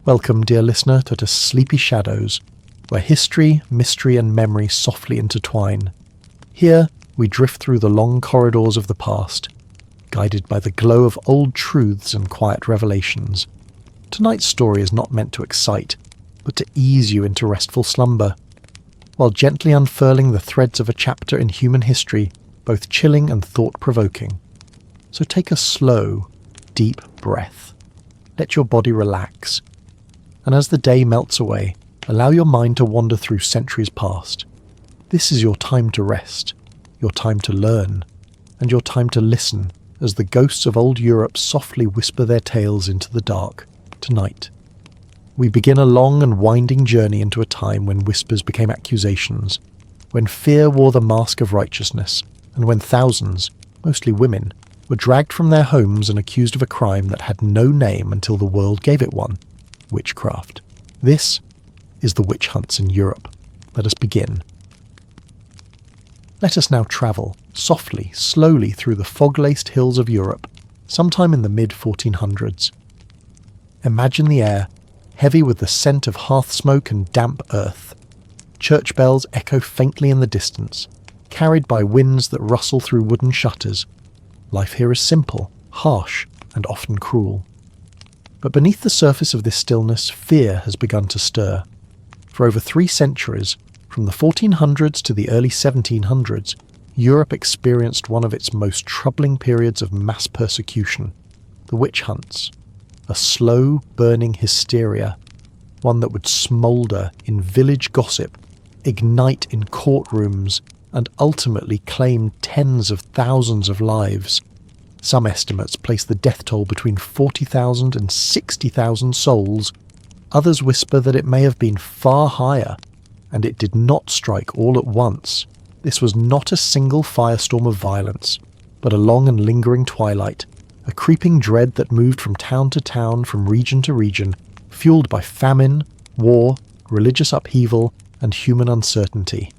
Welcome, dear listener, to the Sleepy Shadows, where history, mystery and memory softly intertwine. Here, we drift through the long corridors of the past, guided by the glow of old truths and quiet revelations. Tonight's story is not meant to excite, but to ease you into restful slumber, while gently unfurling the threads of a chapter in human history, both chilling and thought-provoking. So take a slow, deep breath. Let your body relax, and as the day melts away, allow your mind to wander through centuries past. This is your time to rest, your time to learn, and your time to listen as the ghosts of old Europe softly whisper their tales into the dark, tonight. We begin a long and winding journey into a time when whispers became accusations, when fear wore the mask of righteousness, and when thousands, mostly women, were dragged from their homes and accused of a crime that had no name until the world gave it one: witchcraft. This is the witch hunts in Europe. Let us begin. Let us now travel, softly, slowly through the fog-laced hills of Europe, sometime in the mid-1400s. Imagine the air, heavy with the scent of hearth smoke and damp earth. Church bells echo faintly in the distance, carried by winds that rustle through wooden shutters. Life here is simple, harsh, and often cruel. But beneath the surface of this stillness, fear has begun to stir. For over 3 centuries, from the 1400s to the early 1700s, Europe experienced one of its most troubling periods of mass persecution, the witch hunts. A slow, burning hysteria, one that would smoulder in village gossip, ignite in courtrooms, and ultimately claim tens of thousands of lives. Some estimates place the death toll between 40,000 and 60,000 souls. Others whisper that it may have been far higher, and it did not strike all at once. This was not a single firestorm of violence, but a long and lingering twilight, a creeping dread that moved from town to town, from region to region, fueled by famine, war, religious upheaval, and human uncertainty.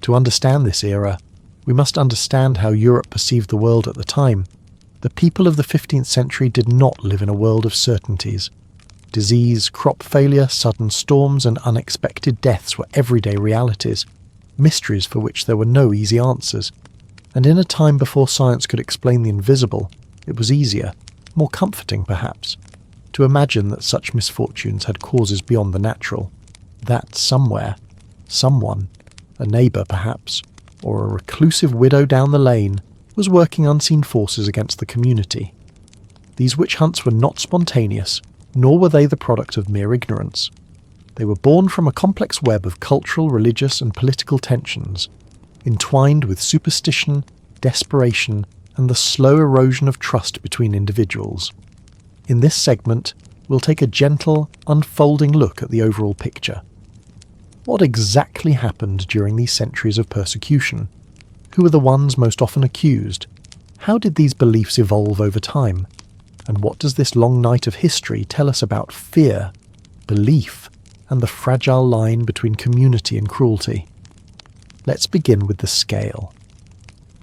To understand this era, we must understand how Europe perceived the world at the time. The people of the 15th century did not live in a world of certainties. Disease, crop failure, sudden storms, and unexpected deaths were everyday realities, mysteries for which there were no easy answers. And in a time before science could explain the invisible, it was easier, more comforting perhaps, to imagine that such misfortunes had causes beyond the natural, that somewhere, someone, a neighbour perhaps, or a reclusive widow down the lane, was working unseen forces against the community. These witch hunts were not spontaneous, nor were they the product of mere ignorance. They were born from a complex web of cultural, religious and political tensions, entwined with superstition, desperation, and the slow erosion of trust between individuals. In this segment, we'll take a gentle, unfolding look at the overall picture. What exactly happened during these centuries of persecution? Who were the ones most often accused? How did these beliefs evolve over time? And what does this long night of history tell us about fear, belief, and the fragile line between community and cruelty? Let's begin with the scale.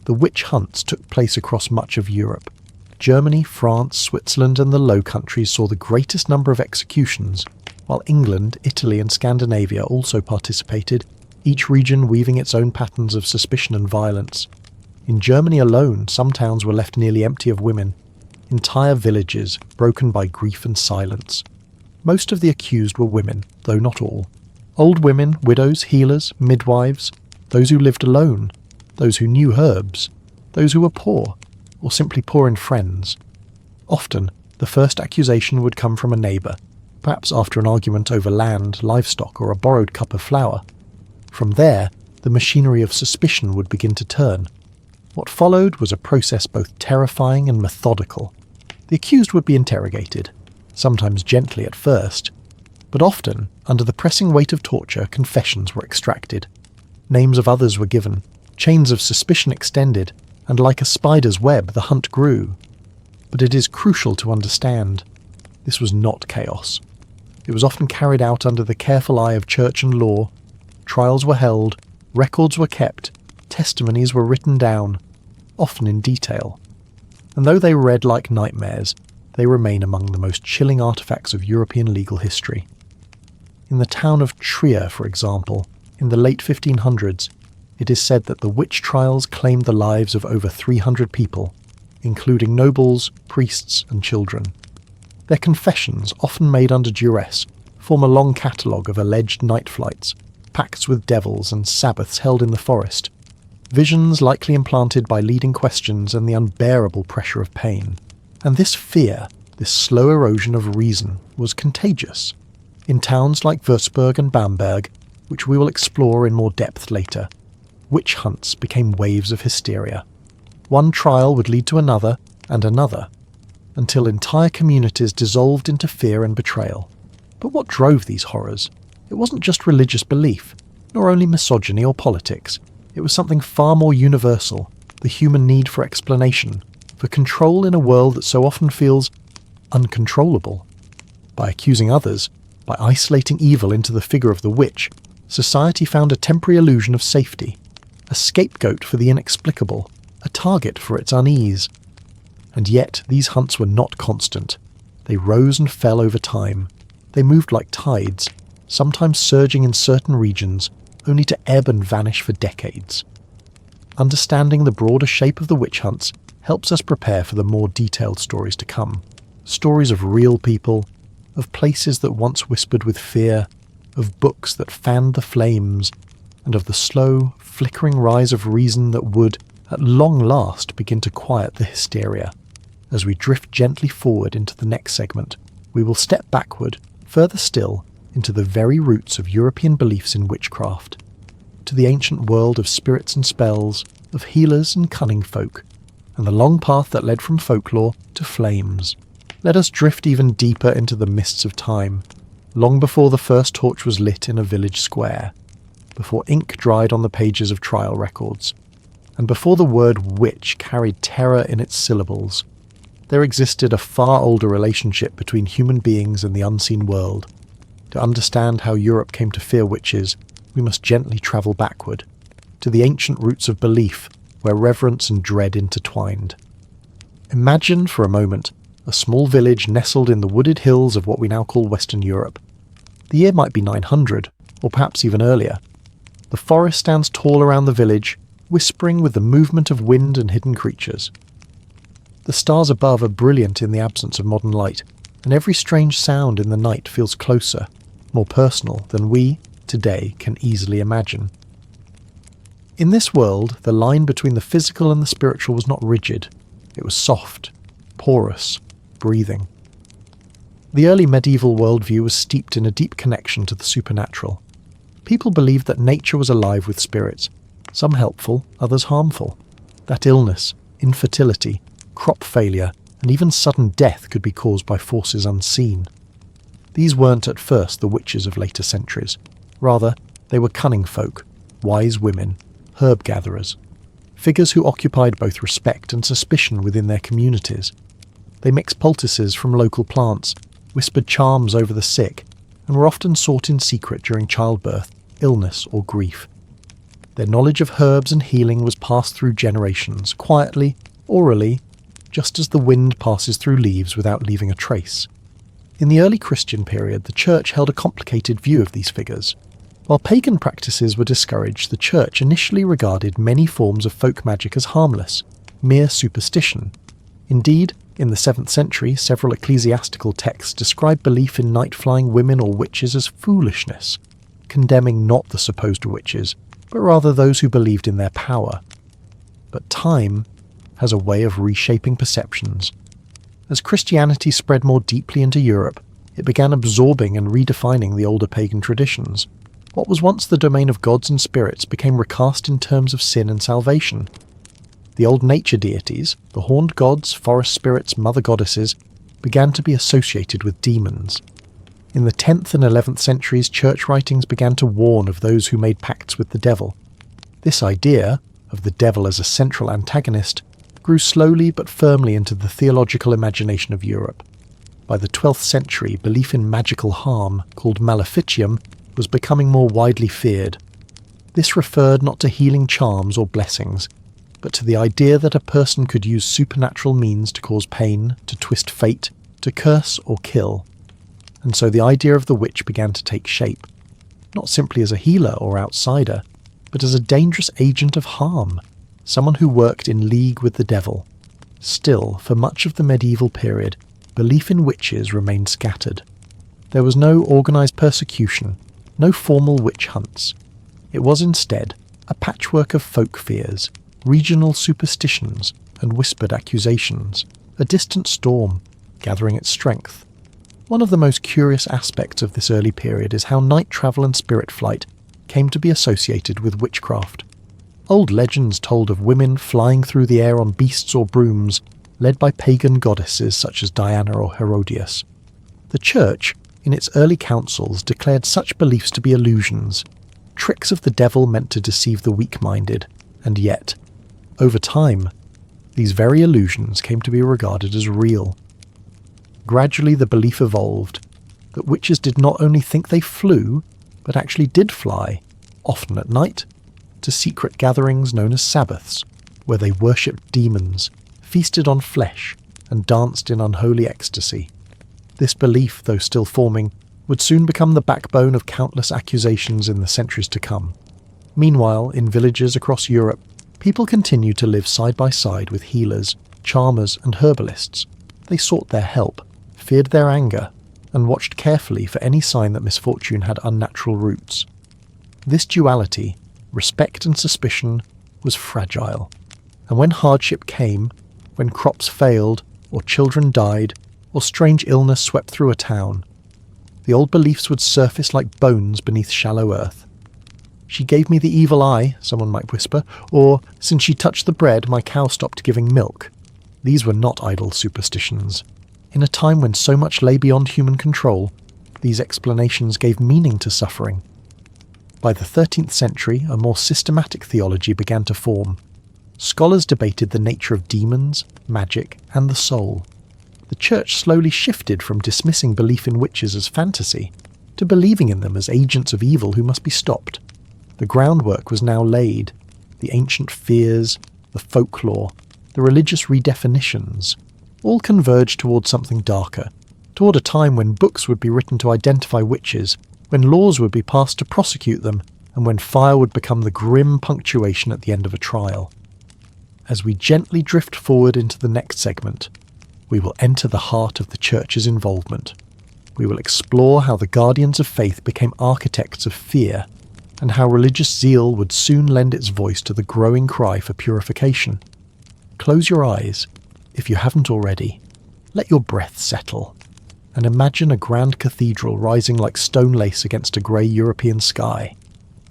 The witch hunts took place across much of Europe. Germany, France, Switzerland, and the Low Countries saw the greatest number of executions, while England, Italy, and Scandinavia also participated, each region weaving its own patterns of suspicion and violence. In Germany alone, some towns were left nearly empty of women, entire villages broken by grief and silence. Most of the accused were women, though not all. Old women, widows, healers, midwives, those who lived alone, those who knew herbs, those who were poor, or simply poor in friends. Often, the first accusation would come from a neighbour, perhaps after an argument over land, livestock, or a borrowed cup of flour. From there, the machinery of suspicion would begin to turn. What followed was a process both terrifying and methodical. The accused would be interrogated, sometimes gently at first, but often, under the pressing weight of torture, confessions were extracted. Names of others were given, chains of suspicion extended, and like a spider's web, the hunt grew. But it is crucial to understand, this was not chaos. It was often carried out under the careful eye of church and law. Trials were held, records were kept, testimonies were written down, often in detail. And though they read like nightmares, they remain among the most chilling artefacts of European legal history. In the town of Trier, for example, in the late 1500s, it is said that the witch trials claimed the lives of over 300 people, including nobles, priests, and children. Their confessions, often made under duress, form a long catalogue of alleged night flights, pacts with devils, and sabbaths held in the forest, visions likely implanted by leading questions and the unbearable pressure of pain. And this fear, this slow erosion of reason, was contagious. In towns like Würzburg and Bamberg, which we will explore in more depth later, witch hunts became waves of hysteria. One trial would lead to another and another, until entire communities dissolved into fear and betrayal. But what drove these horrors? It wasn't just religious belief, nor only misogyny or politics. It was something far more universal, the human need for explanation, for control in a world that so often feels uncontrollable. By accusing others, by isolating evil into the figure of the witch, society found a temporary illusion of safety, a scapegoat for the inexplicable, a target for its unease. And yet these hunts were not constant. They rose and fell over time. They moved like tides, sometimes surging in certain regions, only to ebb and vanish for decades. Understanding the broader shape of the witch hunts helps us prepare for the more detailed stories to come. Stories of real people, of places that once whispered with fear, of books that fanned the flames, and of the slow, flickering rise of reason that would, at long last, begin to quiet the hysteria. As we drift gently forward into the next segment, we will step backward, further still, into the very roots of European beliefs in witchcraft, to the ancient world of spirits and spells, of healers and cunning folk, and the long path that led from folklore to flames. Let us drift even deeper into the mists of time, long before the first torch was lit in a village square, before ink dried on the pages of trial records, and before the word witch carried terror in its syllables. There existed a far older relationship between human beings and the unseen world. To understand how Europe came to fear witches, we must gently travel backward, to the ancient roots of belief, where reverence and dread intertwined. Imagine, for a moment, a small village nestled in the wooded hills of what we now call Western Europe. The year might be 900, or perhaps even earlier. The forest stands tall around the village, whispering with the movement of wind and hidden creatures. The stars above are brilliant in the absence of modern light, and every strange sound in the night feels closer, more personal than we, today, can easily imagine. In this world, the line between the physical and the spiritual was not rigid. It was soft, porous, breathing. The early medieval worldview was steeped in a deep connection to the supernatural. People believed that nature was alive with spirits, some helpful, others harmful. That illness, infertility, crop failure, and even sudden death could be caused by forces unseen. These weren't at first the witches of later centuries. Rather, they were cunning folk, wise women, herb gatherers, figures who occupied both respect and suspicion within their communities. They mixed poultices from local plants, whispered charms over the sick, and were often sought in secret during childbirth, illness, or grief. Their knowledge of herbs and healing was passed through generations, quietly, orally, just as the wind passes through leaves without leaving a trace. In the early Christian period, the Church held a complicated view of these figures. While pagan practices were discouraged, the Church initially regarded many forms of folk magic as harmless, mere superstition. Indeed, in the 7th century, several ecclesiastical texts describe belief in night-flying women or witches as foolishness, condemning not the supposed witches, but rather those who believed in their power. But time has a way of reshaping perceptions. As Christianity spread more deeply into Europe, it began absorbing and redefining the older pagan traditions. What was once the domain of gods and spirits became recast in terms of sin and salvation. The old nature deities, the horned gods, forest spirits, mother goddesses, began to be associated with demons. In the 10th and 11th centuries, church writings began to warn of those who made pacts with the devil. This idea, of the devil as a central antagonist, grew slowly but firmly into the theological imagination of Europe. By the 12th century, belief in magical harm, called Maleficarum, was becoming more widely feared. This referred not to healing charms or blessings, but to the idea that a person could use supernatural means to cause pain, to twist fate, to curse or kill, and so the idea of the witch began to take shape, not simply as a healer or outsider, but as a dangerous agent of harm, someone who worked in league with the devil. Still, for much of the medieval period, belief in witches remained scattered. There was no organised persecution, no formal witch hunts. It was instead a patchwork of folk fears, regional superstitions, and whispered accusations, a distant storm, gathering its strength. One of the most curious aspects of this early period is how night travel and spirit flight came to be associated with witchcraft. Old legends told of women flying through the air on beasts or brooms, led by pagan goddesses such as Diana or Herodias. The Church, in its early councils, declared such beliefs to be illusions, tricks of the devil meant to deceive the weak-minded, and yet, over time, these very illusions came to be regarded as real. Gradually the belief evolved that witches did not only think they flew, but actually did fly, often at night, to secret gatherings known as Sabbaths, where they worshipped demons, feasted on flesh, and danced in unholy ecstasy. This belief, though still forming, would soon become the backbone of countless accusations in the centuries to come. Meanwhile, in villages across Europe, people continued to live side by side with healers, charmers, and herbalists. They sought their help, feared their anger, and watched carefully for any sign that misfortune had unnatural roots. This duality, respect and suspicion, was fragile, and when hardship came, when crops failed, or children died, or strange illness swept through a town, the old beliefs would surface like bones beneath shallow earth. "She gave me the evil eye," someone might whisper, or "since she touched the bread, my cow stopped giving milk." These were not idle superstitions. In a time when so much lay beyond human control, these explanations gave meaning to suffering. By the 13th century, a more systematic theology began to form. Scholars debated the nature of demons, magic, and the soul. The Church slowly shifted from dismissing belief in witches as fantasy to believing in them as agents of evil who must be stopped. The groundwork was now laid. The ancient fears, the folklore, the religious redefinitions, all converged toward something darker, toward a time when books would be written to identify witches, when laws would be passed to prosecute them, and when fire would become the grim punctuation at the end of a trial. As we gently drift forward into the next segment, we will enter the heart of the Church's involvement. We will explore how the guardians of faith became architects of fear, and how religious zeal would soon lend its voice to the growing cry for purification. Close your eyes, if you haven't already. Let your breath settle, and imagine a grand cathedral rising like stone lace against a grey European sky.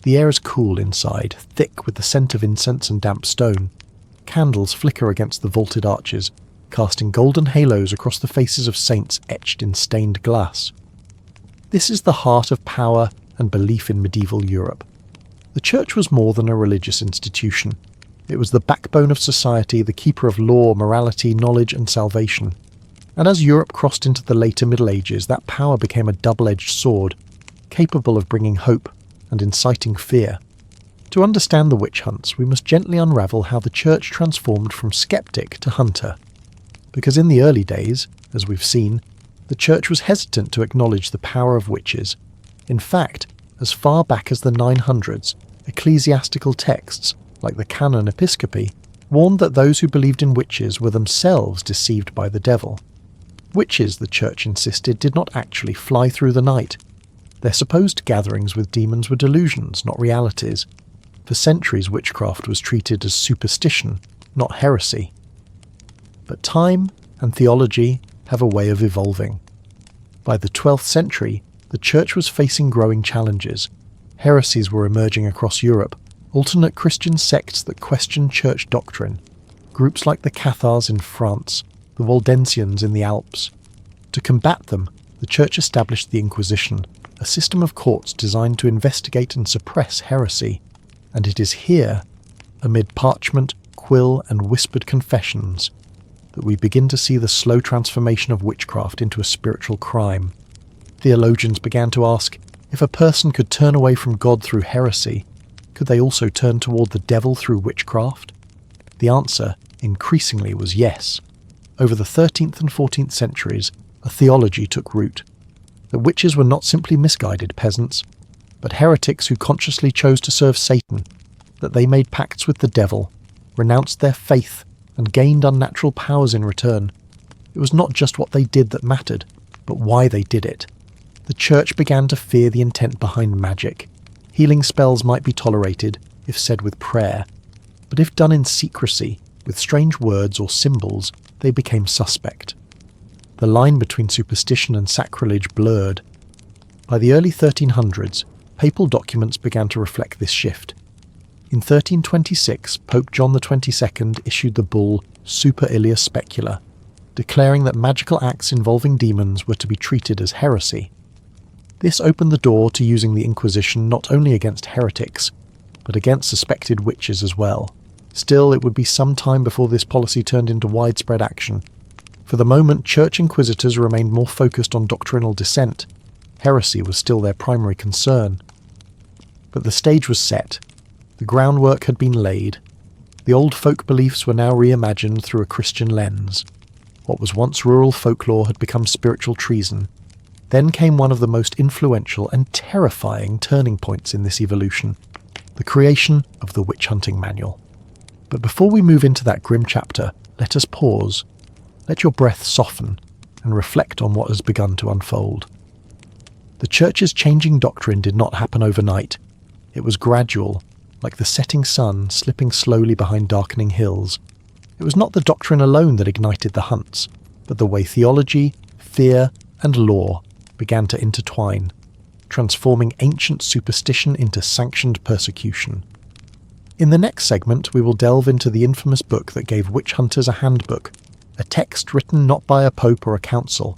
The air is cool inside, thick with the scent of incense and damp stone. Candles flicker against the vaulted arches, casting golden halos across the faces of saints etched in stained glass. This is the heart of power and belief in medieval Europe. The Church was more than a religious institution. It was the backbone of society, the keeper of law, morality, knowledge, and salvation. And as Europe crossed into the later Middle Ages, that power became a double-edged sword, capable of bringing hope and inciting fear. To understand the witch hunts, we must gently unravel how the Church transformed from skeptic to hunter. Because in the early days, as we've seen, the Church was hesitant to acknowledge the power of witches. In fact, as far back as the 900s, ecclesiastical texts, like the Canon Episcopi, warned that those who believed in witches were themselves deceived by the devil. Witches, the Church insisted, did not actually fly through the night. Their supposed gatherings with demons were delusions, not realities. For centuries, witchcraft was treated as superstition, not heresy. But time and theology have a way of evolving. By the 12th century, the Church was facing growing challenges. Heresies were emerging across Europe, alternate Christian sects that questioned Church doctrine, groups like the Cathars in France, the Waldensians in the Alps. To combat them, the Church established the Inquisition, a system of courts designed to investigate and suppress heresy. And it is here, amid parchment, quill, and whispered confessions, that we begin to see the slow transformation of witchcraft into a spiritual crime. Theologians began to ask, if a person could turn away from God through heresy, could they also turn toward the devil through witchcraft? The answer, increasingly, was yes. Over the 13th and 14th centuries, a theology took root. That witches were not simply misguided peasants, but heretics who consciously chose to serve Satan, that they made pacts with the devil, renounced their faith, and gained unnatural powers in return. It was not just what they did that mattered, but why they did it. The church began to fear the intent behind magic. Healing spells might be tolerated if said with prayer, but if done in secrecy, with strange words or symbols, they became suspect. The line between superstition and sacrilege blurred. By the early 1300s, papal documents began to reflect this shift. In 1326, Pope John XXII issued the bull Super Ilia Specula, declaring that magical acts involving demons were to be treated as heresy. This opened the door to using the Inquisition not only against heretics, but against suspected witches as well. Still, it would be some time before this policy turned into widespread action. For the moment, church inquisitors remained more focused on doctrinal dissent. Heresy was still their primary concern. But the stage was set. The groundwork had been laid. The old folk beliefs were now reimagined through a Christian lens. What was once rural folklore had become spiritual treason. Then came one of the most influential and terrifying turning points in this evolution, the creation of the witch hunting manual. But before we move into that grim chapter, let us pause. Let your breath soften and reflect on what has begun to unfold. The church's changing doctrine did not happen overnight. It was gradual, like the setting sun slipping slowly behind darkening hills. It was not the doctrine alone that ignited the hunts, but the way theology, fear, and law began to intertwine, transforming ancient superstition into sanctioned persecution. In the next segment, we will delve into the infamous book that gave witch hunters a handbook, a text written not by a pope or a council,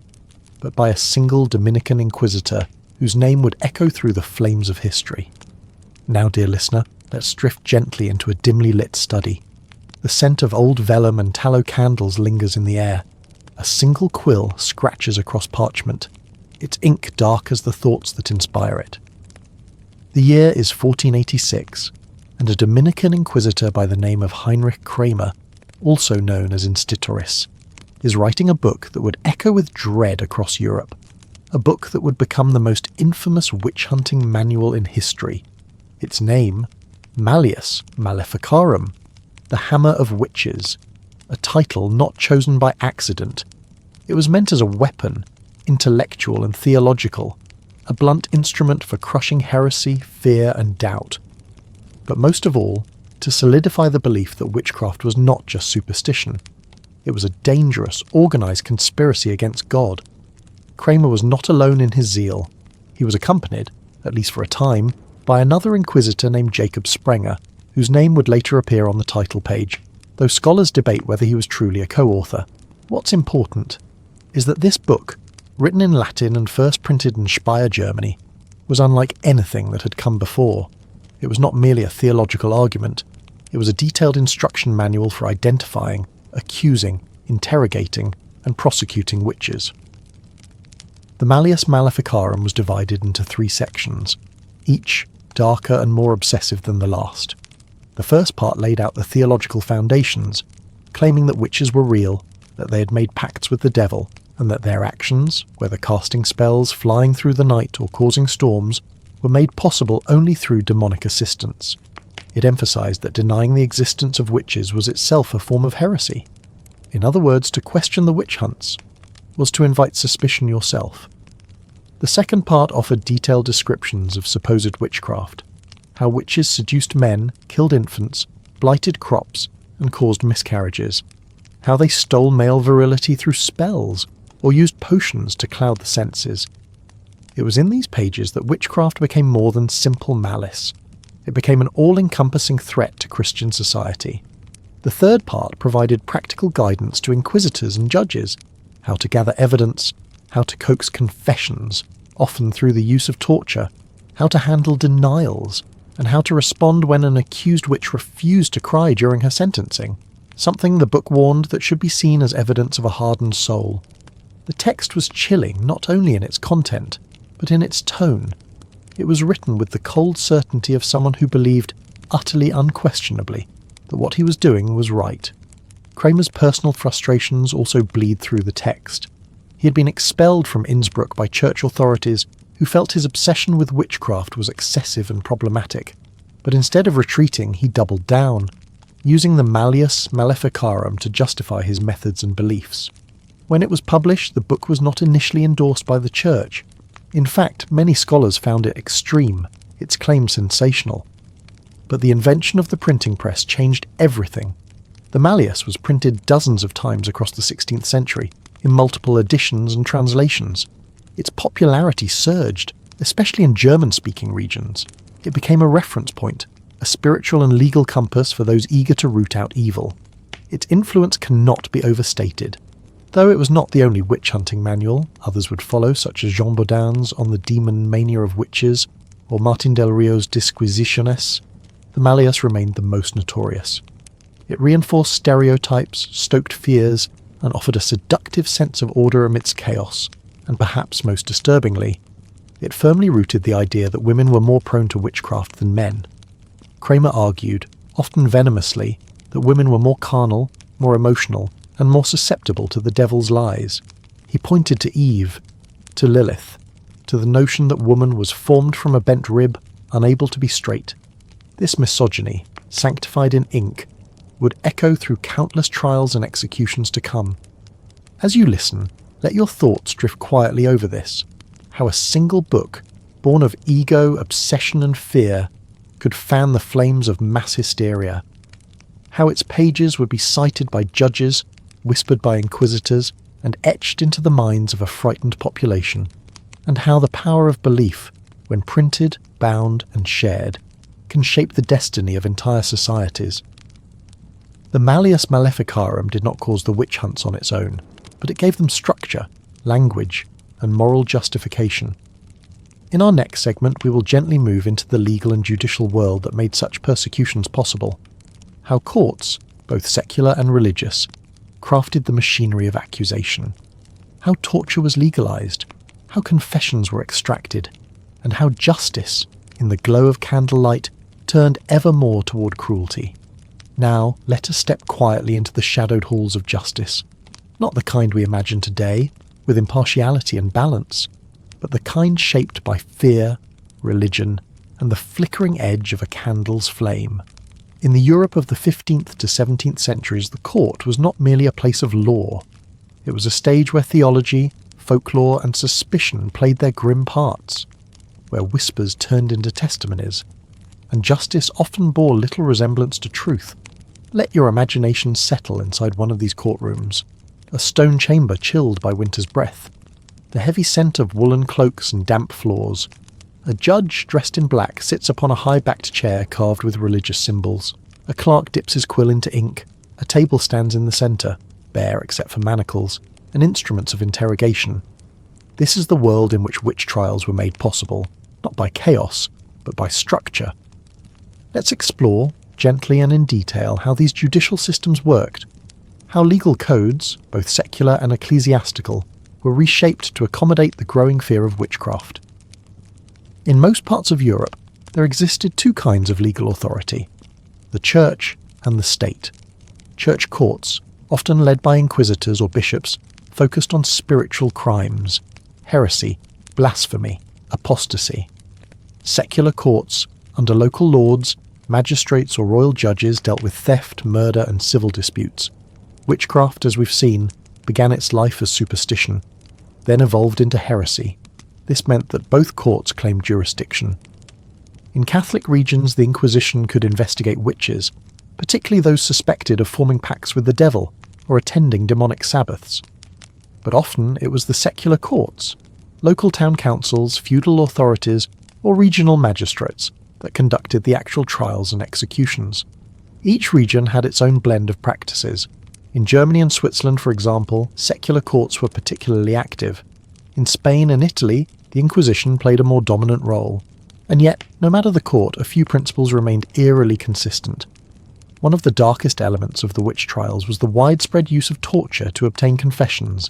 but by a single Dominican inquisitor whose name would echo through the flames of history. Now, dear listener, let's drift gently into a dimly lit study. The scent of old vellum and tallow candles lingers in the air. A single quill scratches across parchment, its ink dark as the thoughts that inspire it. The year is 1486, and a Dominican inquisitor by the name of Heinrich Kramer, also known as Institoris, is writing a book that would echo with dread across Europe, a book that would become the most infamous witch-hunting manual in history. Its name, Malleus, Maleficarum, the Hammer of Witches, a title not chosen by accident. It was meant as a weapon, intellectual and theological, a blunt instrument for crushing heresy, fear and doubt. But most of all, to solidify the belief that witchcraft was not just superstition. It was a dangerous, organised conspiracy against God. Kramer was not alone in his zeal. He was accompanied, at least for a time, by another inquisitor named Jacob Sprenger, whose name would later appear on the title page, though scholars debate whether he was truly a co-author. What's important is that this book, written in Latin and first printed in Speyer, Germany, was unlike anything that had come before. It was not merely a theological argument, it was a detailed instruction manual for identifying, accusing, interrogating, and prosecuting witches. The Malleus Maleficarum was divided into 3 sections, each darker and more obsessive than the last. The first part laid out the theological foundations, claiming that witches were real, that they had made pacts with the devil, and that their actions, whether casting spells, flying through the night, or causing storms, were made possible only through demonic assistance. It emphasised that denying the existence of witches was itself a form of heresy. In other words, to question the witch hunts was to invite suspicion yourself. The second part offered detailed descriptions of supposed witchcraft, how witches seduced men, killed infants, blighted crops, and caused miscarriages, how they stole male virility through spells, or used potions to cloud the senses. It was in these pages that witchcraft became more than simple malice. It became an all-encompassing threat to Christian society. The third part provided practical guidance to inquisitors and judges, how to gather evidence, how to coax confessions, often through the use of torture, how to handle denials, and how to respond when an accused witch refused to cry during her sentencing, something the book warned that should be seen as evidence of a hardened soul. The text was chilling not only in its content, but in its tone. It was written with the cold certainty of someone who believed, utterly unquestionably, that what he was doing was right. Kramer's personal frustrations also bleed through the text. He He had been expelled from Innsbruck by church authorities who felt his obsession with witchcraft was excessive and problematic. But instead of retreating, he doubled down, using the Malleus Maleficarum to justify his methods and beliefs. When it was published, the book was not initially endorsed by the church. In fact, many scholars found it extreme, its claims sensational. But the invention of the printing press changed everything. The Malleus was printed dozens of times across the 16th century, in multiple editions and translations. Its popularity surged, especially in German-speaking regions. It became a reference point, a spiritual and legal compass for those eager to root out evil. Its influence cannot be overstated. Though it was not the only witch-hunting manual, others would follow, such as Jean Baudin's On the Demon Mania of Witches, or Martin del Rio's Disquisitiones, the Malleus remained the most notorious. It reinforced stereotypes, stoked fears, and offered a seductive sense of order amidst chaos, and perhaps most disturbingly, it firmly rooted the idea that women were more prone to witchcraft than men. Kramer argued, often venomously, that women were more carnal, more emotional, and more susceptible to the devil's lies. He pointed to Eve, to Lilith, to the notion that woman was formed from a bent rib, unable to be straight. This misogyny, sanctified in ink, would echo through countless trials and executions to come. As you listen, let your thoughts drift quietly over this. How a single book, born of ego, obsession and fear, could fan the flames of mass hysteria. How its pages would be cited by judges, whispered by inquisitors, and etched into the minds of a frightened population. And how the power of belief, when printed, bound and shared, can shape the destiny of entire societies. The Malleus Maleficarum did not cause the witch hunts on its own, but it gave them structure, language, and moral justification. In our next segment, we will gently move into the legal and judicial world that made such persecutions possible. How courts, both secular and religious, crafted the machinery of accusation. How torture was legalized, how confessions were extracted, and how justice, in the glow of candlelight, turned ever more toward cruelty. Now, let us step quietly into the shadowed halls of justice. Not the kind we imagine today, with impartiality and balance, but the kind shaped by fear, religion, and the flickering edge of a candle's flame. In the Europe of the 15th to 17th centuries, the court was not merely a place of law. It was a stage where theology, folklore, and suspicion played their grim parts, where whispers turned into testimonies, and justice often bore little resemblance to truth. Let your imagination settle inside one of these courtrooms. A stone chamber chilled by winter's breath, the heavy scent of woolen cloaks and damp floors. A judge dressed in black sits upon a high-backed chair carved with religious symbols. A clerk dips his quill into ink. A table stands in the centre, bare except for manacles, and instruments of interrogation. This is the world in which witch trials were made possible, not by chaos, but by structure. Let's explore, gently and in detail, how these judicial systems worked, how legal codes, both secular and ecclesiastical, were reshaped to accommodate the growing fear of witchcraft. In most parts of Europe, there existed two kinds of legal authority: the church and the state. Church courts, often led by inquisitors or bishops, focused on spiritual crimes, heresy, blasphemy, apostasy. Secular courts, under local lords, magistrates or royal judges, dealt with theft, murder and civil disputes. Witchcraft, as we've seen, began its life as superstition, then evolved into heresy. This meant that both courts claimed jurisdiction. In Catholic regions, the Inquisition could investigate witches, particularly those suspected of forming pacts with the devil or attending demonic sabbaths. But often it was the secular courts, local town councils, feudal authorities, or regional magistrates that conducted the actual trials and executions. Each region had its own blend of practices. In Germany and Switzerland, for example, secular courts were particularly active. In Spain and Italy, the Inquisition played a more dominant role. And yet, no matter the court, a few principles remained eerily consistent. One of the darkest elements of the witch trials was the widespread use of torture to obtain confessions.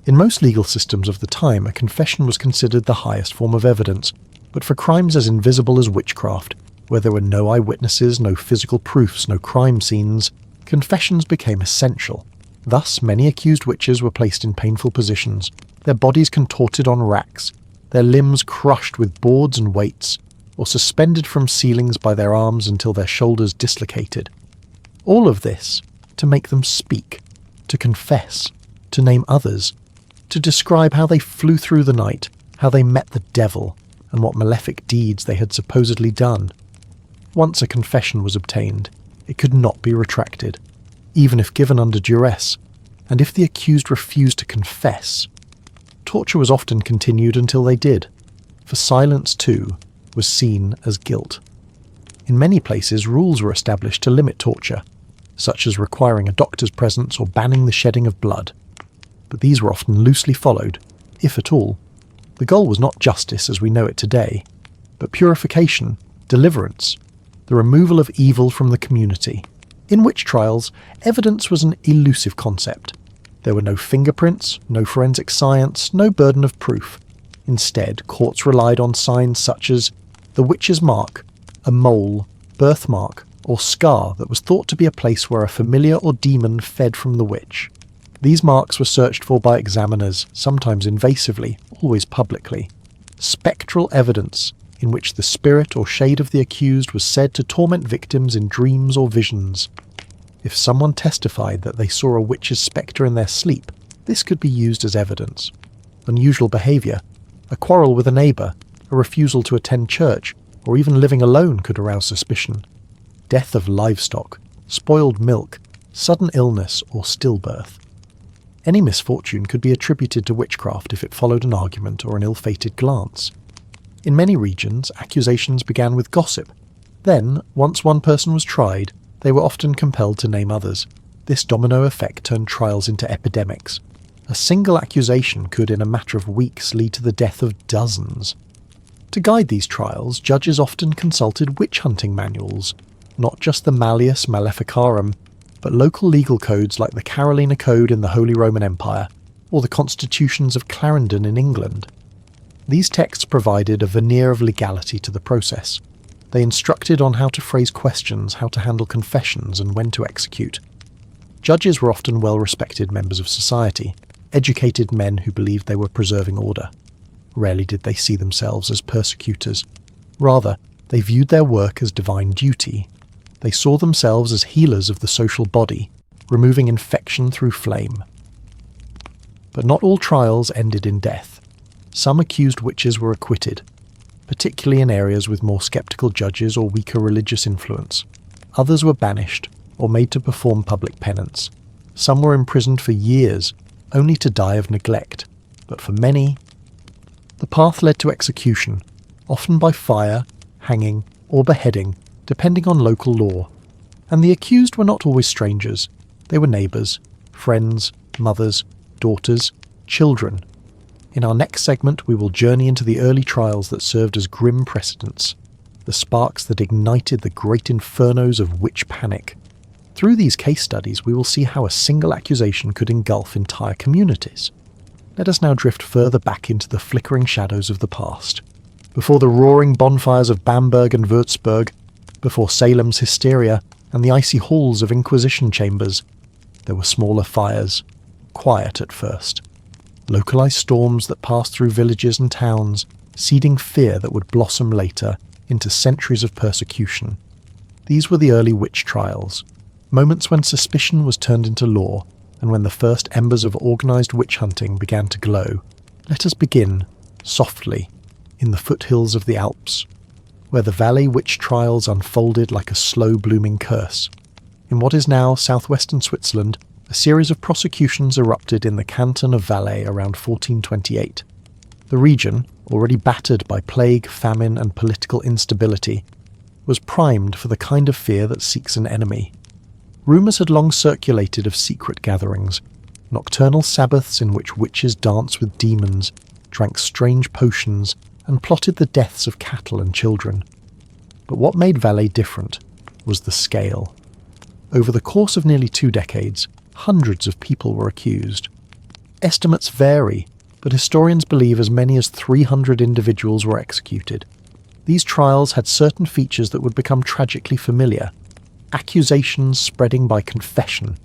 In most legal systems of the time, a confession was considered the highest form of evidence, but for crimes as invisible as witchcraft, where there were no eyewitnesses, no physical proofs, no crime scenes, confessions became essential. Thus, many accused witches were placed in painful positions, their bodies contorted on racks, their limbs crushed with boards and weights, or suspended from ceilings by their arms until their shoulders dislocated. All of this to make them speak, to confess, to name others, to describe how they flew through the night, how they met the devil, and what malefic deeds they had supposedly done. Once a confession was obtained, it could not be retracted, even if given under duress, and if the accused refused to confess, torture was often continued until they did, for silence too was seen as guilt. In many places, rules were established to limit torture, such as requiring a doctor's presence or banning the shedding of blood. But these were often loosely followed, if at all. The goal was not justice as we know it today, but purification, deliverance, the removal of evil from the community. In witch trials, evidence was an elusive concept. There were no fingerprints, no forensic science, no burden of proof. Instead, courts relied on signs such as the witch's mark, a mole, birthmark, or scar that was thought to be a place where a familiar or demon fed from the witch. These marks were searched for by examiners, sometimes invasively, always publicly. Spectral evidence in which the spirit or shade of the accused was said to torment victims in dreams or visions. If someone testified that they saw a witch's spectre in their sleep, this could be used as evidence. Unusual behaviour, a quarrel with a neighbour, a refusal to attend church, or even living alone could arouse suspicion. Death of livestock, spoiled milk, sudden illness, or stillbirth. Any misfortune could be attributed to witchcraft if it followed an argument or an ill-fated glance. In many regions, accusations began with gossip. Then, once one person was tried, they were often compelled to name others. This domino effect turned trials into epidemics. A single accusation could, in a matter of weeks, lead to the death of dozens. To guide these trials, judges often consulted witch-hunting manuals, not just the Malleus, Maleficarum, but local legal codes like the Carolina Code in the Holy Roman Empire, or the constitutions of Clarendon in England. These texts provided a veneer of legality to the process. They instructed on how to phrase questions, how to handle confessions, and when to execute. Judges were often well-respected members of society, educated men who believed they were preserving order. Rarely did they see themselves as persecutors. Rather, they viewed their work as divine duty. They saw themselves as healers of the social body, removing infection through flame. But not all trials ended in death. Some accused witches were acquitted, particularly in areas with more sceptical judges or weaker religious influence. Others were banished, or made to perform public penance. Some were imprisoned for years, only to die of neglect. But for many, the path led to execution, often by fire, hanging, or beheading, depending on local law. And the accused were not always strangers. They were neighbours, friends, mothers, daughters, children. In our next segment, we will journey into the early trials that served as grim precedents, the sparks that ignited the great infernos of witch panic. Through these case studies, we will see how a single accusation could engulf entire communities. Let us now drift further back into the flickering shadows of the past. Before the roaring bonfires of Bamberg and Würzburg, before Salem's hysteria and the icy halls of Inquisition chambers, there were smaller fires, quiet at first. Localized storms that passed through villages and towns, seeding fear that would blossom later into centuries of persecution. These were the early witch trials, moments when suspicion was turned into law, and when the first embers of organized witch hunting began to glow. Let us begin, softly, in the foothills of the Alps, where the Valais witch trials unfolded like a slow-blooming curse. In what is now southwestern Switzerland, a series of prosecutions erupted in the canton of Valais around 1428. The region, already battered by plague, famine, and political instability, was primed for the kind of fear that seeks an enemy. Rumours had long circulated of secret gatherings, nocturnal sabbaths in which witches danced with demons, drank strange potions, and plotted the deaths of cattle and children. But what made Valais different was the scale. Over the course of nearly 2 decades, hundreds of people were accused. Estimates vary, but historians believe as many as 300 individuals were executed. These trials had certain features that would become tragically familiar. Accusations spreading by confession,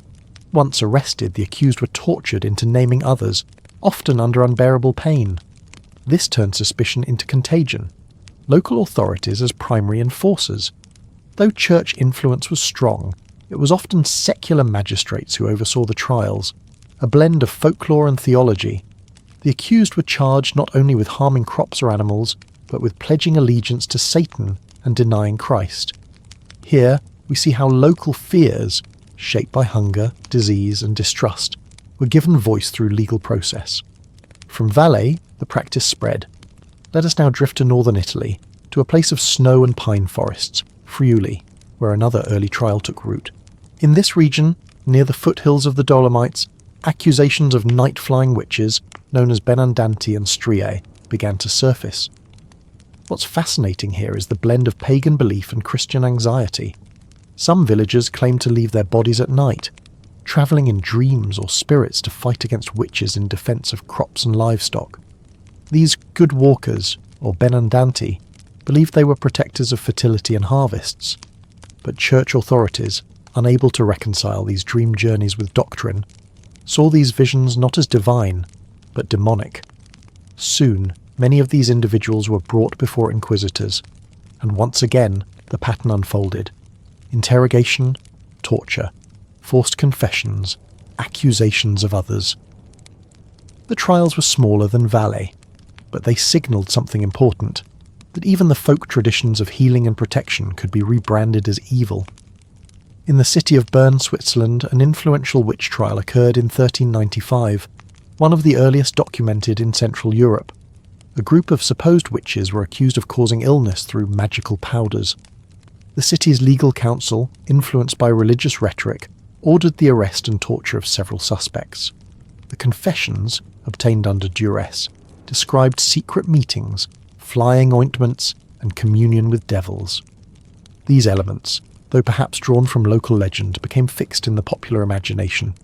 Once arrested, the accused were tortured into naming others, often under unbearable pain. This turned suspicion into contagion. Local authorities as primary enforcers. Though church influence was strong, it was often secular magistrates who oversaw the trials, a blend of folklore and theology. The accused were charged not only with harming crops or animals, but with pledging allegiance to Satan and denying Christ. Here, we see how local fears, shaped by hunger, disease and distrust, were given voice through legal process. From Valais, the practice spread. Let us now drift to northern Italy, to a place of snow and pine forests, Friuli, where another early trial took root. In this region, near the foothills of the Dolomites, accusations of night-flying witches, known as benandanti and striae, began to surface. What's fascinating here is the blend of pagan belief and Christian anxiety. Some villagers claimed to leave their bodies at night, travelling in dreams or spirits to fight against witches in defence of crops and livestock. These good walkers, or benandanti, believed they were protectors of fertility and harvests. But church authorities, unable to reconcile these dream journeys with doctrine, saw these visions not as divine, but demonic. Soon, many of these individuals were brought before inquisitors, and once again the pattern unfolded. Interrogation, torture, forced confessions, accusations of others. The trials were smaller than Valais, but they signalled something important, that even the folk traditions of healing and protection could be rebranded as evil. In the city of Bern, Switzerland, an influential witch trial occurred in 1395, one of the earliest documented in Central Europe. A group of supposed witches were accused of causing illness through magical powders. The city's legal council, influenced by religious rhetoric, ordered the arrest and torture of several suspects. The confessions, obtained under duress, described secret meetings, flying ointments, and communion with devils. These elements, though perhaps drawn from local legend, became fixed in the popular imagination.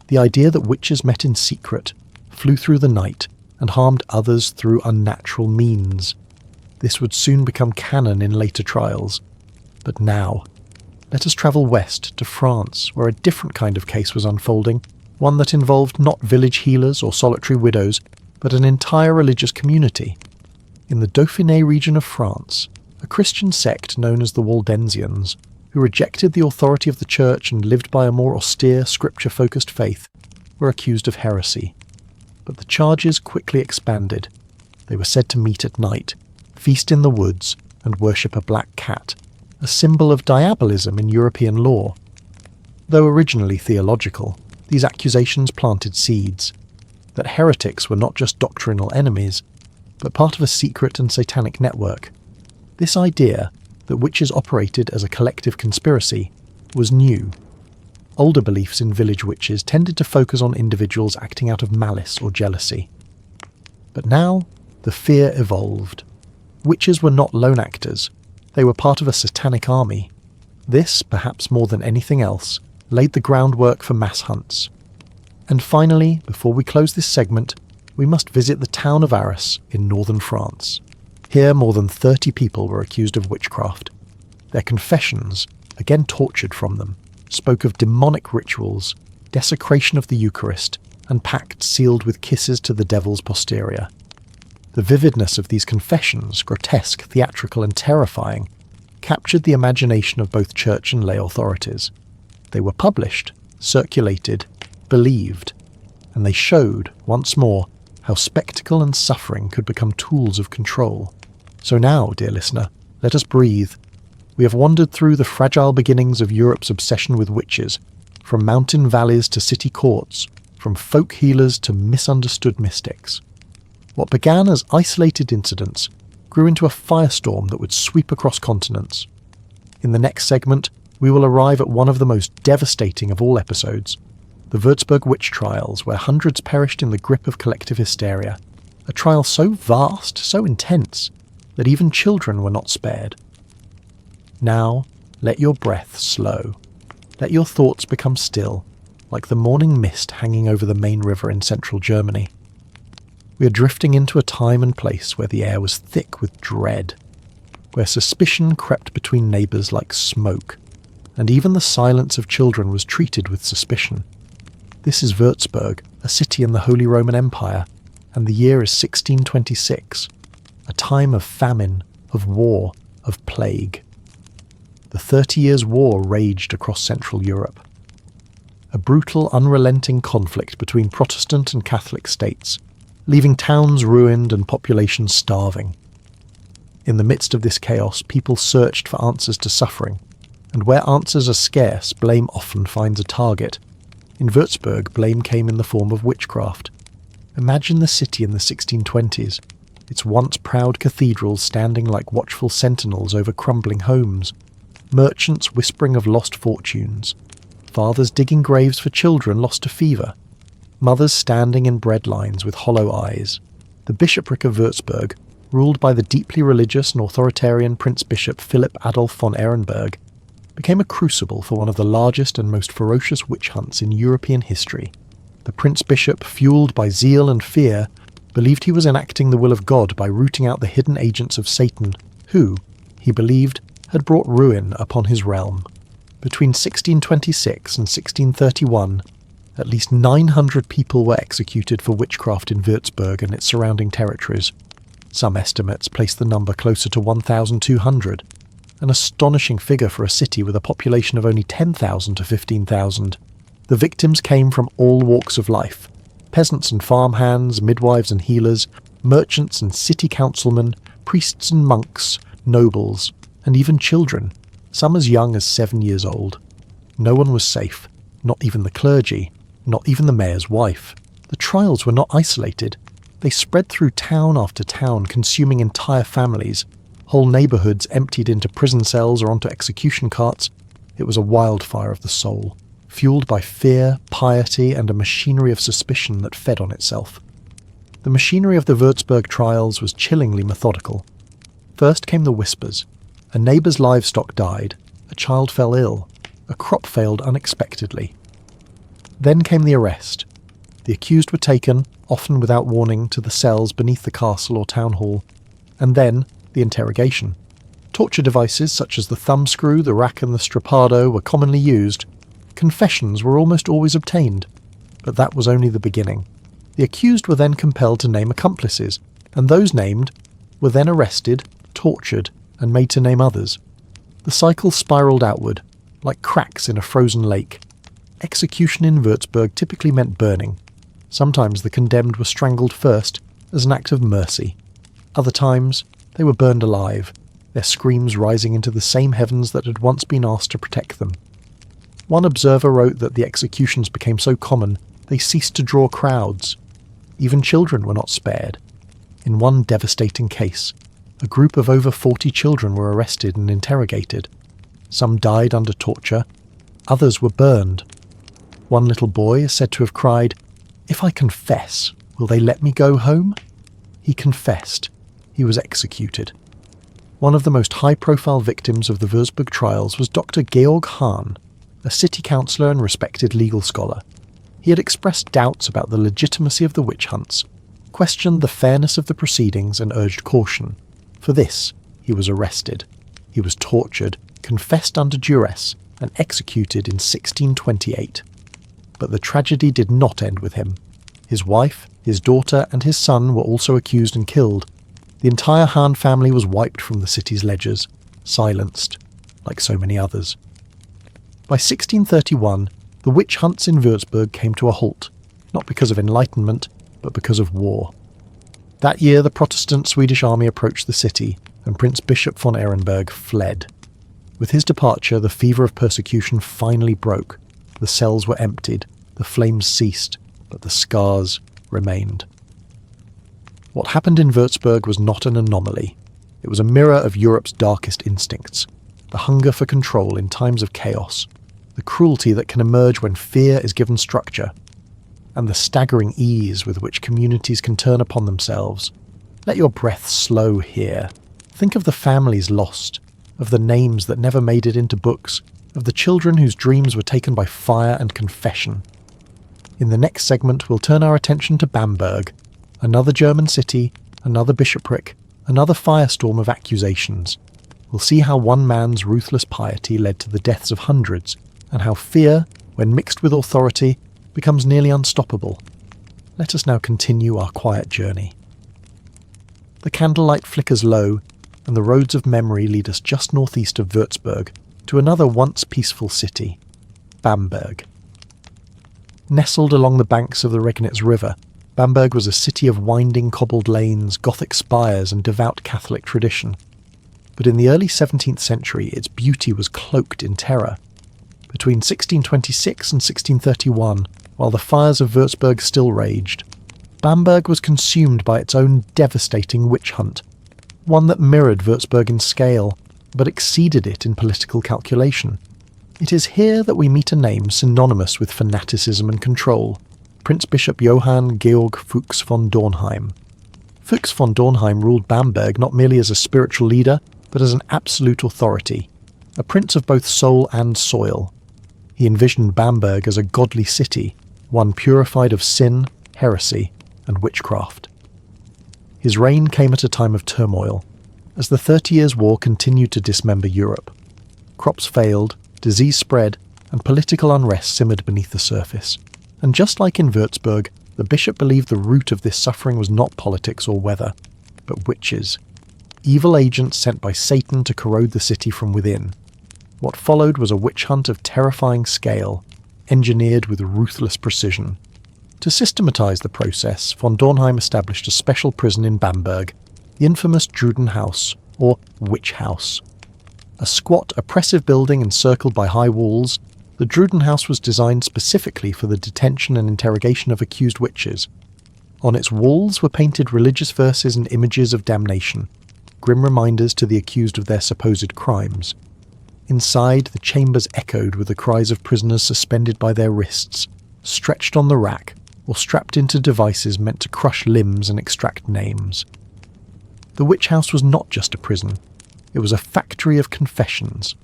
The idea that witches met in secret, flew through the night, and harmed others through unnatural means. This would soon become canon in later trials. But now, let us travel west to France, where a different kind of case was unfolding, one that involved not village healers or solitary widows, but an entire religious community. In the Dauphiné region of France, a Christian sect known as the Waldensians, who rejected the authority of the church and lived by a more austere, scripture-focused faith, were accused of heresy. But the charges quickly expanded. They were said to meet at night, feast in the woods, and worship a black cat, a symbol of diabolism in European law. Though originally theological, these accusations planted seeds, that heretics were not just doctrinal enemies, but part of a secret and satanic network. This idea, that witches operated as a collective conspiracy, was new. Older beliefs in village witches tended to focus on individuals acting out of malice or jealousy. But now, the fear evolved. Witches were not lone actors. They were part of a satanic army. This, perhaps more than anything else, laid the groundwork for mass hunts. And finally, before we close this segment, we must visit the town of Arras in northern France. Here more than 30 people were accused of witchcraft. Their confessions, again tortured from them, spoke of demonic rituals, desecration of the Eucharist, and pacts sealed with kisses to the devil's posterior. The vividness of these confessions, grotesque, theatrical, and terrifying, captured the imagination of both church and lay authorities. They were published, circulated, believed, and they showed, once more, how spectacle and suffering could become tools of control. So now, dear listener, let us breathe. We have wandered through the fragile beginnings of Europe's obsession with witches, from mountain valleys to city courts, from folk healers to misunderstood mystics. What began as isolated incidents grew into a firestorm that would sweep across continents. In the next segment, we will arrive at one of the most devastating of all episodes, the Würzburg Witch Trials, where hundreds perished in the grip of collective hysteria, a trial so vast, so intense, that even children were not spared. Now, let your breath slow. Let your thoughts become still, like the morning mist hanging over the main river in central Germany. We are drifting into a time and place where the air was thick with dread, where suspicion crept between neighbours like smoke, and even the silence of children was treated with suspicion. This is Würzburg, a city in the Holy Roman Empire, and the year is 1626, a time of famine, of war, of plague. The 30 Years' War raged across Central Europe. A brutal, unrelenting conflict between Protestant and Catholic states, leaving towns ruined and populations starving. In the midst of this chaos, people searched for answers to suffering, and where answers are scarce, blame often finds a target. In Würzburg, blame came in the form of witchcraft. Imagine the city in the 1620s, its once proud cathedrals standing like watchful sentinels over crumbling homes, merchants whispering of lost fortunes, fathers digging graves for children lost to fever, mothers standing in bread lines with hollow eyes. The bishopric of Würzburg, ruled by the deeply religious and authoritarian Prince-Bishop Philipp Adolf von Ehrenberg, became a crucible for one of the largest and most ferocious witch hunts in European history. The Prince-Bishop, fueled by zeal and fear, believed he was enacting the will of God by rooting out the hidden agents of Satan, who, he believed, had brought ruin upon his realm. Between 1626 and 1631, at least 900 people were executed for witchcraft in Würzburg and its surrounding territories. Some estimates place the number closer to 1,200, an astonishing figure for a city with a population of only 10,000 to 15,000. The victims came from all walks of life: peasants and farmhands, midwives and healers, merchants and city councilmen, priests and monks, nobles, and even children, some as young as 7 years old. No one was safe, not even the clergy, not even the mayor's wife. The trials were not isolated. They spread through town after town, consuming entire families. Whole neighbourhoods emptied into prison cells or onto execution carts. It was a wildfire of the soul, fueled by fear, piety, and a machinery of suspicion that fed on itself. The machinery of the Würzburg trials was chillingly methodical. First came the whispers. A neighbour's livestock died, a child fell ill, a crop failed unexpectedly. Then came the arrest. The accused were taken, often without warning, to the cells beneath the castle or town hall, and then the interrogation. Torture devices such as the thumbscrew, the rack and the strappado were commonly used. Confessions were almost always obtained, but that was only the beginning. The accused were then compelled to name accomplices, and those named were then arrested, tortured, and made to name others. The cycle spiralled outward, like cracks in a frozen lake. Execution in Würzburg typically meant burning. Sometimes the condemned were strangled first, as an act of mercy. Other times, they were burned alive, their screams rising into the same heavens that had once been asked to protect them. One observer wrote that the executions became so common, they ceased to draw crowds. Even children were not spared. In one devastating case, a group of over 40 children were arrested and interrogated. Some died under torture, others were burned. One little boy is said to have cried, "If I confess, will they let me go home?" He confessed. He was executed. One of the most high-profile victims of the Würzburg trials was Dr. Georg Hahn, a city councillor and respected legal scholar. He had expressed doubts about the legitimacy of the witch hunts, questioned the fairness of the proceedings, and urged caution. For this, he was arrested. He was tortured, confessed under duress, and executed in 1628. But the tragedy did not end with him. His wife, his daughter, and his son were also accused and killed. The entire Hahn family was wiped from the city's ledgers, silenced, like so many others. By 1631, the witch hunts in Würzburg came to a halt, not because of enlightenment, but because of war. That year, the Protestant Swedish army approached the city, and Prince Bishop von Ehrenberg fled. With his departure, the fever of persecution finally broke. The cells were emptied, the flames ceased, but the scars remained. What happened in Würzburg was not an anomaly. It was a mirror of Europe's darkest instincts, the hunger for control in times of chaos, the cruelty that can emerge when fear is given structure, and the staggering ease with which communities can turn upon themselves. Let your breath slow here. Think of the families lost, of the names that never made it into books, of the children whose dreams were taken by fire and confession. In the next segment, we'll turn our attention to Bamberg, another German city, another bishopric, another firestorm of accusations. We'll see how one man's ruthless piety led to the deaths of hundreds, and how fear, when mixed with authority, becomes nearly unstoppable. Let us now continue our quiet journey. The candlelight flickers low, and the roads of memory lead us just northeast of Würzburg to another once peaceful city, Bamberg. Nestled along the banks of the Regnitz River, Bamberg was a city of winding cobbled lanes, Gothic spires and devout Catholic tradition. But in the early 17th century its beauty was cloaked in terror. Between 1626 and 1631, while the fires of Würzburg still raged, Bamberg was consumed by its own devastating witch hunt, one that mirrored Würzburg in scale, but exceeded it in political calculation. It is here that we meet a name synonymous with fanaticism and control, Prince Bishop Johann Georg Fuchs von Dornheim. Fuchs von Dornheim ruled Bamberg not merely as a spiritual leader, but as an absolute authority, a prince of both soul and soil. He envisioned Bamberg as a godly city, one purified of sin, heresy, and witchcraft. His reign came at a time of turmoil, as the 30 Years' War continued to dismember Europe. Crops failed, disease spread, and political unrest simmered beneath the surface. And just like in Würzburg, the bishop believed the root of this suffering was not politics or weather, but witches. Evil agents sent by Satan to corrode the city from within. What followed was a witch hunt of terrifying scale, engineered with ruthless precision. To systematize the process, von Dornheim established a special prison in Bamberg, the infamous Drudenhaus, or Witch House. A squat, oppressive building encircled by high walls, the Drudenhaus was designed specifically for the detention and interrogation of accused witches. On its walls were painted religious verses and images of damnation, grim reminders to the accused of their supposed crimes. Inside, the chambers echoed with the cries of prisoners suspended by their wrists, stretched on the rack, or strapped into devices meant to crush limbs and extract names. The witch house was not just a prison. It was a factory of confessions.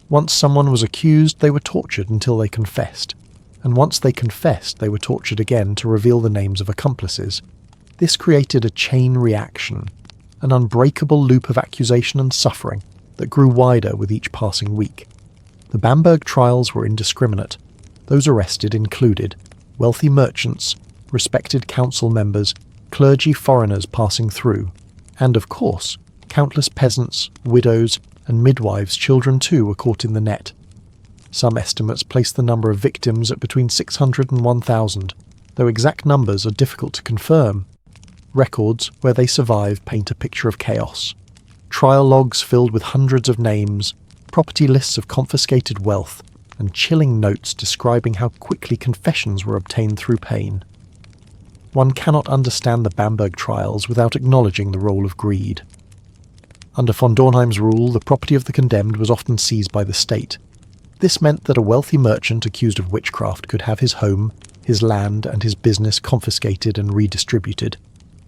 Once someone was accused, they were tortured until they confessed. And once they confessed, they were tortured again to reveal the names of accomplices. This created a chain reaction, an unbreakable loop of accusation and suffering that grew wider with each passing week. The Bamberg trials were indiscriminate. Those arrested included wealthy merchants, respected council members, clergy foreigners passing through, and of course, countless peasants, widows, and midwives' children too were caught in the net. Some estimates place the number of victims at between 600 and 1,000, though exact numbers are difficult to confirm. Records where they survive paint a picture of chaos. Trial logs filled with hundreds of names, property lists of confiscated wealth, and chilling notes describing how quickly confessions were obtained through pain. One cannot understand the Bamberg trials without acknowledging the role of greed. Under von Dornheim's rule, the property of the condemned was often seized by the state. This meant that a wealthy merchant accused of witchcraft could have his home, his land, and his business confiscated and redistributed,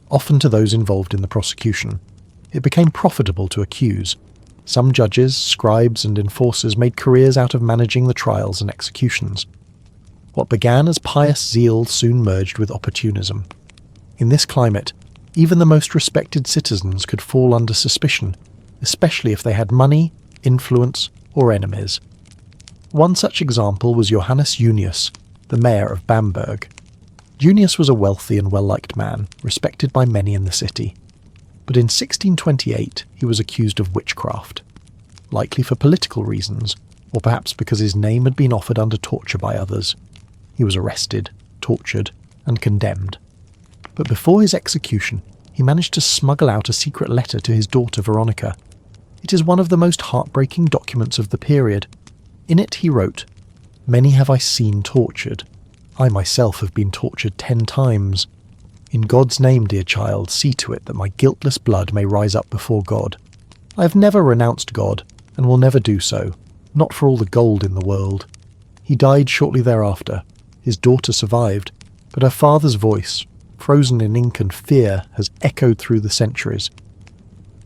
often to those involved in the prosecution. It became profitable to accuse. Some judges, scribes, and enforcers made careers out of managing the trials and executions. What began as pious zeal soon merged with opportunism. In this climate, even the most respected citizens could fall under suspicion, especially if they had money, influence, or enemies. One such example was Johannes Junius, the mayor of Bamberg. Junius was a wealthy and well-liked man, respected by many in the city. But in 1628 he was accused of witchcraft, likely for political reasons, or perhaps because his name had been offered under torture by others. He was arrested, tortured, and condemned. But before his execution, he managed to smuggle out a secret letter to his daughter Veronica. It is one of the most heartbreaking documents of the period. In it he wrote, "Many have I seen tortured. I myself have been tortured 10 times. In God's name, dear child, see to it that my guiltless blood may rise up before God. I have never renounced God, and will never do so, not for all the gold in the world." He died shortly thereafter. His daughter survived, but her father's voice, frozen in ink and fear, has echoed through the centuries.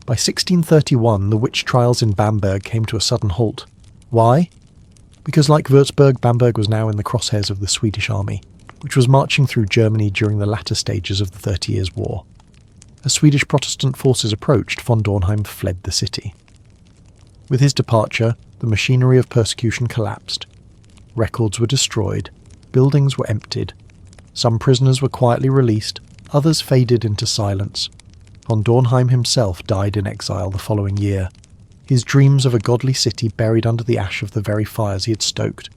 By 1631, the witch trials in Bamberg came to a sudden halt. Why? Because like Würzburg, Bamberg was now in the crosshairs of the Swedish army, which was marching through Germany during the latter stages of the 30 Years' War. As Swedish Protestant forces approached, von Dornheim fled the city. With his departure, the machinery of persecution collapsed. Records were destroyed, buildings were emptied. Some prisoners were quietly released, others faded into silence. Von Dornheim himself died in exile the following year, his dreams of a godly city buried under the ash of the very fires he had stoked.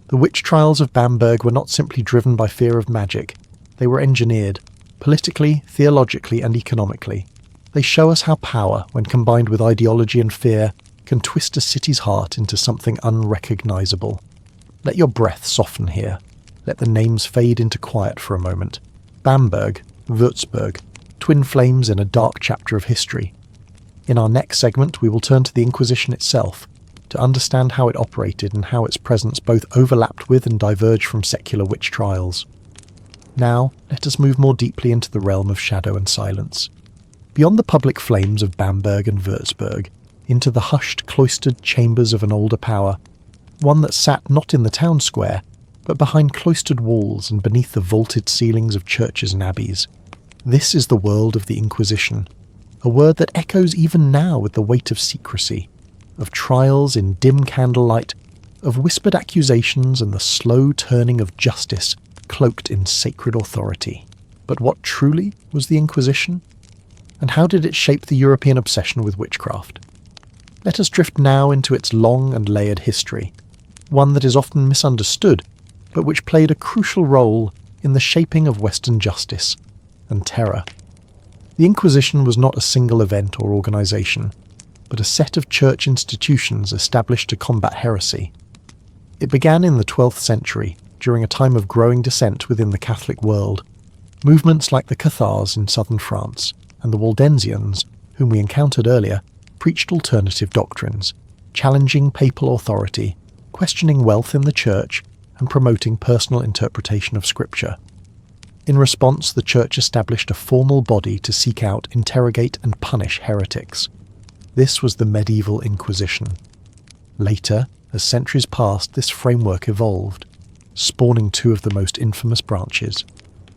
The witch trials of Bamberg were not simply driven by fear of magic, they were engineered, politically, theologically and economically. They show us how power, when combined with ideology and fear, can twist a city's heart into something unrecognisable. Let your breath soften here. Let the names fade into quiet for a moment. Bamberg, Würzburg, twin flames in a dark chapter of history. In our next segment, we will turn to the Inquisition itself, to understand how it operated and how its presence both overlapped with and diverged from secular witch trials. Now, let us move more deeply into the realm of shadow and silence. Beyond the public flames of Bamberg and Würzburg, into the hushed, cloistered chambers of an older power, one that sat not in the town square, but behind cloistered walls and beneath the vaulted ceilings of churches and abbeys. This is the world of the Inquisition, a word that echoes even now with the weight of secrecy, of trials in dim candlelight, of whispered accusations and the slow turning of justice cloaked in sacred authority. But what truly was the Inquisition? And how did it shape the European obsession with witchcraft? Let us drift now into its long and layered history, one that is often misunderstood, but which played a crucial role in the shaping of Western justice and terror. The Inquisition was not a single event or organisation, but a set of church institutions established to combat heresy. It began in the 12th century, during a time of growing dissent within the Catholic world. Movements like the Cathars in southern France and the Waldensians, whom we encountered earlier, preached alternative doctrines, challenging papal authority, questioning wealth in the church, and promoting personal interpretation of Scripture. In response, the Church established a formal body to seek out, interrogate, and punish heretics. This was the medieval Inquisition. Later, as centuries passed, this framework evolved, spawning two of the most infamous branches: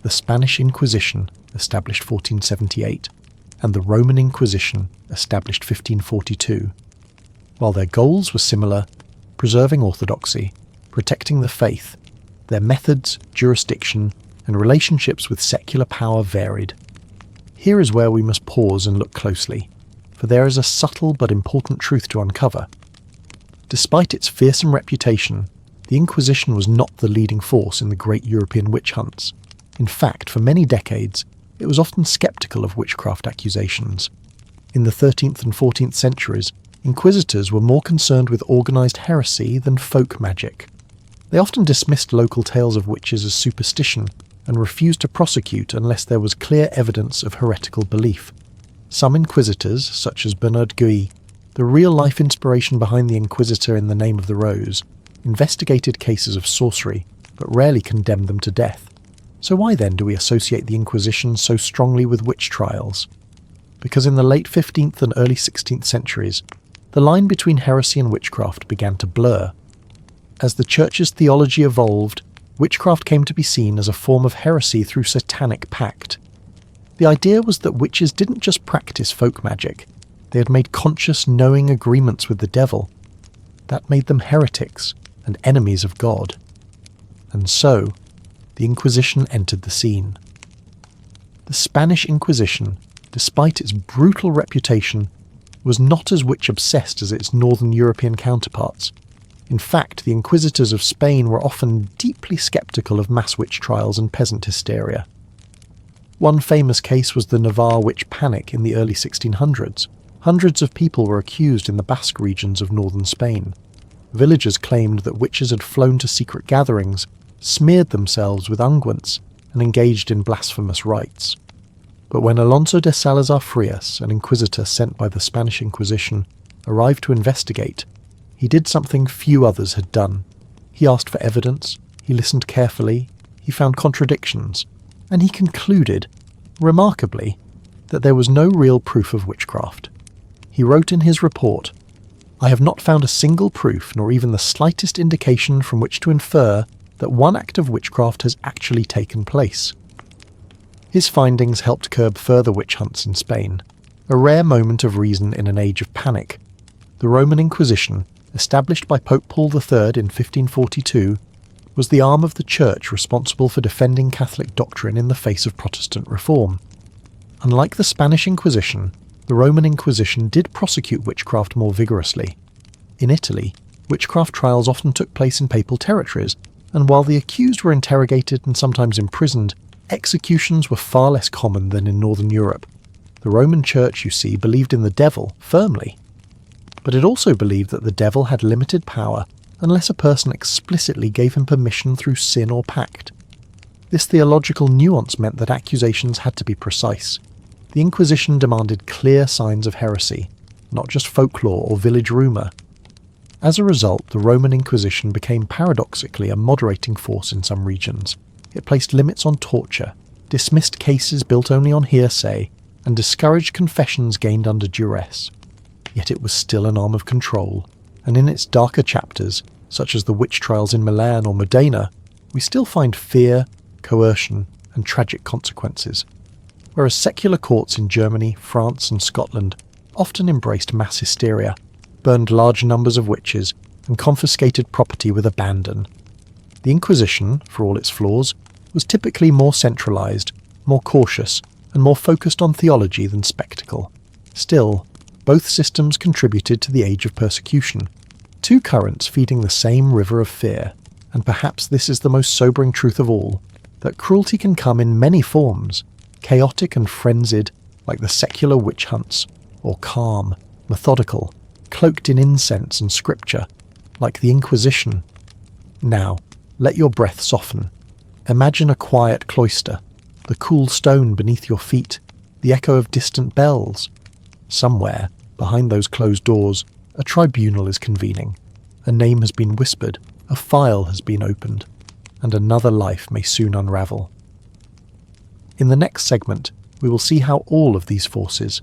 the Spanish Inquisition, established 1478, and the Roman Inquisition, established 1542. While their goals were similar, preserving orthodoxy, protecting the faith, their methods, jurisdiction, and relationships with secular power varied. Here is where we must pause and look closely, for there is a subtle but important truth to uncover. Despite its fearsome reputation, the Inquisition was not the leading force in the great European witch hunts. In fact, for many decades, it was often sceptical of witchcraft accusations. In the 13th and 14th centuries, inquisitors were more concerned with organised heresy than folk magic. They often dismissed local tales of witches as superstition and refused to prosecute unless there was clear evidence of heretical belief. Some inquisitors, such as Bernard Guy, the real-life inspiration behind the Inquisitor in the Name of the Rose, investigated cases of sorcery, but rarely condemned them to death. So why then do we associate the Inquisition so strongly with witch trials? Because in the late 15th and early 16th centuries, the line between heresy and witchcraft began to blur. As the Church's theology evolved, witchcraft came to be seen as a form of heresy through satanic pact. The idea was that witches didn't just practice folk magic, they had made conscious, knowing agreements with the devil. That made them heretics and enemies of God. And so, the Inquisition entered the scene. The Spanish Inquisition, despite its brutal reputation, was not as witch-obsessed as its northern European counterparts. In fact, the inquisitors of Spain were often deeply sceptical of mass witch trials and peasant hysteria. One famous case was the Navarre witch panic in the early 1600s. Hundreds of people were accused in the Basque regions of northern Spain. Villagers claimed that witches had flown to secret gatherings, smeared themselves with unguents, and engaged in blasphemous rites. But when Alonso de Salazar Frias, an inquisitor sent by the Spanish Inquisition, arrived to investigate, he did something few others had done. He asked for evidence, he listened carefully, he found contradictions, and he concluded, remarkably, that there was no real proof of witchcraft. He wrote in his report, "I have not found a single proof, nor even the slightest indication from which to infer that one act of witchcraft has actually taken place." His findings helped curb further witch hunts in Spain, a rare moment of reason in an age of panic. The Roman Inquisition, established by Pope Paul III in 1542, was the arm of the Church responsible for defending Catholic doctrine in the face of Protestant reform. Unlike the Spanish Inquisition, the Roman Inquisition did prosecute witchcraft more vigorously. In Italy, witchcraft trials often took place in papal territories, and while the accused were interrogated and sometimes imprisoned, executions were far less common than in Northern Europe. The Roman Church, you see, believed in the devil firmly. But it also believed that the devil had limited power unless a person explicitly gave him permission through sin or pact. This theological nuance meant that accusations had to be precise. The Inquisition demanded clear signs of heresy, not just folklore or village rumour. As a result, the Roman Inquisition became paradoxically a moderating force in some regions. It placed limits on torture, dismissed cases built only on hearsay, and discouraged confessions gained under duress. Yet it was still an arm of control, and in its darker chapters, such as the witch trials in Milan or Modena, we still find fear, coercion, and tragic consequences. Whereas secular courts in Germany, France, and Scotland often embraced mass hysteria, burned large numbers of witches, and confiscated property with abandon. The Inquisition, for all its flaws, was typically more centralised, more cautious, and more focused on theology than spectacle. Still, both systems contributed to the age of persecution, two currents feeding the same river of fear, and perhaps this is the most sobering truth of all, that cruelty can come in many forms, chaotic and frenzied, like the secular witch hunts, or calm, methodical, cloaked in incense and scripture, like the Inquisition. Now, let your breath soften. Imagine a quiet cloister, the cool stone beneath your feet, the echo of distant bells. Somewhere, behind those closed doors, a tribunal is convening. A name has been whispered, a file has been opened, and another life may soon unravel. In the next segment, we will see how all of these forces,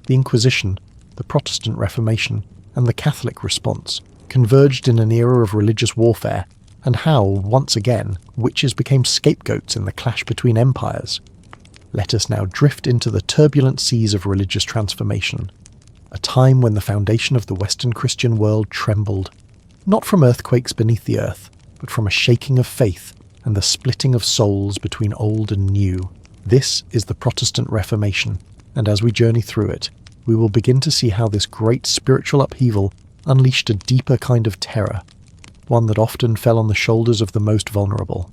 the Inquisition, the Protestant Reformation, and the Catholic response, converged in an era of religious warfare, and how, once again, witches became scapegoats in the clash between empires. Let us now drift into the turbulent seas of religious transformation, a time when the foundation of the Western Christian world trembled, not from earthquakes beneath the earth, but from a shaking of faith and the splitting of souls between old and new. This is the Protestant Reformation, and as we journey through it, we will begin to see how this great spiritual upheaval unleashed a deeper kind of terror, one that often fell on the shoulders of the most vulnerable.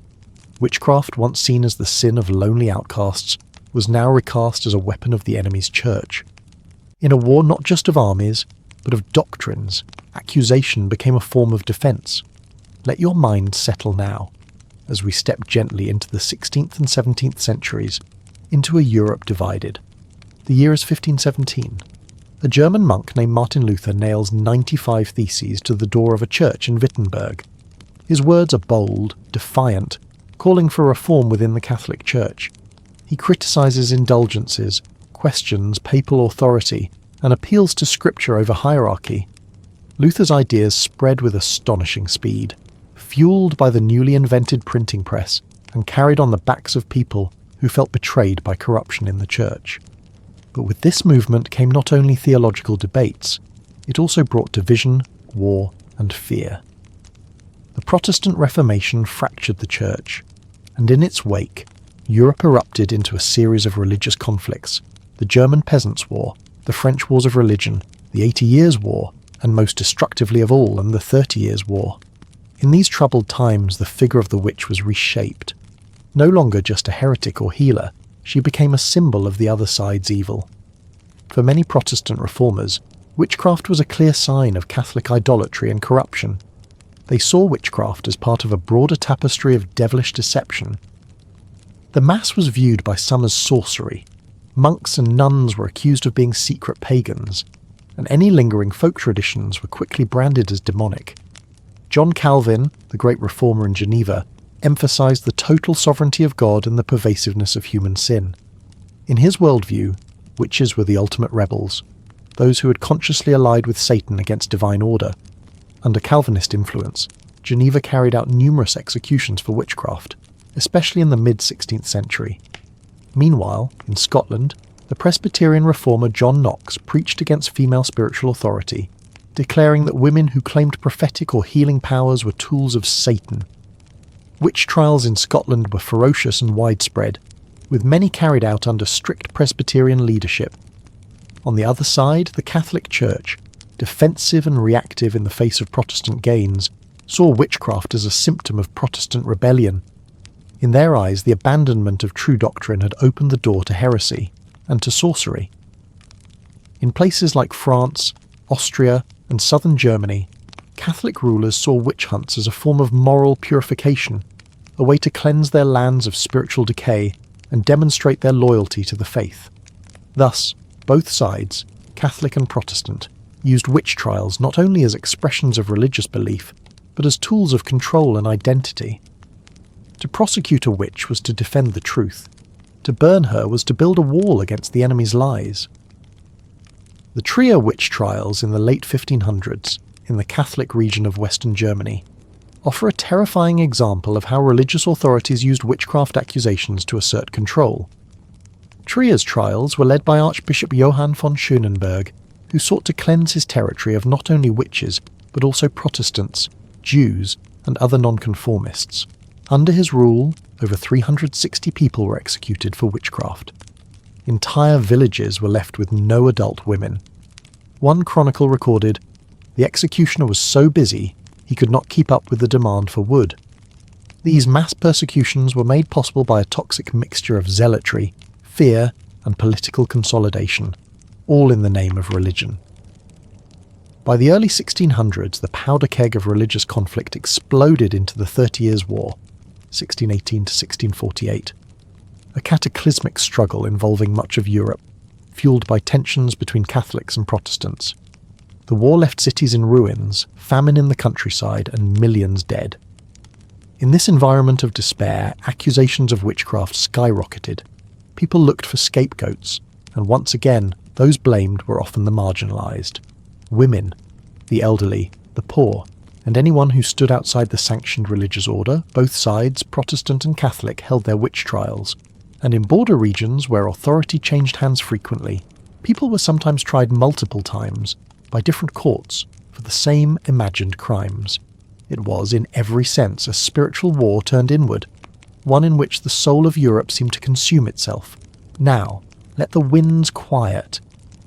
Witchcraft, once seen as the sin of lonely outcasts, was now recast as a weapon of the enemy's church. In a war not just of armies, but of doctrines, accusation became a form of defence. Let your mind settle now, as we step gently into the 16th and 17th centuries, into a Europe divided. The year is 1517. A German monk named Martin Luther nails 95 theses to the door of a church in Wittenberg. His words are bold, defiant, calling for reform within the Catholic Church. He criticises indulgences, questions papal authority, and appeals to scripture over hierarchy. Luther's ideas spread with astonishing speed, fueled by the newly invented printing press and carried on the backs of people who felt betrayed by corruption in the church. But with this movement came not only theological debates, it also brought division, war, and fear. The Protestant Reformation fractured the church, and in its wake, Europe erupted into a series of religious conflicts: the German Peasants' War, the French Wars of Religion, the 80 Years' War, and most destructively of all, the 30 Years' War. In these troubled times, the figure of the witch was reshaped. No longer just a heretic or healer, she became a symbol of the other side's evil. For many Protestant reformers, witchcraft was a clear sign of Catholic idolatry and corruption. They saw witchcraft as part of a broader tapestry of devilish deception. The Mass was viewed by some as sorcery. Monks and nuns were accused of being secret pagans, and any lingering folk traditions were quickly branded as demonic. John Calvin, the great reformer in Geneva, emphasised the total sovereignty of God and the pervasiveness of human sin. In his worldview, witches were the ultimate rebels, those who had consciously allied with Satan against divine order. Under Calvinist influence, Geneva carried out numerous executions for witchcraft, especially in the mid-16th century. Meanwhile, in Scotland, the Presbyterian reformer John Knox preached against female spiritual authority, declaring that women who claimed prophetic or healing powers were tools of Satan. Witch trials in Scotland were ferocious and widespread, with many carried out under strict Presbyterian leadership. On the other side, the Catholic Church, defensive and reactive in the face of Protestant gains, saw witchcraft as a symptom of Protestant rebellion. In their eyes, the abandonment of true doctrine had opened the door to heresy and to sorcery. In places like France, Austria, and southern Germany, Catholic rulers saw witch hunts as a form of moral purification, a way to cleanse their lands of spiritual decay and demonstrate their loyalty to the faith. Thus, both sides, Catholic and Protestant, used witch trials not only as expressions of religious belief, but as tools of control and identity. To prosecute a witch was to defend the truth. To burn her was to build a wall against the enemy's lies. The Trier witch trials in the late 1500s, in the Catholic region of Western Germany, offer a terrifying example of how religious authorities used witchcraft accusations to assert control. Trier's trials were led by Archbishop Johann von Schönenberg, who sought to cleanse his territory of not only witches, but also Protestants, Jews, and other nonconformists. Under his rule, over 360 people were executed for witchcraft. Entire villages were left with no adult women. One chronicle recorded, "The executioner was so busy, he could not keep up with the demand for wood." These mass persecutions were made possible by a toxic mixture of zealotry, fear, and political consolidation, all in the name of religion. By the early 1600s, the powder keg of religious conflict exploded into the 30 Years' War, 1618 to 1648, a cataclysmic struggle involving much of Europe, fueled by tensions between Catholics and Protestants. The war left cities in ruins, famine in the countryside, and millions dead. In this environment of despair, accusations of witchcraft skyrocketed. People looked for scapegoats, and once again, those blamed were often the marginalized. Women, the elderly, the poor, and anyone who stood outside the sanctioned religious order. Both sides, Protestant and Catholic, held their witch trials, and in border regions where authority changed hands frequently, people were sometimes tried multiple times by different courts for the same imagined crimes. It was, in every sense, a spiritual war turned inward, one in which the soul of Europe seemed to consume itself. Now, let the winds quiet.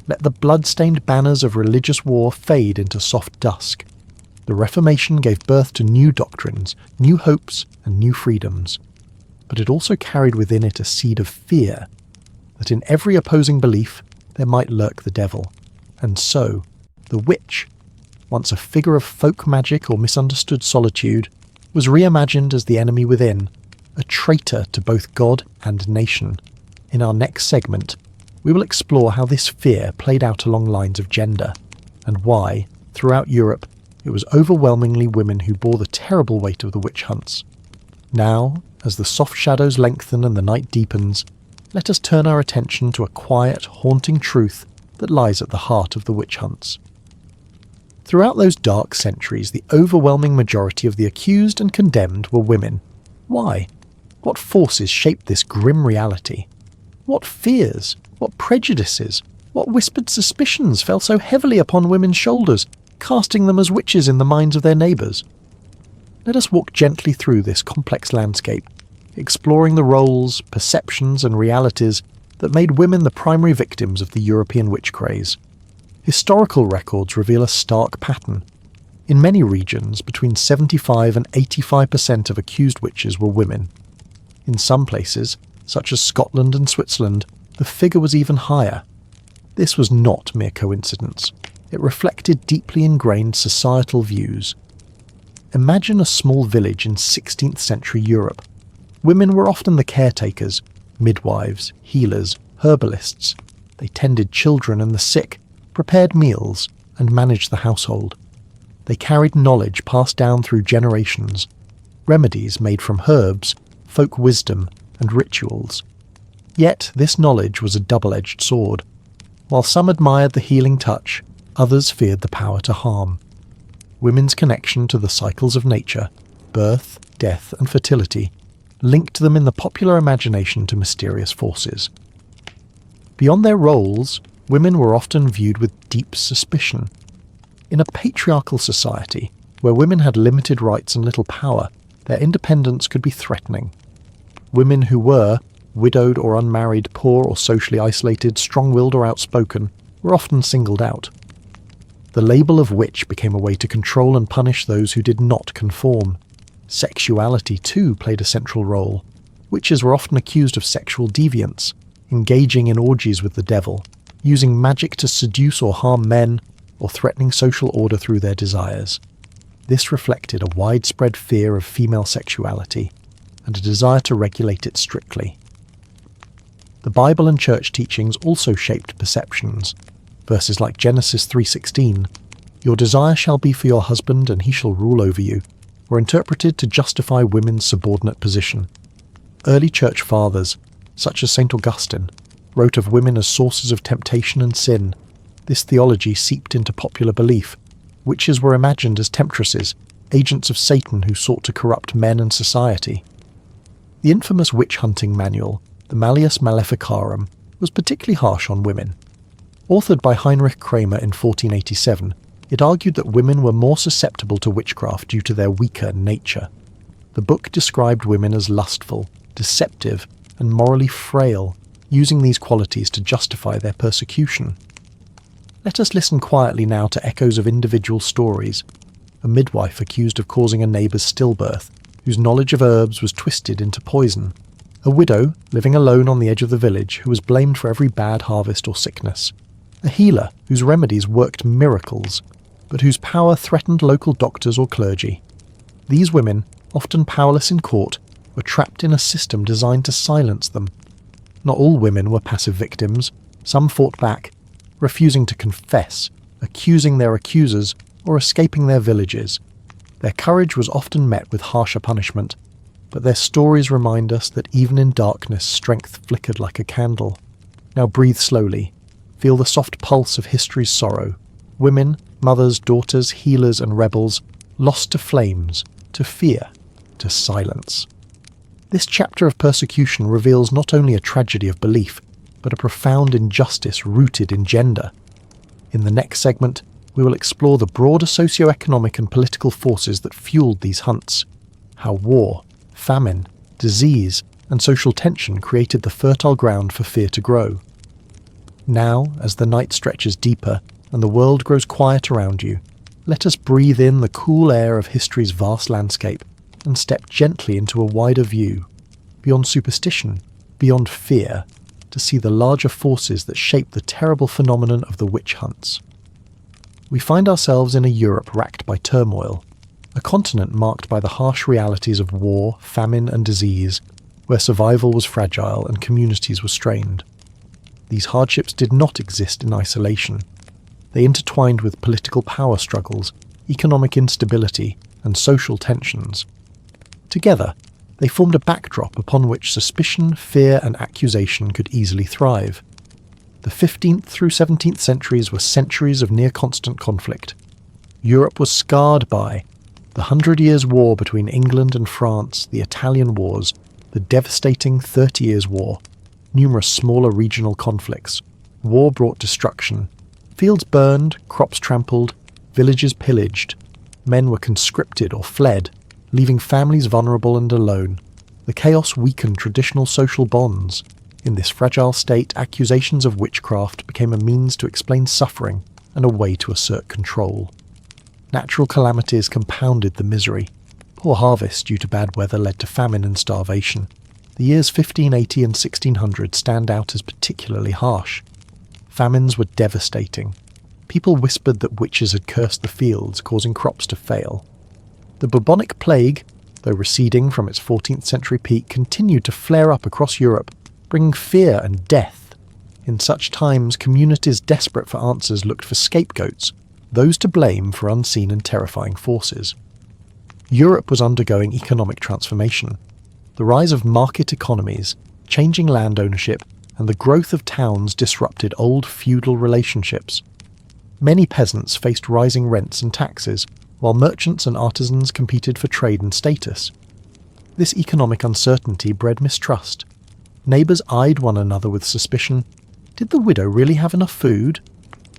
Let the blood-stained banners of religious war fade into soft dusk. The Reformation gave birth to new doctrines, new hopes, and new freedoms. But it also carried within it a seed of fear, that in every opposing belief there might lurk the devil. And so, the witch, once a figure of folk magic or misunderstood solitude, was reimagined as the enemy within, a traitor to both God and nation. In our next segment, we will explore how this fear played out along lines of gender, and why, throughout Europe, it was overwhelmingly women who bore the terrible weight of the witch hunts. Now, as the soft shadows lengthen and the night deepens, let us turn our attention to a quiet, haunting truth that lies at the heart of the witch hunts. Throughout those dark centuries, the overwhelming majority of the accused and condemned were women. Why? What forces shaped this grim reality? What fears, what prejudices, what whispered suspicions fell so heavily upon women's shoulders, casting them as witches in the minds of their neighbours? Let us walk gently through this complex landscape, exploring the roles, perceptions and realities that made women the primary victims of the European witch craze. Historical records reveal a stark pattern. In many regions, between 75 and 85% of accused witches were women. In some places, such as Scotland and Switzerland, the figure was even higher. This was not mere coincidence. It reflected deeply ingrained societal views. Imagine a small village in 16th century Europe. Women were often the caretakers, midwives, healers, herbalists. They tended children and the sick, prepared meals, and managed the household. They carried knowledge passed down through generations, remedies made from herbs, folk wisdom, and rituals. Yet this knowledge was a double-edged sword. While some admired the healing touch, others feared the power to harm. Women's connection to the cycles of nature, birth, death, and fertility, linked them in the popular imagination to mysterious forces. Beyond their roles, women were often viewed with deep suspicion. In a patriarchal society, where women had limited rights and little power, their independence could be threatening. Women who were widowed or unmarried, poor or socially isolated, strong-willed or outspoken, were often singled out. The label of witch became a way to control and punish those who did not conform. Sexuality, too, played a central role. Witches were often accused of sexual deviance, engaging in orgies with the devil, using magic to seduce or harm men, or threatening social order through their desires. This reflected a widespread fear of female sexuality, and a desire to regulate it strictly. The Bible and church teachings also shaped perceptions. Verses like Genesis 3:16, "Your desire shall be for your husband, and he shall rule over you," were interpreted to justify women's subordinate position. Early church fathers, such as St. Augustine, wrote of women as sources of temptation and sin. This theology seeped into popular belief. Witches were imagined as temptresses, agents of Satan who sought to corrupt men and society. The infamous witch-hunting manual, the Malleus Maleficarum, was particularly harsh on women. Authored by Heinrich Kramer in 1487, it argued that women were more susceptible to witchcraft due to their weaker nature. The book described women as lustful, deceptive, and morally frail, using these qualities to justify their persecution. Let us listen quietly now to echoes of individual stories. A midwife accused of causing a neighbour's stillbirth, whose knowledge of herbs was twisted into poison. A widow living alone on the edge of the village who was blamed for every bad harvest or sickness. A healer whose remedies worked miracles, but whose power threatened local doctors or clergy. These women, often powerless in court, were trapped in a system designed to silence them. Not all women were passive victims. Some fought back, refusing to confess, accusing their accusers, or escaping their villages. Their courage was often met with harsher punishment, but their stories remind us that even in darkness strength flickered like a candle. Now breathe slowly. Feel the soft pulse of history's sorrow. Women, mothers, daughters, healers and rebels, lost to flames, to fear, to silence. This chapter of persecution reveals not only a tragedy of belief, but a profound injustice rooted in gender. In the next segment, we will explore the broader socio-economic and political forces that fueled these hunts, how war, famine, disease, and social tension created the fertile ground for fear to grow. Now, as the night stretches deeper and the world grows quiet around you, let us breathe in the cool air of history's vast landscape and step gently into a wider view, beyond superstition, beyond fear, to see the larger forces that shape the terrible phenomenon of the witch hunts. We find ourselves in a Europe racked by turmoil, a continent marked by the harsh realities of war, famine and disease, where survival was fragile and communities were strained. These hardships did not exist in isolation. They intertwined with political power struggles, economic instability, and social tensions. Together, they formed a backdrop upon which suspicion, fear, and accusation could easily thrive. The 15th through 17th centuries were centuries of near-constant conflict. Europe was scarred by the 100 Years' War between England and France, the Italian Wars, the devastating 30 Years' War, numerous smaller regional conflicts. War brought destruction. Fields burned, crops trampled, villages pillaged. Men were conscripted or fled, leaving families vulnerable and alone. The chaos weakened traditional social bonds. In this fragile state, accusations of witchcraft became a means to explain suffering and a way to assert control. Natural calamities compounded the misery. Poor harvests due to bad weather led to famine and starvation. The years 1580 and 1600 stand out as particularly harsh. Famines were devastating. People whispered that witches had cursed the fields, causing crops to fail. The bubonic plague, though receding from its 14th century peak, continued to flare up across Europe, bringing fear and death. In such times, communities desperate for answers looked for scapegoats, those to blame for unseen and terrifying forces. Europe was undergoing economic transformation. The rise of market economies, changing land ownership, and the growth of towns disrupted old feudal relationships. Many peasants faced rising rents and taxes, while merchants and artisans competed for trade and status. This economic uncertainty bred mistrust. Neighbours eyed one another with suspicion. Did the widow really have enough food?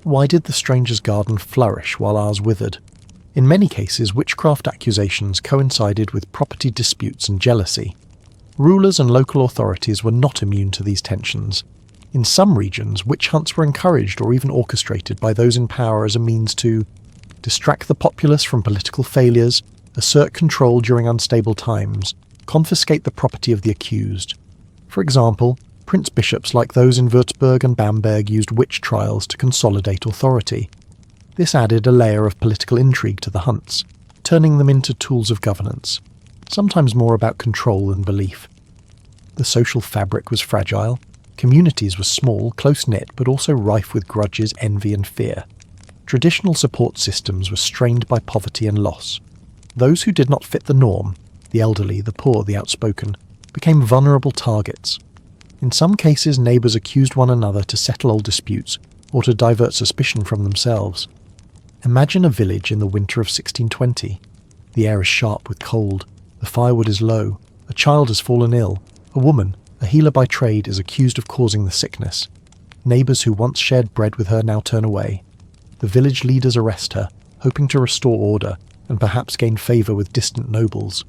Why did the stranger's garden flourish while ours withered? In many cases, witchcraft accusations coincided with property disputes and jealousy. Rulers and local authorities were not immune to these tensions. In some regions, witch hunts were encouraged or even orchestrated by those in power as a means to distract the populace from political failures, assert control during unstable times, confiscate the property of the accused. For example, prince-bishops like those in Würzburg and Bamberg used witch trials to consolidate authority. This added a layer of political intrigue to the hunts, turning them into tools of governance, sometimes more about control than belief. The social fabric was fragile. Communities were small, close-knit, but also rife with grudges, envy and fear. Traditional support systems were strained by poverty and loss. Those who did not fit the norm, the elderly, the poor, the outspoken, became vulnerable targets. In some cases, neighbours accused one another to settle old disputes or to divert suspicion from themselves. Imagine a village in the winter of 1620. The air is sharp with cold, the firewood is low, a child has fallen ill, a woman, a healer by trade, is accused of causing the sickness. Neighbours who once shared bread with her now turn away. The village leaders arrest her, hoping to restore order and perhaps gain favour with distant nobles.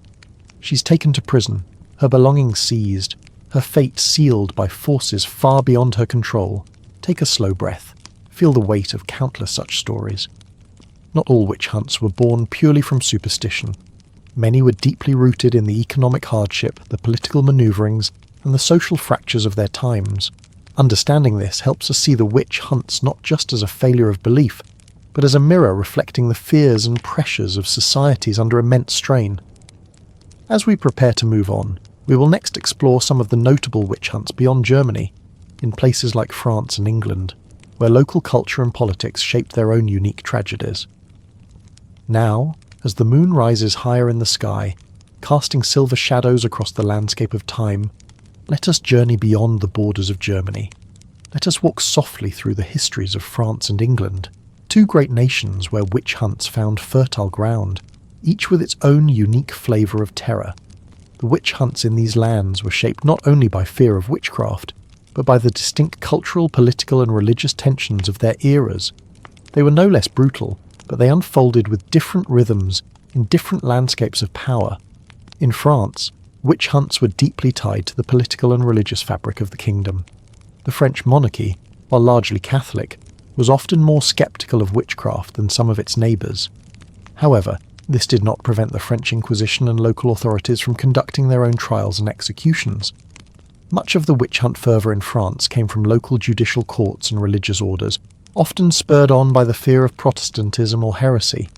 She's taken to prison, her belongings seized, her fate sealed by forces far beyond her control. Take a slow breath. Feel the weight of countless such stories. Not all witch hunts were born purely from superstition. Many were deeply rooted in the economic hardship, the political manoeuvrings, and the social fractures of their times. Understanding this helps us see the witch hunts not just as a failure of belief, but as a mirror reflecting the fears and pressures of societies under immense strain. As we prepare to move on, we will next explore some of the notable witch hunts beyond Germany, in places like France and England, where local culture and politics shaped their own unique tragedies. Now, as the moon rises higher in the sky, casting silver shadows across the landscape of time, let us journey beyond the borders of Germany. Let us walk softly through the histories of France and England, two great nations where witch hunts found fertile ground, each with its own unique flavour of terror. The witch hunts in these lands were shaped not only by fear of witchcraft, but by the distinct cultural, political and religious tensions of their eras. They were no less brutal, but they unfolded with different rhythms in different landscapes of power. In France, witch hunts were deeply tied to the political and religious fabric of the kingdom. The French monarchy, while largely Catholic, was often more sceptical of witchcraft than some of its neighbours. However, this did not prevent the French Inquisition and local authorities from conducting their own trials and executions. Much of the witch hunt fervour in France came from local judicial courts and religious orders, often spurred on by the fear of Protestantism or heresy.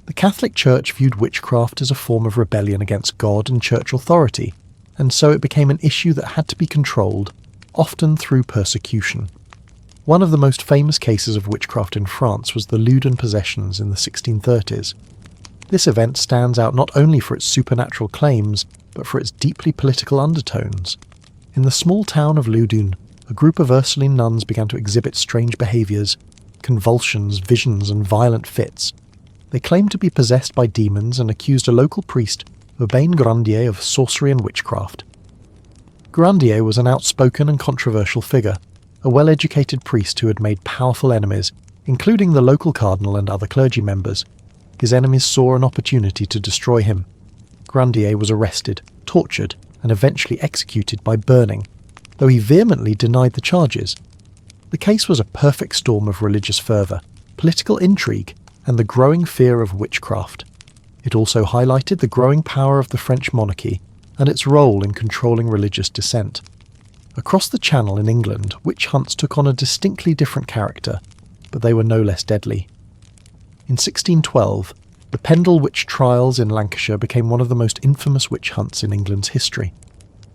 The Catholic Church viewed witchcraft as a form of rebellion against God and church authority, and so it became an issue that had to be controlled, often through persecution. One of the most famous cases of witchcraft in France was the Loudun possessions in the 1630s. This event stands out not only for its supernatural claims, but for its deeply political undertones. In the small town of Loudun, a group of Ursuline nuns began to exhibit strange behaviours, convulsions, visions and violent fits. They claimed to be possessed by demons and accused a local priest, Urbain Grandier, of sorcery and witchcraft. Grandier was an outspoken and controversial figure, a well-educated priest who had made powerful enemies, including the local cardinal and other clergy members. His enemies saw an opportunity to destroy him. Grandier was arrested, tortured, and eventually executed by burning, though he vehemently denied the charges. The case was a perfect storm of religious fervour, political intrigue, and the growing fear of witchcraft. It also highlighted the growing power of the French monarchy and its role in controlling religious dissent. Across the Channel in England, witch hunts took on a distinctly different character, but they were no less deadly. In 1612, the Pendle Witch Trials in Lancashire became one of the most infamous witch hunts in England's history.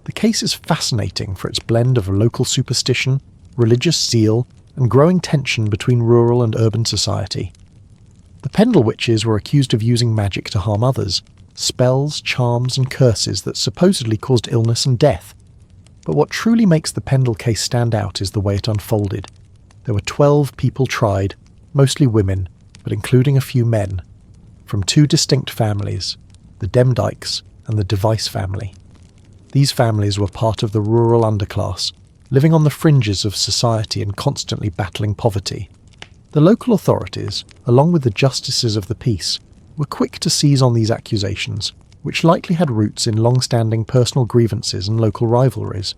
The case is fascinating for its blend of local superstition, religious zeal, and growing tension between rural and urban society. The Pendle witches were accused of using magic to harm others, spells, charms, and curses that supposedly caused illness and death. But what truly makes the Pendle case stand out is the way it unfolded. There were 12 people tried, mostly women, but including a few men, from two distinct families, the Demdikes and the Device family. These families were part of the rural underclass, living on the fringes of society and constantly battling poverty. The local authorities, along with the justices of the peace, were quick to seize on these accusations, which likely had roots in long-standing personal grievances and local rivalries.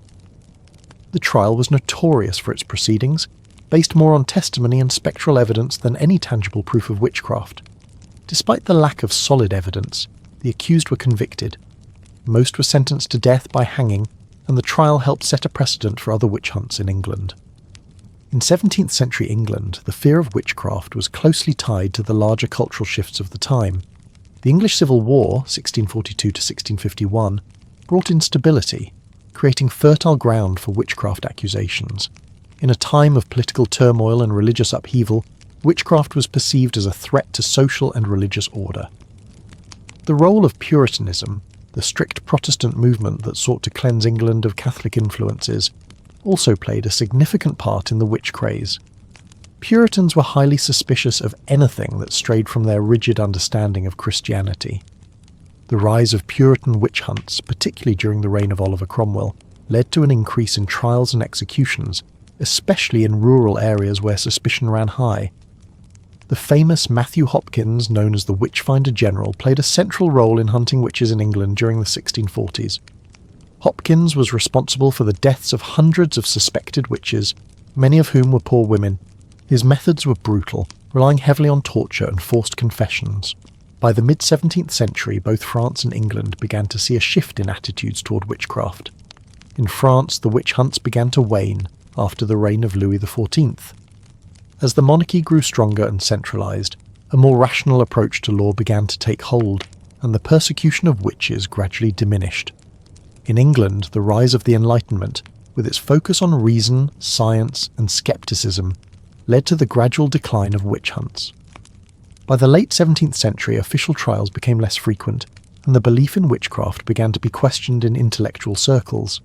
The trial was notorious for its proceedings, based more on testimony and spectral evidence than any tangible proof of witchcraft. Despite the lack of solid evidence, the accused were convicted. Most were sentenced to death by hanging, and the trial helped set a precedent for other witch hunts in England. In 17th century England, the fear of witchcraft was closely tied to the larger cultural shifts of the time. The English Civil War, 1642 to 1651, brought instability, creating fertile ground for witchcraft accusations. In a time of political turmoil and religious upheaval, witchcraft was perceived as a threat to social and religious order. The role of Puritanism, the strict Protestant movement that sought to cleanse England of Catholic influences, also played a significant part in the witch craze. Puritans were highly suspicious of anything that strayed from their rigid understanding of Christianity. The rise of Puritan witch hunts, particularly during the reign of Oliver Cromwell, led to an increase in trials and executions, especially in rural areas where suspicion ran high. The famous Matthew Hopkins, known as the Witchfinder General, played a central role in hunting witches in England during the 1640s. Hopkins was responsible for the deaths of hundreds of suspected witches, many of whom were poor women. His methods were brutal, relying heavily on torture and forced confessions. By the mid-17th century, both France and England began to see a shift in attitudes toward witchcraft. In France, the witch hunts began to wane after the reign of Louis XIV. As the monarchy grew stronger and centralised, a more rational approach to law began to take hold, and the persecution of witches gradually diminished. In England, the rise of the Enlightenment, with its focus on reason, science, and scepticism, led to the gradual decline of witch hunts. By the late 17th century, official trials became less frequent, and the belief in witchcraft began to be questioned in intellectual circles.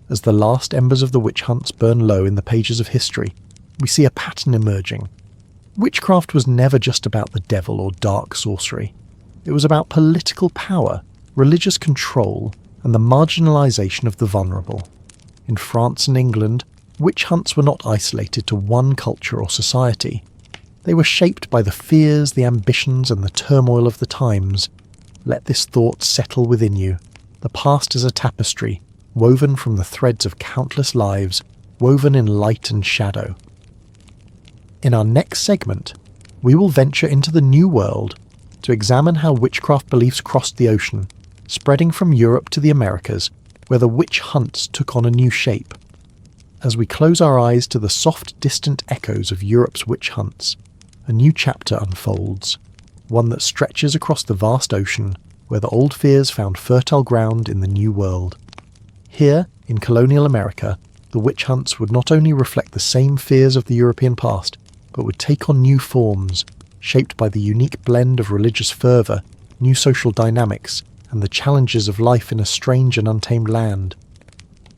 As the last embers of the witch hunts burn low in the pages of history, we see a pattern emerging. Witchcraft was never just about the devil or dark sorcery. It was about political power, religious control, and the marginalisation of the vulnerable. In France and England, witch hunts were not isolated to one culture or society. They were shaped by the fears, the ambitions, and the turmoil of the times. Let this thought settle within you. The past is a tapestry, woven from the threads of countless lives, woven in light and shadow. In our next segment, we will venture into the New World to examine how witchcraft beliefs crossed the ocean, spreading from Europe to the Americas, where the witch hunts took on a new shape. As we close our eyes to the soft, distant echoes of Europe's witch hunts, a new chapter unfolds, one that stretches across the vast ocean, where the old fears found fertile ground in the New World. Here, in colonial America, the witch hunts would not only reflect the same fears of the European past, but would take on new forms, shaped by the unique blend of religious fervour, new social dynamics, and the challenges of life in a strange and untamed land.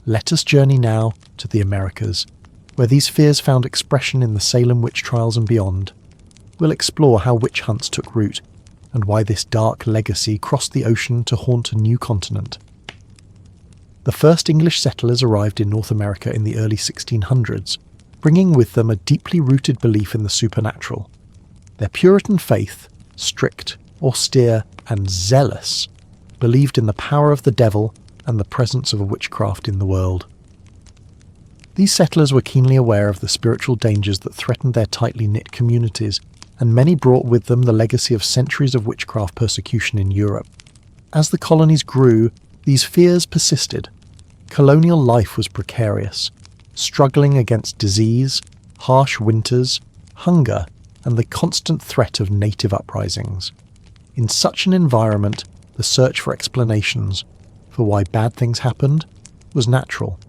Let us journey now to the Americas, where these fears found expression in the Salem Witch Trials and beyond. We'll explore how witch hunts took root, and why this dark legacy crossed the ocean to haunt a new continent. The first English settlers arrived in North America in the early 1600s, bringing with them a deeply rooted belief in the supernatural. Their Puritan faith, strict, austere, and zealous, believed in the power of the devil and the presence of a witchcraft in the world. These settlers were keenly aware of the spiritual dangers that threatened their tightly knit communities, and many brought with them the legacy of centuries of witchcraft persecution in Europe. As the colonies grew, these fears persisted. Colonial life was precarious, struggling against disease, harsh winters, hunger, and the constant threat of native uprisings. In such an environment, the search for explanations for why bad things happened was natural.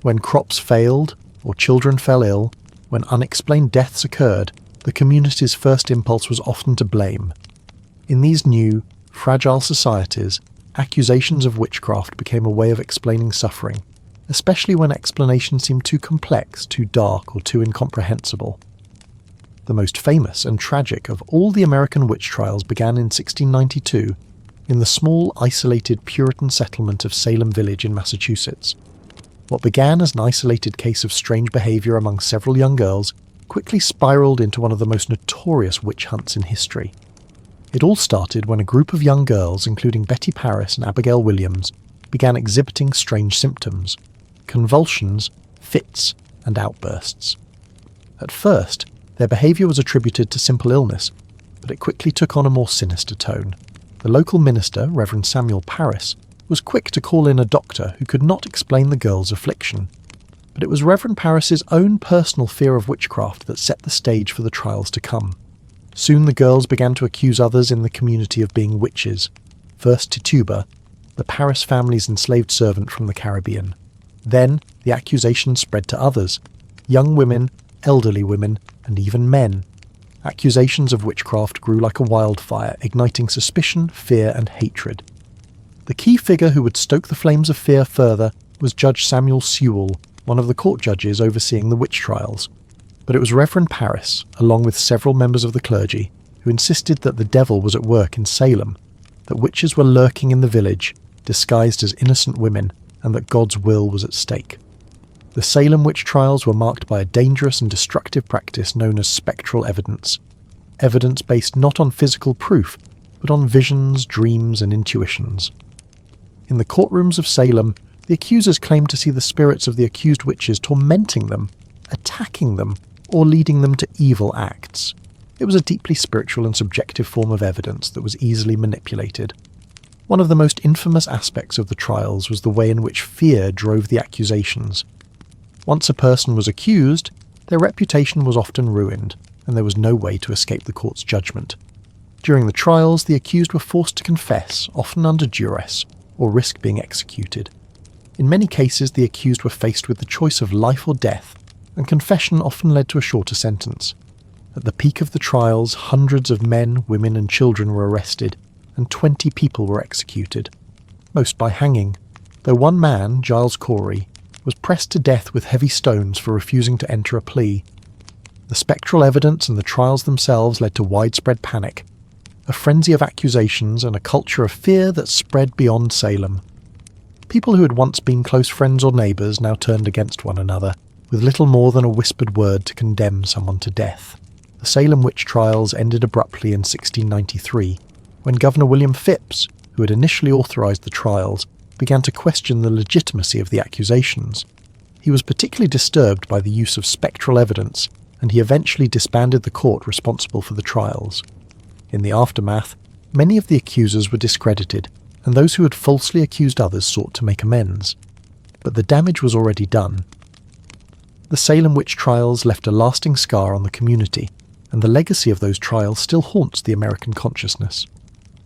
When crops failed or children fell ill, when unexplained deaths occurred, the community's first impulse was often to blame. In these new, fragile societies, accusations of witchcraft became a way of explaining suffering, especially when explanations seemed too complex, too dark, or too incomprehensible. The most famous and tragic of all the American witch trials began in 1692 in the small, isolated Puritan settlement of Salem Village in Massachusetts. What began as an isolated case of strange behaviour among several young girls quickly spiralled into one of the most notorious witch hunts in history. It all started when a group of young girls, including Betty Paris and Abigail Williams, began exhibiting strange symptoms: convulsions, fits, and outbursts. At first, their behaviour was attributed to simple illness, but it quickly took on a more sinister tone. The local minister, Reverend Samuel Parris, was quick to call in a doctor who could not explain the girls' affliction. But it was Reverend Parris's own personal fear of witchcraft that set the stage for the trials to come. Soon the girls began to accuse others in the community of being witches. First Tituba, the Parris family's enslaved servant from the Caribbean. Then the accusations spread to others: young women, elderly women, and even men. Accusations of witchcraft grew like a wildfire, igniting suspicion, fear, and hatred. The key figure who would stoke the flames of fear further was Judge Samuel Sewell, one of the court judges overseeing the witch trials. But it was Reverend Parris, along with several members of the clergy, who insisted that the devil was at work in Salem, that witches were lurking in the village, disguised as innocent women, and that God's will was at stake. The Salem witch trials were marked by a dangerous and destructive practice known as spectral evidence. Evidence based not on physical proof, but on visions, dreams, and intuitions. In the courtrooms of Salem, the accusers claimed to see the spirits of the accused witches tormenting them, attacking them, or leading them to evil acts. It was a deeply spiritual and subjective form of evidence that was easily manipulated. One of the most infamous aspects of the trials was the way in which fear drove the accusations. Once a person was accused, their reputation was often ruined, and there was no way to escape the court's judgment. During the trials, the accused were forced to confess, often under duress, or risk being executed. In many cases, the accused were faced with the choice of life or death, and confession often led to a shorter sentence. At the peak of the trials, hundreds of men, women, and children were arrested, and 20 people were executed, most by hanging, though one man, Giles Corey, was pressed to death with heavy stones for refusing to enter a plea. The spectral evidence and the trials themselves led to widespread panic, a frenzy of accusations and a culture of fear that spread beyond Salem. People who had once been close friends or neighbours now turned against one another, with little more than a whispered word to condemn someone to death. The Salem witch trials ended abruptly in 1693, when Governor William Phips, who had initially authorised the trials, began to question the legitimacy of the accusations. He was particularly disturbed by the use of spectral evidence, and he eventually disbanded the court responsible for the trials. In the aftermath, many of the accusers were discredited, and those who had falsely accused others sought to make amends. But the damage was already done. The Salem witch trials left a lasting scar on the community, and the legacy of those trials still haunts the American consciousness.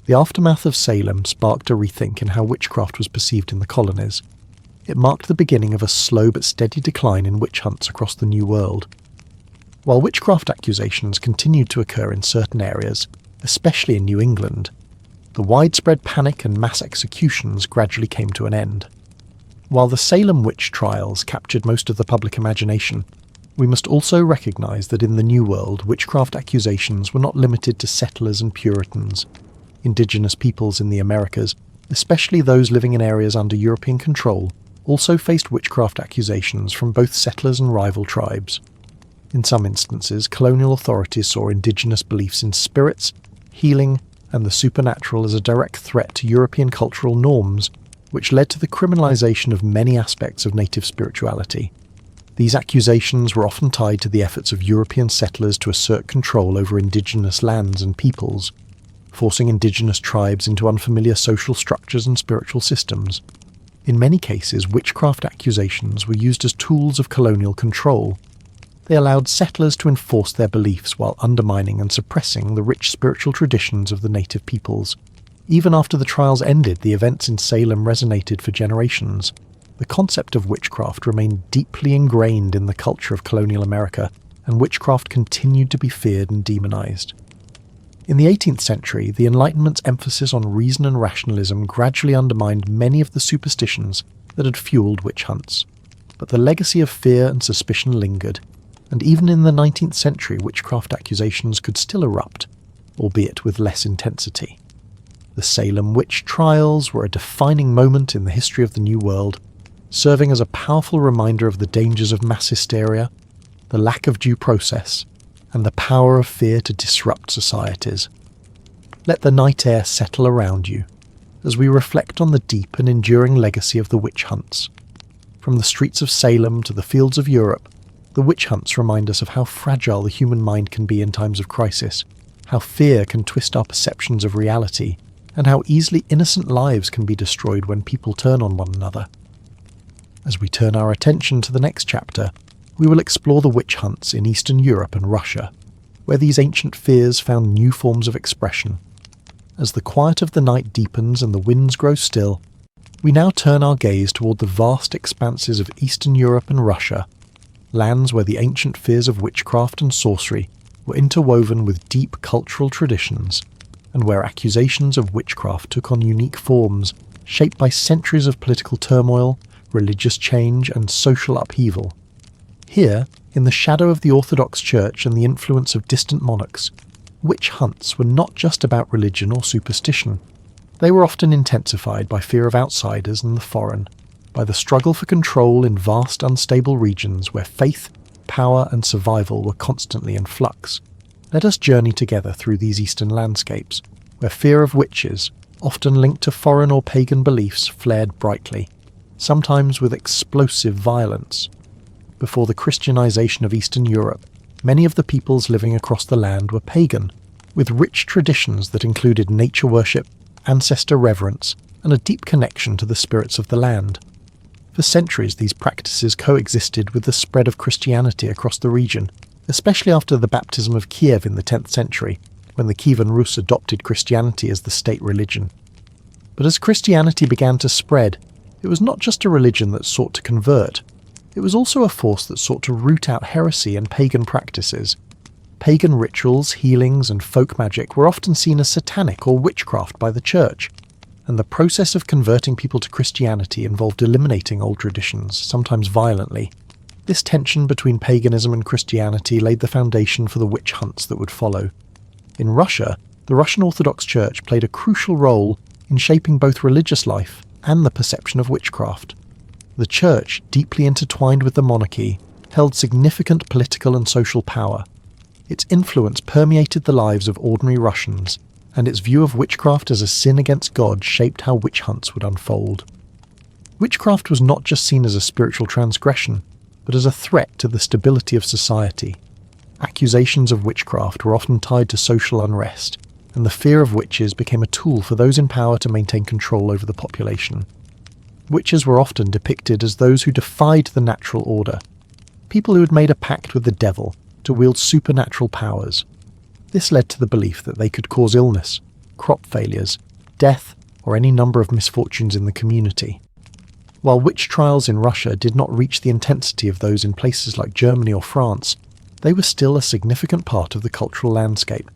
The aftermath of Salem sparked a rethink in how witchcraft was perceived in the colonies. It marked the beginning of a slow but steady decline in witch hunts across the New World. While witchcraft accusations continued to occur in certain areas, especially in New England, the widespread panic and mass executions gradually came to an end. While the Salem witch trials captured most of the public imagination, we must also recognise that in the New World, witchcraft accusations were not limited to settlers and Puritans. Indigenous peoples in the Americas, especially those living in areas under European control, also faced witchcraft accusations from both settlers and rival tribes. In some instances, colonial authorities saw indigenous beliefs in spirits, healing, and the supernatural as a direct threat to European cultural norms, which led to the criminalisation of many aspects of native spirituality. These accusations were often tied to the efforts of European settlers to assert control over indigenous lands and peoples, forcing indigenous tribes into unfamiliar social structures and spiritual systems. In many cases, witchcraft accusations were used as tools of colonial control. They allowed settlers to enforce their beliefs while undermining and suppressing the rich spiritual traditions of the native peoples. Even after the trials ended, the events in Salem resonated for generations. The concept of witchcraft remained deeply ingrained in the culture of colonial America, and witchcraft continued to be feared and demonized. In the 18th century, the Enlightenment's emphasis on reason and rationalism gradually undermined many of the superstitions that had fueled witch hunts. But the legacy of fear and suspicion lingered, and even in the 19th century witchcraft accusations could still erupt, albeit with less intensity. The Salem witch trials were a defining moment in the history of the New World, serving as a powerful reminder of the dangers of mass hysteria, the lack of due process, and the power of fear to disrupt societies. let the night air settle around you as we reflect on the deep and enduring legacy of the witch hunts. From the streets of Salem to the fields of Europe, the witch hunts remind us of how fragile the human mind can be in times of crisis, how fear can twist our perceptions of reality, and how easily innocent lives can be destroyed when people turn on one another. As we turn our attention to the next chapter, we will explore the witch hunts in Eastern Europe and Russia, where these ancient fears found new forms of expression. As the quiet of the night deepens and the winds grow still, we now turn our gaze toward the vast expanses of Eastern Europe and Russia, lands where the ancient fears of witchcraft and sorcery were interwoven with deep cultural traditions, and where accusations of witchcraft took on unique forms shaped by centuries of political turmoil, religious change, and social upheaval. Here, in the shadow of the Orthodox Church and the influence of distant monarchs, witch hunts were not just about religion or superstition. They were often intensified by fear of outsiders and the foreign, by the struggle for control in vast unstable regions where faith, power and survival were constantly in flux. Let us journey together through these eastern landscapes, where fear of witches, often linked to foreign or pagan beliefs, flared brightly, sometimes with explosive violence. Before the Christianization of Eastern Europe, many of the peoples living across the land were pagan, with rich traditions that included nature worship, ancestor reverence, and a deep connection to the spirits of the land. For centuries, these practices coexisted with the spread of Christianity across the region, especially after the baptism of Kiev in the 10th century, when the Kievan Rus adopted Christianity as the state religion. But as Christianity began to spread, it was not just a religion that sought to convert. It was also a force that sought to root out heresy and pagan practices. Pagan rituals, healings, and folk magic were often seen as satanic or witchcraft by the church, and the process of converting people to Christianity involved eliminating old traditions, sometimes violently. This tension between paganism and Christianity laid the foundation for the witch hunts that would follow. In Russia, the Russian Orthodox Church played a crucial role in shaping both religious life and the perception of witchcraft. The Church, deeply intertwined with the monarchy, held significant political and social power. Its influence permeated the lives of ordinary Russians, and its view of witchcraft as a sin against God shaped how witch hunts would unfold. Witchcraft was not just seen as a spiritual transgression, but as a threat to the stability of society. Accusations of witchcraft were often tied to social unrest, and the fear of witches became a tool for those in power to maintain control over the population. Witches were often depicted as those who defied the natural order, people who had made a pact with the devil to wield supernatural powers. This led to the belief that they could cause illness, crop failures, death, or any number of misfortunes in the community. While witch trials in Russia did not reach the intensity of those in places like Germany or France, they were still a significant part of the cultural landscape.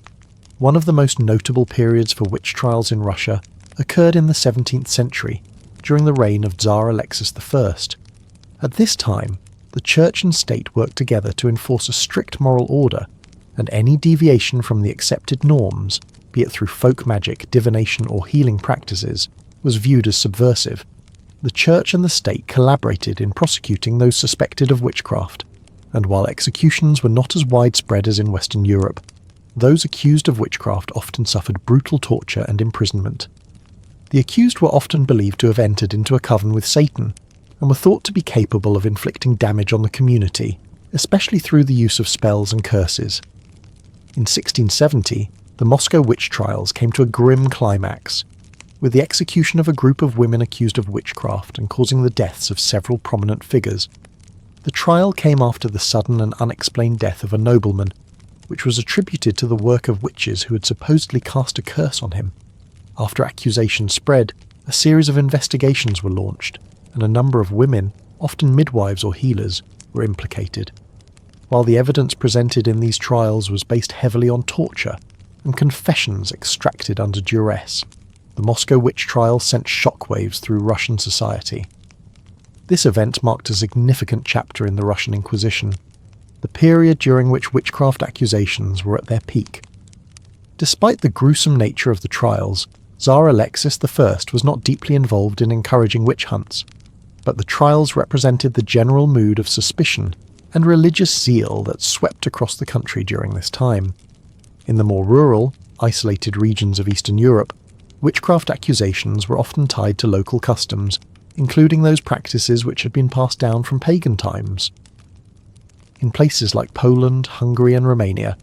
One of the most notable periods for witch trials in Russia occurred in the 17th century, during the reign of Tsar Alexis I. At this time, the church and state worked together to enforce a strict moral order, and any deviation from the accepted norms, be it through folk magic, divination or healing practices, was viewed as subversive. The church and the state collaborated in prosecuting those suspected of witchcraft, and while executions were not as widespread as in Western Europe, those accused of witchcraft often suffered brutal torture and imprisonment. The accused were often believed to have entered into a coven with Satan, and were thought to be capable of inflicting damage on the community, especially through the use of spells and curses. In 1670, the Moscow witch trials came to a grim climax, with the execution of a group of women accused of witchcraft and causing the deaths of several prominent figures. The trial came after the sudden and unexplained death of a nobleman, which was attributed to the work of witches who had supposedly cast a curse on him. After accusations spread, a series of investigations were launched, and a number of women, often midwives or healers, were implicated. While the evidence presented in these trials was based heavily on torture and confessions extracted under duress, the Moscow witch trial sent shockwaves through Russian society. This event marked a significant chapter in the Russian Inquisition, the period during which witchcraft accusations were at their peak. Despite the gruesome nature of the trials, Tsar Alexis I was not deeply involved in encouraging witch hunts, but the trials represented the general mood of suspicion and religious zeal that swept across the country during this time. In the more rural, isolated regions of Eastern Europe, witchcraft accusations were often tied to local customs, including those practices which had been passed down from pagan times. In places like Poland, Hungary and Romania,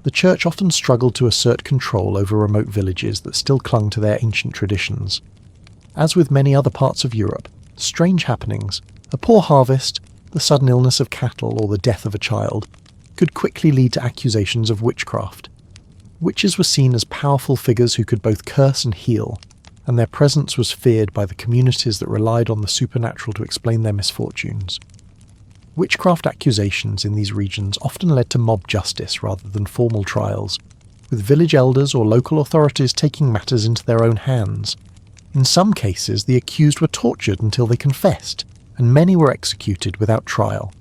the Church often struggled to assert control over remote villages that still clung to their ancient traditions. As with many other parts of Europe, strange happenings, a poor harvest, the sudden illness of cattle or the death of a child, could quickly lead to accusations of witchcraft. Witches were seen as powerful figures who could both curse and heal, and their presence was feared by the communities that relied on the supernatural to explain their misfortunes. Witchcraft accusations in these regions often led to mob justice rather than formal trials, with village elders or local authorities taking matters into their own hands. In some cases, the accused were tortured until they confessed, and many were executed without trial.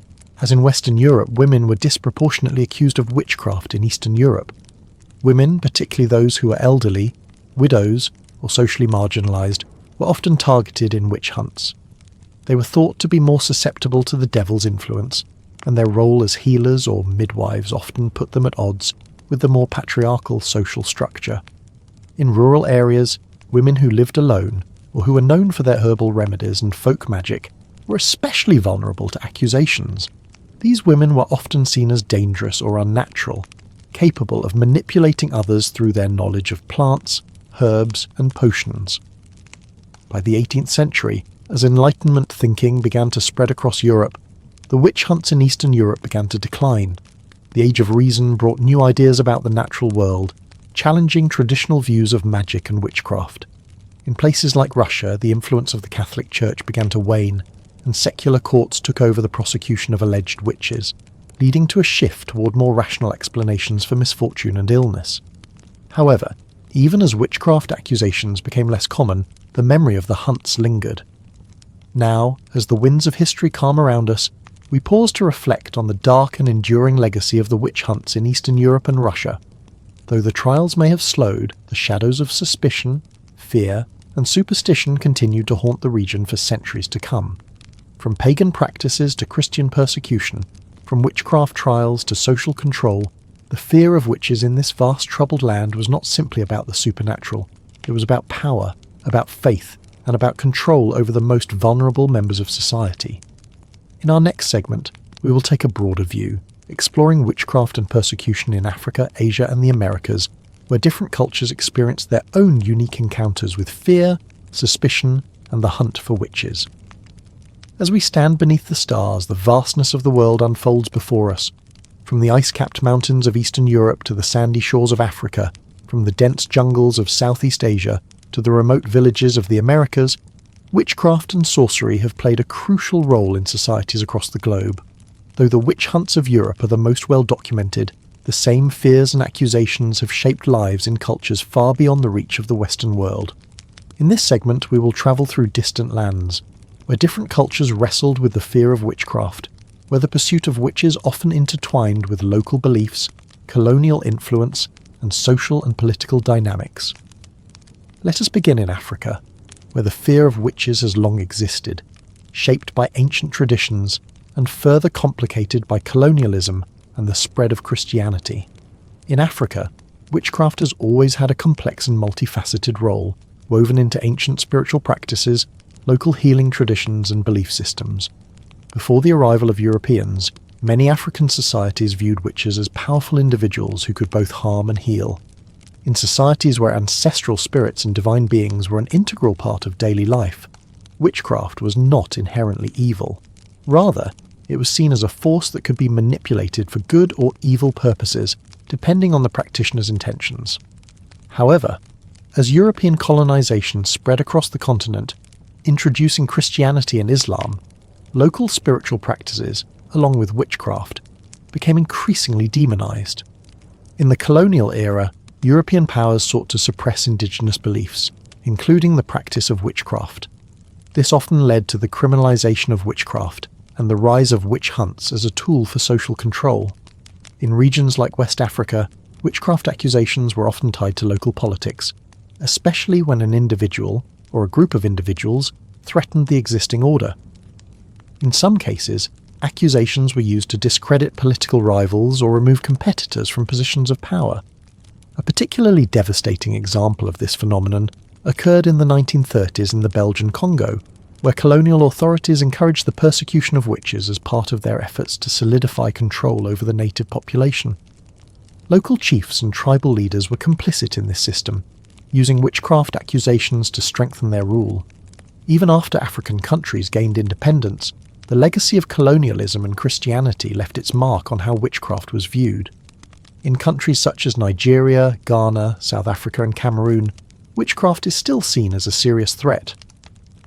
As in Western Europe, women were disproportionately accused of witchcraft in Eastern Europe. Women, particularly those who were elderly, widows, or socially marginalised, were often targeted in witch hunts. They were thought to be more susceptible to the devil's influence, and their role as healers or midwives often put them at odds with the more patriarchal social structure. In rural areas, women who lived alone, or who were known for their herbal remedies and folk magic, were especially vulnerable to accusations. These women were often seen as dangerous or unnatural, capable of manipulating others through their knowledge of plants, herbs, and potions. By the 18th century, as Enlightenment thinking began to spread across Europe, the witch hunts in Eastern Europe began to decline. The Age of Reason brought new ideas about the natural world, challenging traditional views of magic and witchcraft. In places like Russia, the influence of the Catholic Church began to wane, and secular courts took over the prosecution of alleged witches, leading to a shift toward more rational explanations for misfortune and illness. However, even as witchcraft accusations became less common, the memory of the hunts lingered. Now, as the winds of history calm around us, we pause to reflect on the dark and enduring legacy of the witch hunts in Eastern Europe and Russia. Though the trials may have slowed, the shadows of suspicion, fear, and superstition continued to haunt the region for centuries to come. From pagan practices to Christian persecution, from witchcraft trials to social control, the fear of witches in this vast troubled land was not simply about the supernatural. It was about power, about faith, and about control over the most vulnerable members of society. In our next segment, we will take a broader view, exploring witchcraft and persecution in Africa, Asia, and the Americas, where different cultures experienced their own unique encounters with fear, suspicion, and the hunt for witches. As we stand beneath the stars, the vastness of the world unfolds before us. From the ice-capped mountains of Eastern Europe to the sandy shores of Africa, from the dense jungles of Southeast Asia to the remote villages of the Americas, witchcraft and sorcery have played a crucial role in societies across the globe. Though the witch hunts of Europe are the most well documented, the same fears and accusations have shaped lives in cultures far beyond the reach of the Western world. In this segment, we will travel through distant lands, where different cultures wrestled with the fear of witchcraft, where the pursuit of witches often intertwined with local beliefs, colonial influence, and social and political dynamics. Let us begin in Africa, where the fear of witches has long existed, shaped by ancient traditions and further complicated by colonialism and the spread of Christianity. In Africa, witchcraft has always had a complex and multifaceted role, woven into ancient spiritual practices, local healing traditions and belief systems. Before the arrival of Europeans, many African societies viewed witches as powerful individuals who could both harm and heal. In societies where ancestral spirits and divine beings were an integral part of daily life, witchcraft was not inherently evil. Rather, it was seen as a force that could be manipulated for good or evil purposes, depending on the practitioner's intentions. However, as European colonization spread across the continent, introducing Christianity and Islam, local spiritual practices, along with witchcraft, became increasingly demonized. In the colonial era, European powers sought to suppress indigenous beliefs, including the practice of witchcraft. This often led to the criminalization of witchcraft and the rise of witch hunts as a tool for social control. In regions like West Africa, witchcraft accusations were often tied to local politics, especially when an individual, or a group of individuals, threatened the existing order. In some cases, accusations were used to discredit political rivals or remove competitors from positions of power. A particularly devastating example of this phenomenon occurred in the 1930s in the Belgian Congo, where colonial authorities encouraged the persecution of witches as part of their efforts to solidify control over the native population. Local chiefs and tribal leaders were complicit in this system, using witchcraft accusations to strengthen their rule. Even after African countries gained independence, the legacy of colonialism and Christianity left its mark on how witchcraft was viewed. In countries such as Nigeria, Ghana, South Africa and Cameroon, witchcraft is still seen as a serious threat.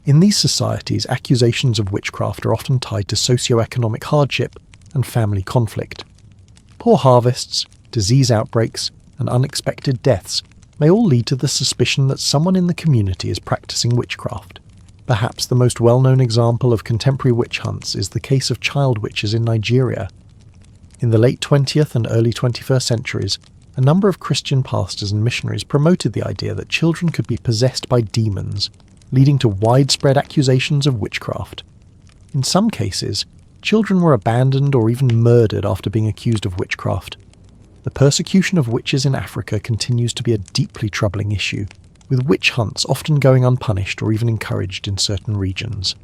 In these societies, accusations of witchcraft are often tied to socio-economic hardship and family conflict. Poor harvests, disease outbreaks, and unexpected deaths may all lead to the suspicion that someone in the community is practicing witchcraft. Perhaps the most well-known example of contemporary witch hunts is the case of child witches in Nigeria. In the late 20th and early 21st centuries, a number of Christian pastors and missionaries promoted the idea that children could be possessed by demons, leading to widespread accusations of witchcraft. In some cases, children were abandoned or even murdered after being accused of witchcraft. The persecution of witches in Africa continues to be a deeply troubling issue, with witch hunts often going unpunished or even encouraged in certain regions.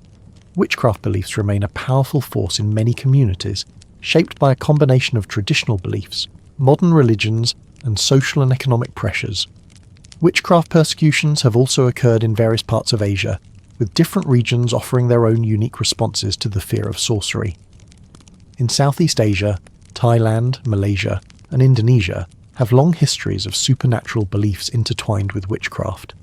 Witchcraft beliefs remain a powerful force in many communities, shaped by a combination of traditional beliefs, modern religions, and social and economic pressures. Witchcraft persecutions have also occurred in various parts of Asia, with different regions offering their own unique responses to the fear of sorcery. In Southeast Asia, Thailand, Malaysia, and Indonesia have long histories of supernatural beliefs intertwined with witchcraft.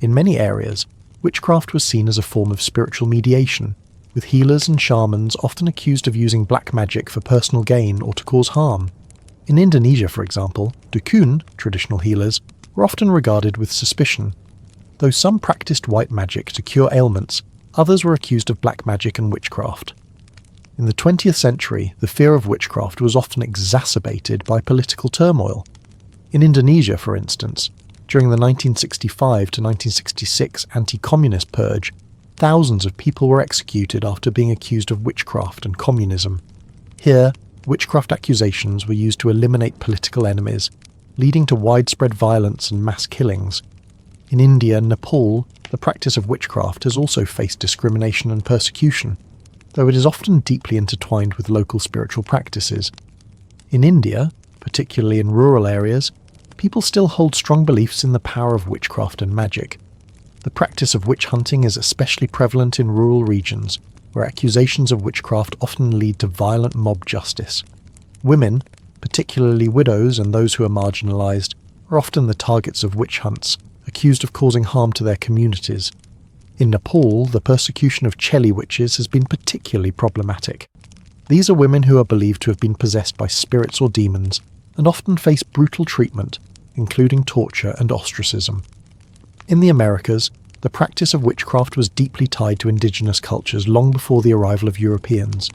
In many areas, witchcraft was seen as a form of spiritual mediation, with healers and shamans often accused of using black magic for personal gain or to cause harm. In Indonesia, for example, dukun, traditional healers, were often regarded with suspicion. Though some practiced white magic to cure ailments, others were accused of black magic and witchcraft. In the 20th century, the fear of witchcraft was often exacerbated by political turmoil. In Indonesia, for instance, during the 1965 to 1966 anti-communist purge, thousands of people were executed after being accused of witchcraft and communism. Here, witchcraft accusations were used to eliminate political enemies, leading to widespread violence and mass killings. In India and Nepal, the practice of witchcraft has also faced discrimination and persecution, though it is often deeply intertwined with local spiritual practices. In India, particularly in rural areas, people still hold strong beliefs in the power of witchcraft and magic. The practice of witch hunting is especially prevalent in rural regions, where accusations of witchcraft often lead to violent mob justice. Women, particularly widows and those who are marginalised, are often the targets of witch hunts, accused of causing harm to their communities. In Nepal, the persecution of Cheli witches has been particularly problematic. These are women who are believed to have been possessed by spirits or demons, and often face brutal treatment, including torture and ostracism. In the Americas, the practice of witchcraft was deeply tied to indigenous cultures long before the arrival of Europeans.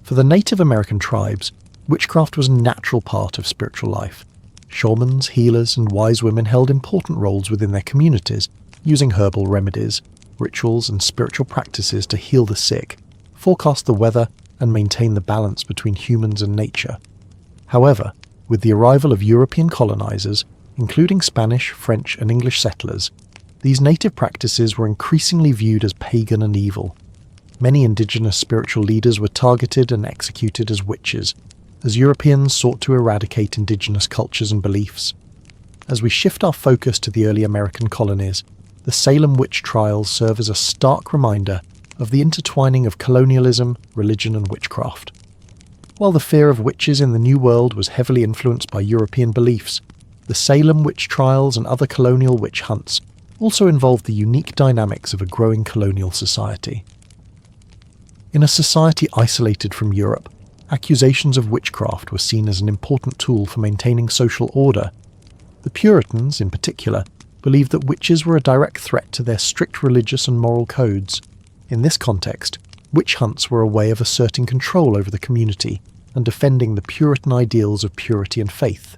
For the Native American tribes, witchcraft was a natural part of spiritual life. Shamans, healers, and wise women held important roles within their communities, using herbal remedies, rituals, and spiritual practices to heal the sick, forecast the weather, and maintain the balance between humans and nature. However, with the arrival of European colonizers, including Spanish, French, and English settlers, these native practices were increasingly viewed as pagan and evil. Many indigenous spiritual leaders were targeted and executed as witches, as Europeans sought to eradicate indigenous cultures and beliefs. As we shift our focus to the early American colonies, the Salem Witch Trials serve as a stark reminder of the intertwining of colonialism, religion, and witchcraft. While the fear of witches in the New World was heavily influenced by European beliefs, the Salem Witch Trials and other colonial witch hunts also involved the unique dynamics of a growing colonial society. In a society isolated from Europe, accusations of witchcraft were seen as an important tool for maintaining social order. The Puritans, in particular, believed that witches were a direct threat to their strict religious and moral codes. In this context, witch hunts were a way of asserting control over the community and defending the Puritan ideals of purity and faith.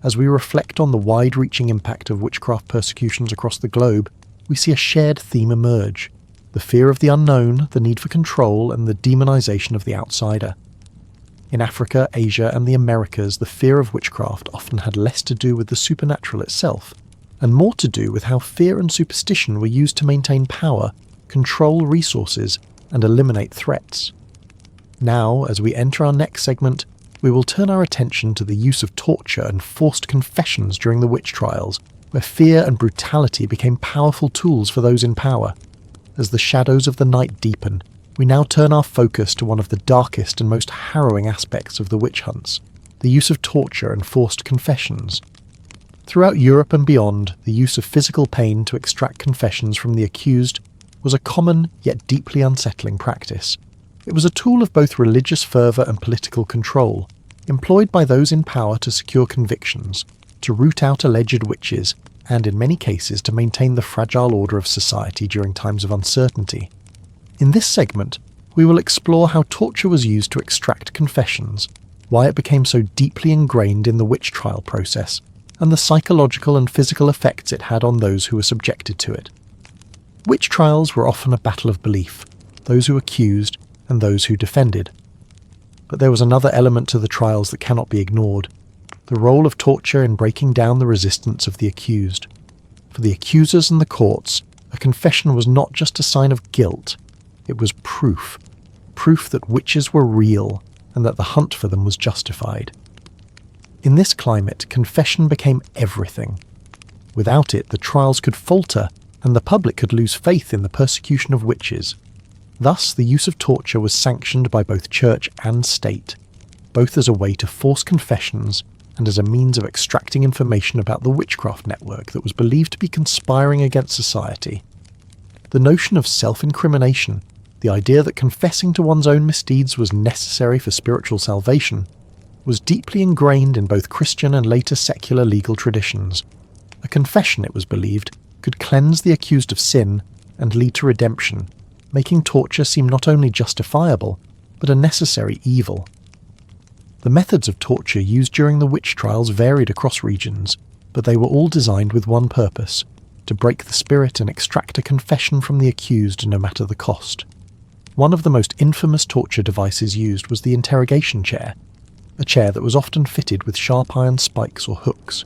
As we reflect on the wide-reaching impact of witchcraft persecutions across the globe, we see a shared theme emerge: the fear of the unknown, the need for control, and the demonization of the outsider. In Africa, Asia, and the Americas, the fear of witchcraft often had less to do with the supernatural itself, and more to do with how fear and superstition were used to maintain power, control resources, and eliminate threats. Now, as we enter our next segment, we will turn our attention to the use of torture and forced confessions during the witch trials, where fear and brutality became powerful tools for those in power. As the shadows of the night deepen, we now turn our focus to one of the darkest and most harrowing aspects of the witch hunts, the use of torture and forced confessions. Throughout Europe and beyond, the use of physical pain to extract confessions from the accused was a common yet deeply unsettling practice. It was a tool of both religious fervour and political control, employed by those in power to secure convictions, to root out alleged witches, and in many cases to maintain the fragile order of society during times of uncertainty. In this segment, we will explore how torture was used to extract confessions, why it became so deeply ingrained in the witch trial process, and the psychological and physical effects it had on those who were subjected to it. Witch trials were often a battle of belief, those who accused and those who defended. But there was another element to the trials that cannot be ignored, the role of torture in breaking down the resistance of the accused. For the accusers and the courts, a confession was not just a sign of guilt, it was proof that witches were real and that the hunt for them was justified. In this climate, confession became everything. Without it, the trials could falter and the public could lose faith in the persecution of witches. Thus, the use of torture was sanctioned by both church and state, both as a way to force confessions and as a means of extracting information about the witchcraft network that was believed to be conspiring against society. The notion of self-incrimination, the idea that confessing to one's own misdeeds was necessary for spiritual salvation, was deeply ingrained in both Christian and later secular legal traditions. A confession, it was believed, could cleanse the accused of sin and lead to redemption, making torture seem not only justifiable, but a necessary evil. The methods of torture used during the witch trials varied across regions, but they were all designed with one purpose: to break the spirit and extract a confession from the accused no matter the cost. One of the most infamous torture devices used was the interrogation chair, a chair that was often fitted with sharp iron spikes or hooks.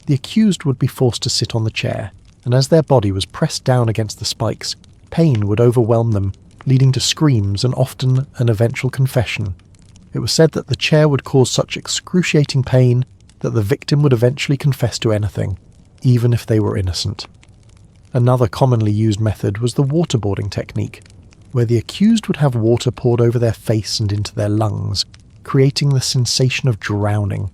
The accused would be forced to sit on the chair, and as their body was pressed down against the spikes, pain would overwhelm them, leading to screams and often an eventual confession. It was said that the chair would cause such excruciating pain that the victim would eventually confess to anything, even if they were innocent. Another commonly used method was the waterboarding technique, where the accused would have water poured over their face and into their lungs, creating the sensation of drowning.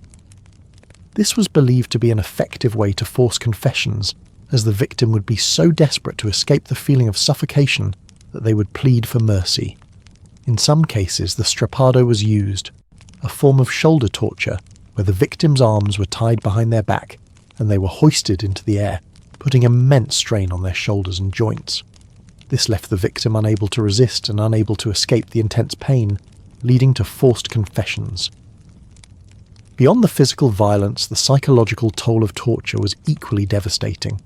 This was believed to be an effective way to force confessions, as the victim would be so desperate to escape the feeling of suffocation that they would plead for mercy. In some cases, the strappado was used, a form of shoulder torture where the victim's arms were tied behind their back and they were hoisted into the air, putting immense strain on their shoulders and joints. This left the victim unable to resist and unable to escape the intense pain, leading to forced confessions. Beyond the physical violence, the psychological toll of torture was equally devastating.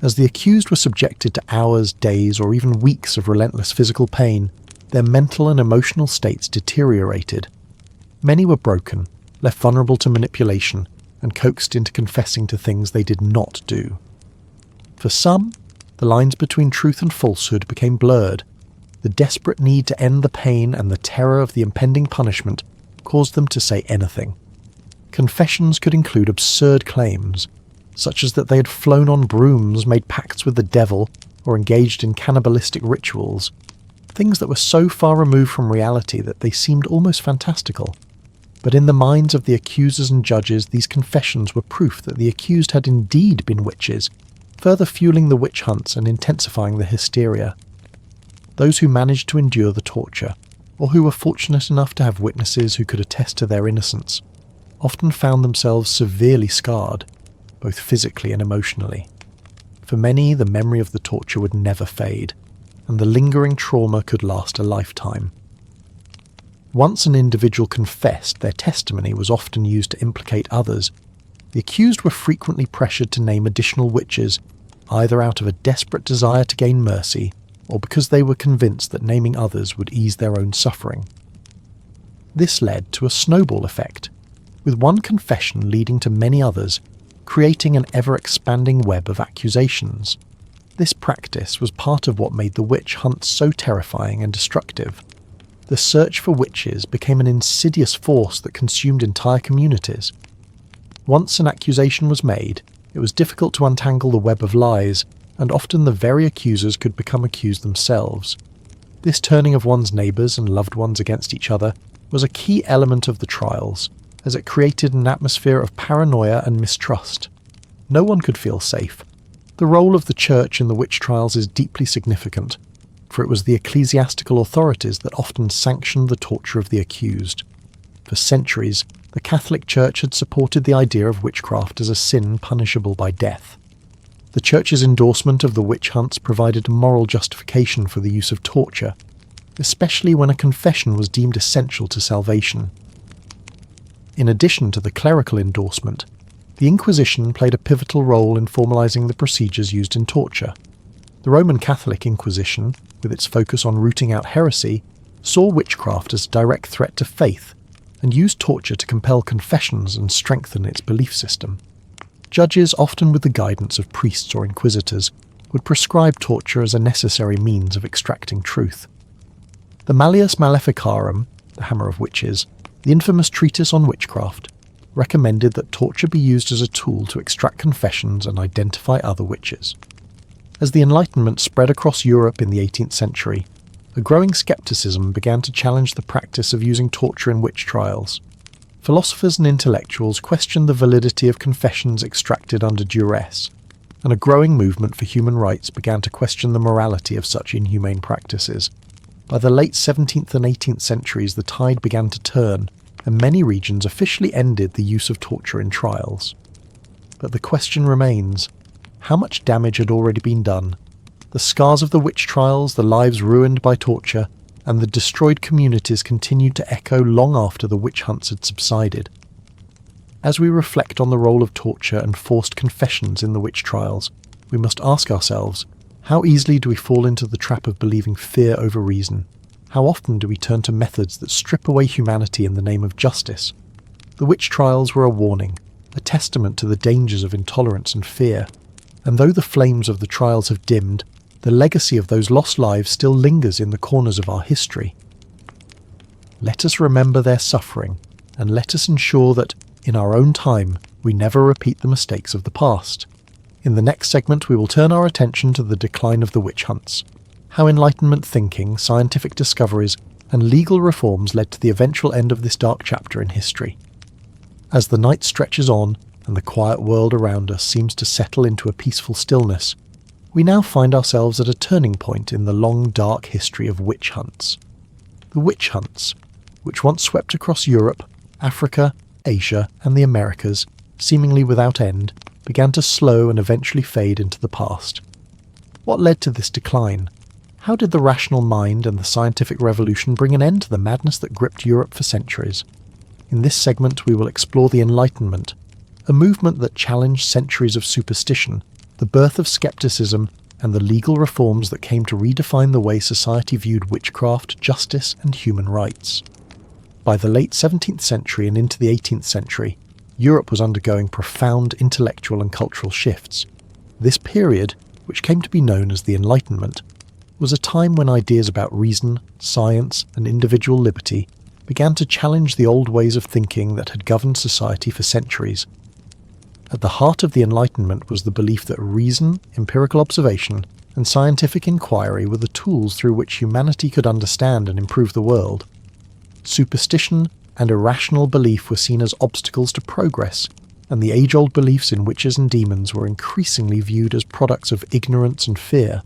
As the accused were subjected to hours, days, or even weeks of relentless physical pain, their mental and emotional states deteriorated. Many were broken, left vulnerable to manipulation, and coaxed into confessing to things they did not do. For some, the lines between truth and falsehood became blurred. The desperate need to end the pain and the terror of the impending punishment caused them to say anything. Confessions could include absurd claims, such as that they had flown on brooms, made pacts with the devil, or engaged in cannibalistic rituals, things that were so far removed from reality that they seemed almost fantastical. But in the minds of the accusers and judges, these confessions were proof that the accused had indeed been witches, further fueling the witch hunts and intensifying the hysteria. Those who managed to endure the torture, or who were fortunate enough to have witnesses who could attest to their innocence, often found themselves severely scarred, both physically and emotionally. For many, the memory of the torture would never fade, and the lingering trauma could last a lifetime. Once an individual confessed, their testimony was often used to implicate others. The accused were frequently pressured to name additional witches, either out of a desperate desire to gain mercy, or because they were convinced that naming others would ease their own suffering. This led to a snowball effect, with one confession leading to many others, creating an ever-expanding web of accusations. This practice was part of what made the witch hunt so terrifying and destructive. The search for witches became an insidious force that consumed entire communities. Once an accusation was made, it was difficult to untangle the web of lies, and often the very accusers could become accused themselves. This turning of one's neighbours and loved ones against each other was a key element of the trials, as it created an atmosphere of paranoia and mistrust. No one could feel safe. The role of the Church in the witch trials is deeply significant, for it was the ecclesiastical authorities that often sanctioned the torture of the accused. For centuries, the Catholic Church had supported the idea of witchcraft as a sin punishable by death. The Church's endorsement of the witch hunts provided a moral justification for the use of torture, especially when a confession was deemed essential to salvation. In addition to the clerical endorsement, the Inquisition played a pivotal role in formalising the procedures used in torture. The Roman Catholic Inquisition, with its focus on rooting out heresy, saw witchcraft as a direct threat to faith, and used torture to compel confessions and strengthen its belief system. Judges, often with the guidance of priests or inquisitors, would prescribe torture as a necessary means of extracting truth. The Malleus Maleficarum, the Hammer of Witches, the infamous treatise on witchcraft, recommended that torture be used as a tool to extract confessions and identify other witches. As the Enlightenment spread across Europe in the 18th century, a growing skepticism began to challenge the practice of using torture in witch trials. Philosophers and intellectuals questioned the validity of confessions extracted under duress, and a growing movement for human rights began to question the morality of such inhumane practices. By the late 17th and 18th centuries, the tide began to turn, and many regions officially ended the use of torture in trials. But the question remains, how much damage had already been done? The scars of the witch trials, the lives ruined by torture, and the destroyed communities continued to echo long after the witch hunts had subsided. As we reflect on the role of torture and forced confessions in the witch trials, we must ask ourselves, how easily do we fall into the trap of believing fear over reason? How often do we turn to methods that strip away humanity in the name of justice? The witch trials were a warning, a testament to the dangers of intolerance and fear, and though the flames of the trials have dimmed, the legacy of those lost lives still lingers in the corners of our history. Let us remember their suffering, and let us ensure that, in our own time, we never repeat the mistakes of the past. In the next segment, we will turn our attention to the decline of the witch hunts, how Enlightenment thinking, scientific discoveries, and legal reforms led to the eventual end of this dark chapter in history. As the night stretches on, and the quiet world around us seems to settle into a peaceful stillness, we now find ourselves at a turning point in the long, dark history of witch hunts. The witch hunts, which once swept across Europe, Africa, Asia, and the Americas, seemingly without end, began to slow and eventually fade into the past. What led to this decline? How did the rational mind and the scientific revolution bring an end to the madness that gripped Europe for centuries? In this segment, we will explore the Enlightenment, a movement that challenged centuries of superstition, the birth of skepticism, and the legal reforms that came to redefine the way society viewed witchcraft, justice, and human rights. By the late 17th century and into the 18th century, Europe was undergoing profound intellectual and cultural shifts. This period, which came to be known as the Enlightenment, was a time when ideas about reason, science, and individual liberty began to challenge the old ways of thinking that had governed society for centuries. At the heart of the Enlightenment was the belief that reason, empirical observation, and scientific inquiry were the tools through which humanity could understand and improve the world. Superstition and irrational belief were seen as obstacles to progress, and the age-old beliefs in witches and demons were increasingly viewed as products of ignorance and fear.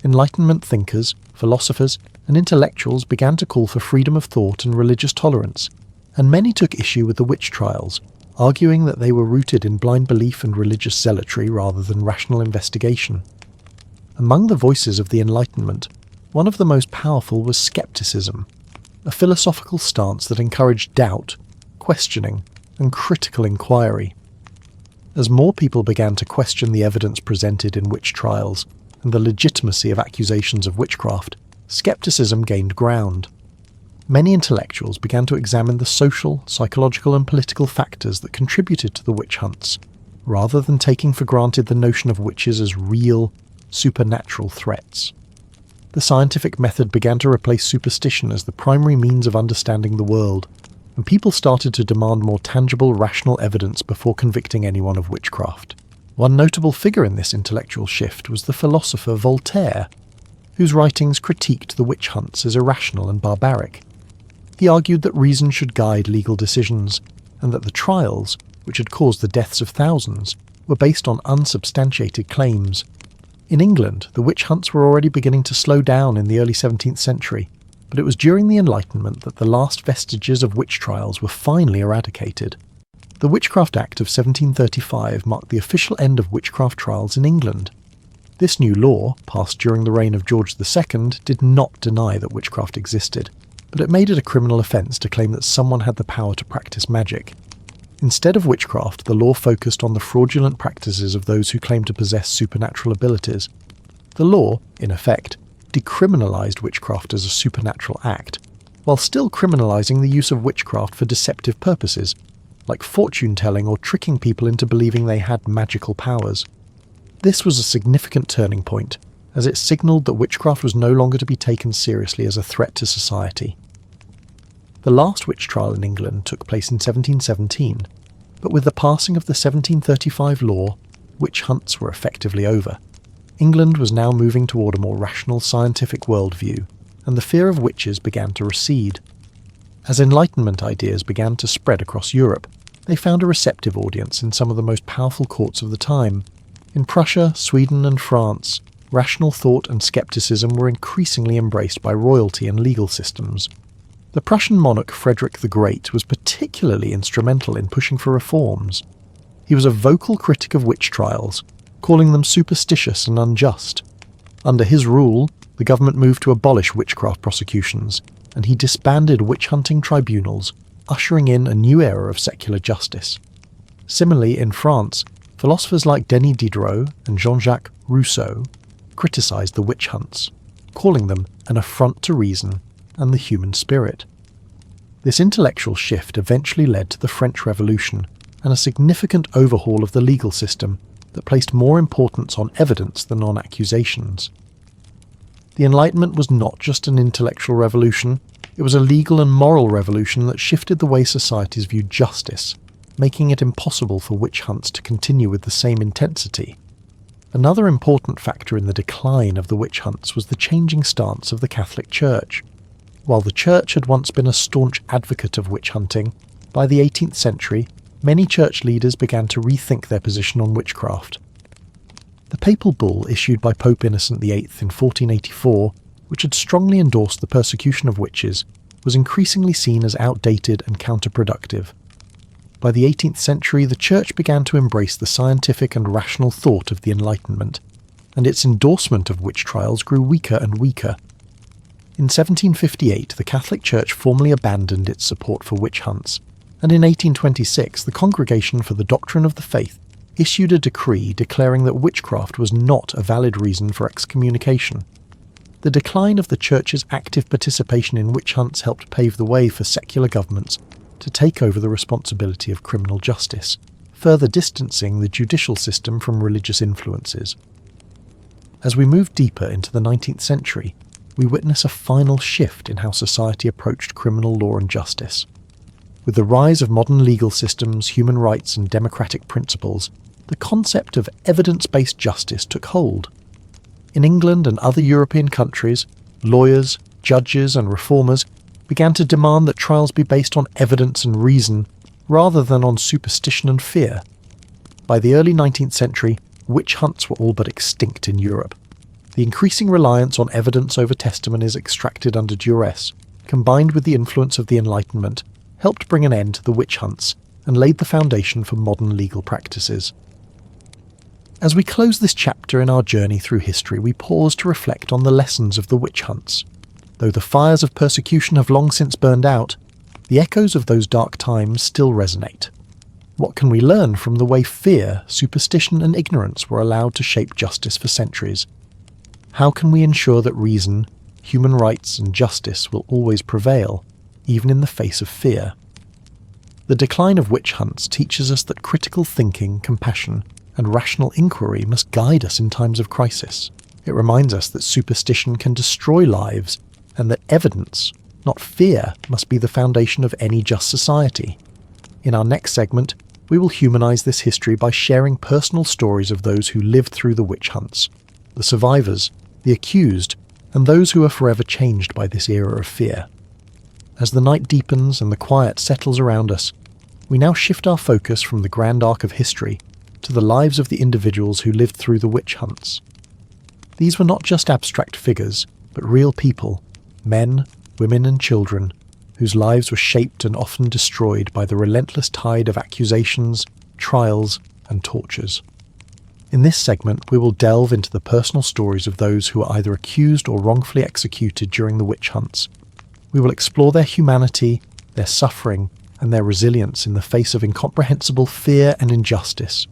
Enlightenment thinkers, philosophers, and intellectuals began to call for freedom of thought and religious tolerance, and many took issue with the witch trials, arguing that they were rooted in blind belief and religious zealotry rather than rational investigation. Among the voices of the Enlightenment, one of the most powerful was skepticism, a philosophical stance that encouraged doubt, questioning, and critical inquiry. As more people began to question the evidence presented in witch trials and the legitimacy of accusations of witchcraft, skepticism gained ground. many intellectuals began to examine the social, psychological and political factors that contributed to the witch hunts, rather than taking for granted the notion of witches as real, supernatural threats. The scientific method began to replace superstition as the primary means of understanding the world, and people started to demand more tangible, rational evidence before convicting anyone of witchcraft. One notable figure in this intellectual shift was the philosopher Voltaire, whose writings critiqued the witch hunts as irrational and barbaric. He argued that reason should guide legal decisions, and that the trials, which had caused the deaths of thousands, were based on unsubstantiated claims. In England, the witch hunts were already beginning to slow down in the early 17th century, but it was during the Enlightenment that the last vestiges of witch trials were finally eradicated. The Witchcraft Act of 1735 marked the official end of witchcraft trials in England. This new law, passed during the reign of George II, did not deny that witchcraft existed, but it made it a criminal offence to claim that someone had the power to practice magic. Instead of witchcraft, the law focused on the fraudulent practices of those who claimed to possess supernatural abilities. The law, in effect, decriminalised witchcraft as a supernatural act, while still criminalising the use of witchcraft for deceptive purposes, like fortune-telling or tricking people into believing they had magical powers. This was a significant turning point, as it signalled that witchcraft was no longer to be taken seriously as a threat to society. The last witch trial in England took place in 1717, but with the passing of the 1735 law, witch hunts were effectively over. England was now moving toward a more rational scientific worldview, and the fear of witches began to recede. As Enlightenment ideas began to spread across Europe, they found a receptive audience in some of the most powerful courts of the time. In Prussia, Sweden and France, rational thought and skepticism were increasingly embraced by royalty and legal systems. The Prussian monarch Frederick the Great was particularly instrumental in pushing for reforms. He was a vocal critic of witch trials, calling them superstitious and unjust. Under his rule, the government moved to abolish witchcraft prosecutions, and he disbanded witch-hunting tribunals, ushering in a new era of secular justice. Similarly, in France, philosophers like Denis Diderot and Jean-Jacques Rousseau criticised the witch hunts, calling them an affront to reason and the human spirit. This intellectual shift eventually led to the French Revolution and a significant overhaul of the legal system that placed more importance on evidence than on accusations. The Enlightenment was not just an intellectual revolution, it was a legal and moral revolution that shifted the way societies viewed justice, making it impossible for witch hunts to continue with the same intensity. Another important factor in the decline of the witch hunts was the changing stance of the Catholic Church. While the Church had once been a staunch advocate of witch hunting, by the 18th century, many church leaders began to rethink their position on witchcraft. The papal bull issued by Pope Innocent VIII in 1484, which had strongly endorsed the persecution of witches, was increasingly seen as outdated and counterproductive. By the 18th century, the Church began to embrace the scientific and rational thought of the Enlightenment, and its endorsement of witch trials grew weaker and weaker. In 1758, the Catholic Church formally abandoned its support for witch hunts, and in 1826 the Congregation for the Doctrine of the Faith issued a decree declaring that witchcraft was not a valid reason for excommunication. The decline of the Church's active participation in witch hunts helped pave the way for secular governments to take over the responsibility of criminal justice, further distancing the judicial system from religious influences. As we move deeper into the 19th century, we witness a final shift in how society approached criminal law and justice. With the rise of modern legal systems, human rights and democratic principles, the concept of evidence-based justice took hold. In England and other European countries, lawyers, judges and reformers began to demand that trials be based on evidence and reason, rather than on superstition and fear. By the early 19th century, witch hunts were all but extinct in Europe. The increasing reliance on evidence over testimonies extracted under duress, combined with the influence of the Enlightenment, helped bring an end to the witch hunts and laid the foundation for modern legal practices. As we close this chapter in our journey through history, we pause to reflect on the lessons of the witch hunts. Though the fires of persecution have long since burned out, the echoes of those dark times still resonate. What can we learn from the way fear, superstition and ignorance were allowed to shape justice for centuries? How can we ensure that reason, human rights and justice will always prevail, even in the face of fear. The decline of witch hunts teaches us that critical thinking, compassion, and rational inquiry must guide us in times of crisis. It reminds us that superstition can destroy lives, and that evidence, not fear, must be the foundation of any just society. In our next segment, we will humanise this history by sharing personal stories of those who lived through the witch hunts, the survivors, the accused, and those who are forever changed by this era of fear. As the night deepens and the quiet settles around us, we now shift our focus from the grand arc of history to the lives of the individuals who lived through the witch hunts. These were not just abstract figures, but real people, men, women and children, whose lives were shaped and often destroyed by the relentless tide of accusations, trials, and tortures. In this segment, we will delve into the personal stories of those who were either accused or wrongfully executed during the witch hunts. We will explore their humanity, their suffering, and their resilience in the face of incomprehensible fear and injustice.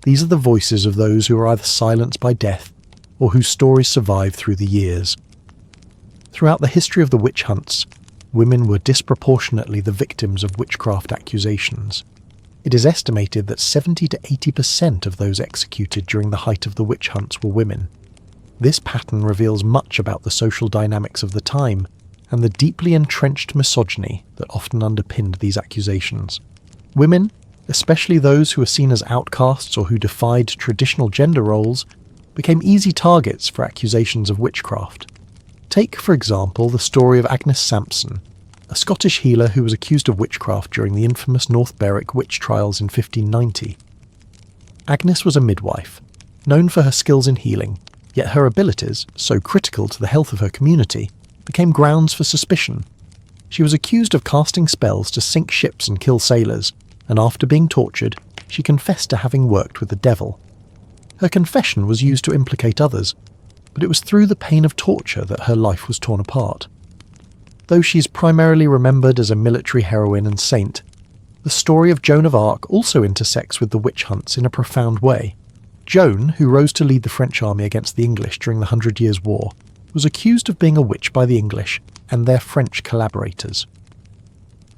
These are the voices of those who are either silenced by death or whose stories survive through the years. Throughout the history of the witch hunts, women were disproportionately the victims of witchcraft accusations. It is estimated that 70 to 80% of those executed during the height of the witch hunts were women. This pattern reveals much about the social dynamics of the time and the deeply entrenched misogyny that often underpinned these accusations. Women, especially those who were seen as outcasts or who defied traditional gender roles, became easy targets for accusations of witchcraft. Take, for example, the story of Agnes Sampson, a Scottish healer who was accused of witchcraft during the infamous North Berwick Witch Trials in 1590. Agnes was a midwife, known for her skills in healing, yet her abilities, so critical to the health of her community, became grounds for suspicion. She was accused of casting spells to sink ships and kill sailors, and after being tortured, she confessed to having worked with the devil. Her confession was used to implicate others, but it was through the pain of torture that her life was torn apart. Though she is primarily remembered as a military heroine and saint, the story of Joan of Arc also intersects with the witch hunts in a profound way. Joan, who rose to lead the French army against the English during the 100 Years' War, was accused of being a witch by the English and their French collaborators.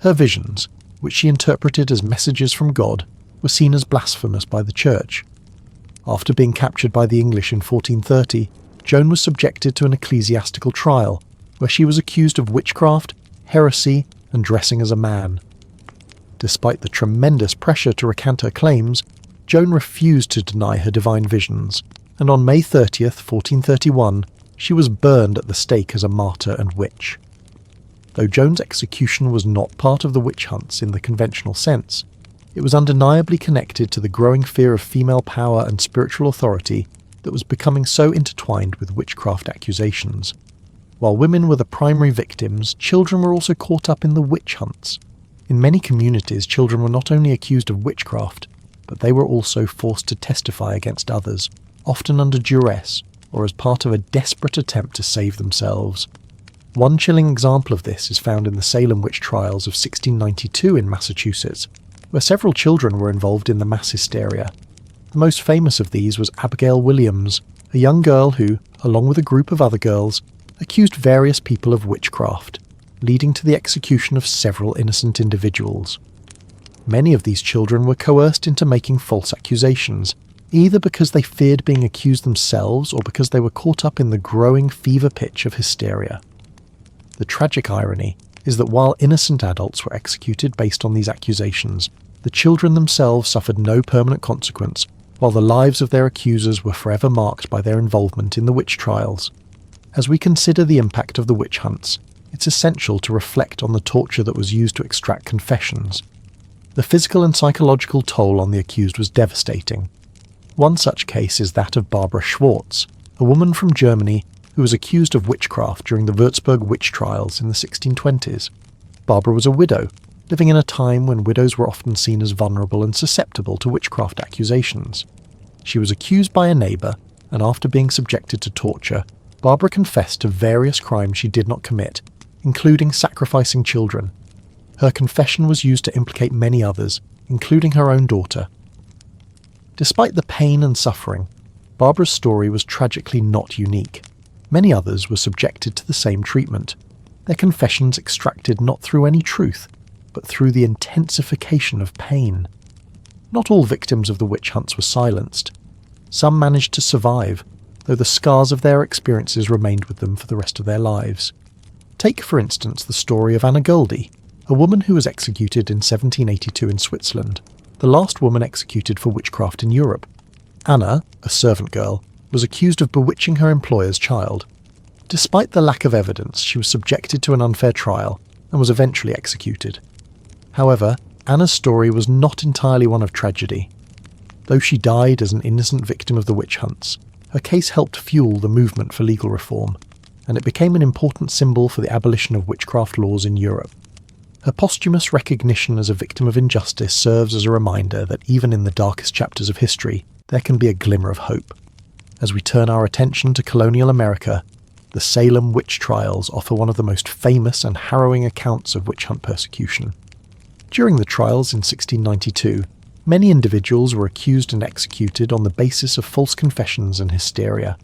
Her visions, which she interpreted as messages from God, were seen as blasphemous by the Church. After being captured by the English in 1430, Joan was subjected to an ecclesiastical trial, where she was accused of witchcraft, heresy, and dressing as a man. Despite the tremendous pressure to recant her claims, Joan refused to deny her divine visions, and on May 30th, 1431, she was burned at the stake as a martyr and witch. Though Joan's execution was not part of the witch hunts in the conventional sense, it was undeniably connected to the growing fear of female power and spiritual authority that was becoming so intertwined with witchcraft accusations. While women were the primary victims, children were also caught up in the witch hunts. In many communities, children were not only accused of witchcraft, but they were also forced to testify against others, often under duress, or as part of a desperate attempt to save themselves. One chilling example of this is found in the Salem Witch Trials of 1692 in Massachusetts, where several children were involved in the mass hysteria. The most famous of these was Abigail Williams, a young girl who, along with a group of other girls, accused various people of witchcraft, leading to the execution of several innocent individuals. Many of these children were coerced into making false accusations, either because they feared being accused themselves or because they were caught up in the growing fever pitch of hysteria. The tragic irony is that while innocent adults were executed based on these accusations, the children themselves suffered no permanent consequence, while the lives of their accusers were forever marked by their involvement in the witch trials. As we consider the impact of the witch hunts, it's essential to reflect on the torture that was used to extract confessions. The physical and psychological toll on the accused was devastating. One such case is that of Barbara Schwartz, a woman from Germany who was accused of witchcraft during the Würzburg Witch Trials in the 1620s. Barbara was a widow, living in a time when widows were often seen as vulnerable and susceptible to witchcraft accusations. She was accused by a neighbour, and after being subjected to torture, Barbara confessed to various crimes she did not commit, including sacrificing children. Her confession was used to implicate many others, including her own daughter. Despite the pain and suffering, Barbara's story was tragically not unique. Many others were subjected to the same treatment. their confessions extracted not through any truth, but through the intensification of pain. Not all victims of the witch hunts were silenced. Some managed to survive, though the scars of their experiences remained with them for the rest of their lives. Take, for instance, the story of Anna Goldie, a woman who was executed in 1782 in Switzerland, the last woman executed for witchcraft in Europe. Anna, a servant girl, was accused of bewitching her employer's child. Despite the lack of evidence, she was subjected to an unfair trial and was eventually executed. However, Anna's story was not entirely one of tragedy. Though she died as an innocent victim of the witch hunts, her case helped fuel the movement for legal reform, and it became an important symbol for the abolition of witchcraft laws in Europe. Her posthumous recognition as a victim of injustice serves as a reminder that even in the darkest chapters of history, there can be a glimmer of hope. As we turn our attention to colonial America, the Salem Witch Trials offer one of the most famous and harrowing accounts of witch hunt persecution. During the trials in 1692, many individuals were accused and executed on the basis of false confessions and hysteria.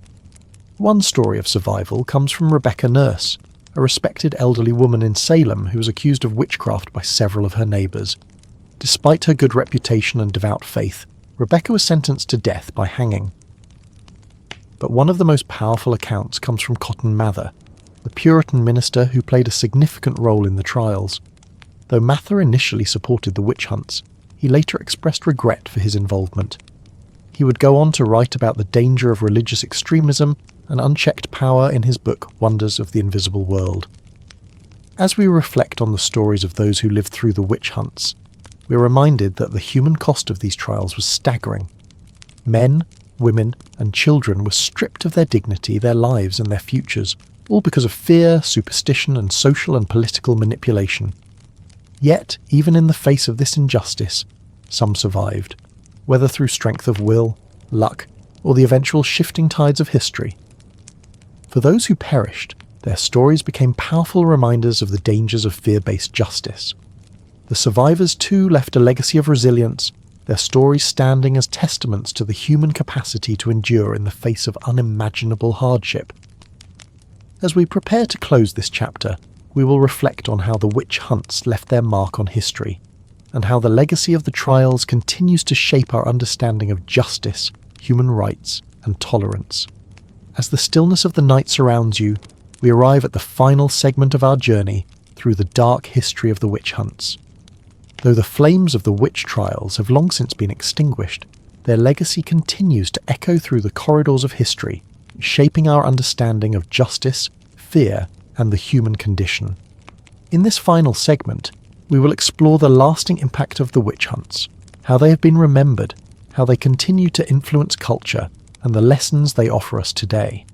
One story of survival comes from Rebecca Nurse, a respected elderly woman in Salem who was accused of witchcraft by several of her neighbours. Despite her good reputation and devout faith, Rebecca was sentenced to death by hanging. But one of the most powerful accounts comes from Cotton Mather, the Puritan minister who played a significant role in the trials. Though Mather initially supported the witch hunts, he later expressed regret for his involvement. He would go on to write about the danger of religious extremism and unchecked power in his book Wonders of the Invisible World. As we reflect on the stories of those who lived through the witch hunts, we are reminded that the human cost of these trials was staggering. Men, women, and children were stripped of their dignity, their lives, and their futures, all because of fear, superstition, and social and political manipulation. Yet, even in the face of this injustice, some survived, whether through strength of will, luck, or the eventual shifting tides of history. For those who perished, their stories became powerful reminders of the dangers of fear-based justice. The survivors too left a legacy of resilience, their stories standing as testaments to the human capacity to endure in the face of unimaginable hardship. As we prepare to close this chapter, we will reflect on how the witch hunts left their mark on history, and how the legacy of the trials continues to shape our understanding of justice, human rights, and tolerance. As the stillness of the night surrounds you, we arrive at the final segment of our journey through the dark history of the witch hunts. Though the flames of the witch trials have long since been extinguished, their legacy continues to echo through the corridors of history, shaping our understanding of justice, fear, and the human condition. In this final segment, we will explore the lasting impact of the witch hunts, how they have been remembered, how they continue to influence culture, and the lessons they offer us today.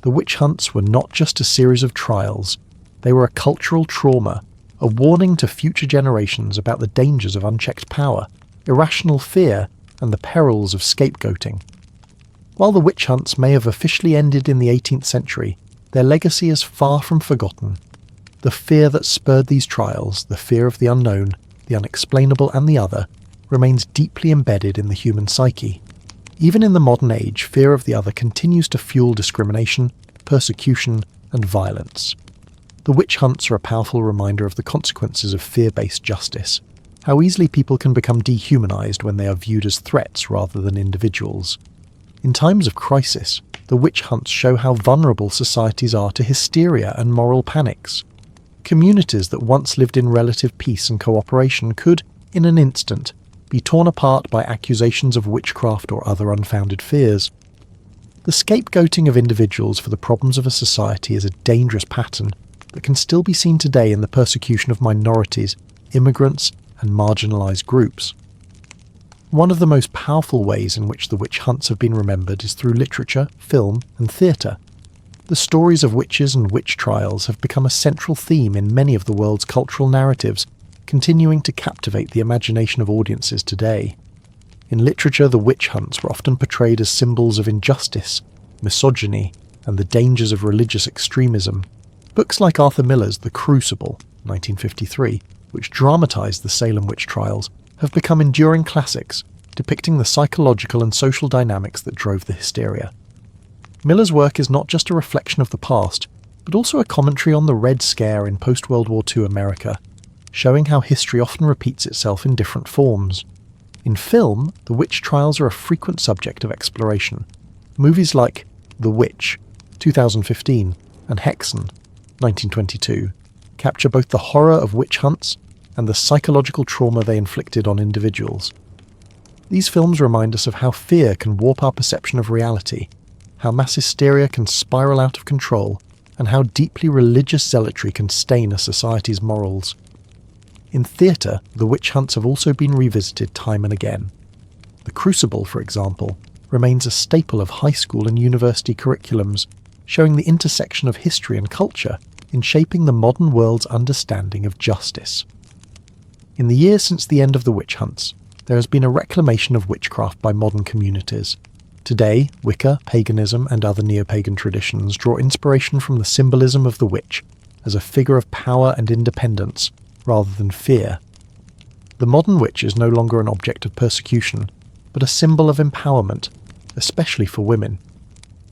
The witch hunts were not just a series of trials, they were a cultural trauma, a warning to future generations about the dangers of unchecked power, irrational fear, and the perils of scapegoating. While the witch hunts may have officially ended in the 18th century, their legacy is far from forgotten. The fear that spurred these trials, the fear of the unknown, the unexplainable and the other, remains deeply embedded in the human psyche. Even in the modern age, fear of the other continues to fuel discrimination, persecution, and violence. The witch hunts are a powerful reminder of the consequences of fear-based justice, how easily people can become dehumanized when they are viewed as threats rather than individuals. In times of crisis, the witch hunts show how vulnerable societies are to hysteria and moral panics. Communities that once lived in relative peace and cooperation could, in an instant, be torn apart by accusations of witchcraft or other unfounded fears. The scapegoating of individuals for the problems of a society is a dangerous pattern that can still be seen today in the persecution of minorities, immigrants, and marginalized groups. One of the most powerful ways in which the witch hunts have been remembered is through literature, film, and theatre. The stories of witches and witch trials have become a central theme in many of the world's cultural narratives, continuing to captivate the imagination of audiences today. In literature, the witch hunts were often portrayed as symbols of injustice, misogyny, and the dangers of religious extremism. Books like Arthur Miller's The Crucible, 1953, which dramatised the Salem Witch Trials, have become enduring classics, depicting the psychological and social dynamics that drove the hysteria. Miller's work is not just a reflection of the past, but also a commentary on the Red Scare in post-World War II America, showing how history often repeats itself in different forms. In film, the witch trials are a frequent subject of exploration. Movies like The Witch, 2015, and Hexen, 1922, capture both the horror of witch hunts and the psychological trauma they inflicted on individuals. These films remind us of how fear can warp our perception of reality, how mass hysteria can spiral out of control, and how deeply religious zealotry can stain a society's morals. In theatre, the witch hunts have also been revisited time and again. The Crucible, for example, remains a staple of high school and university curriculums, showing the intersection of history and culture in shaping the modern world's understanding of justice. In the years since the end of the witch hunts, there has been a reclamation of witchcraft by modern communities. Today, Wicca, paganism, and other neo-pagan traditions draw inspiration from the symbolism of the witch as a figure of power and independence, rather than fear. The modern witch is no longer an object of persecution, but a symbol of empowerment, especially for women.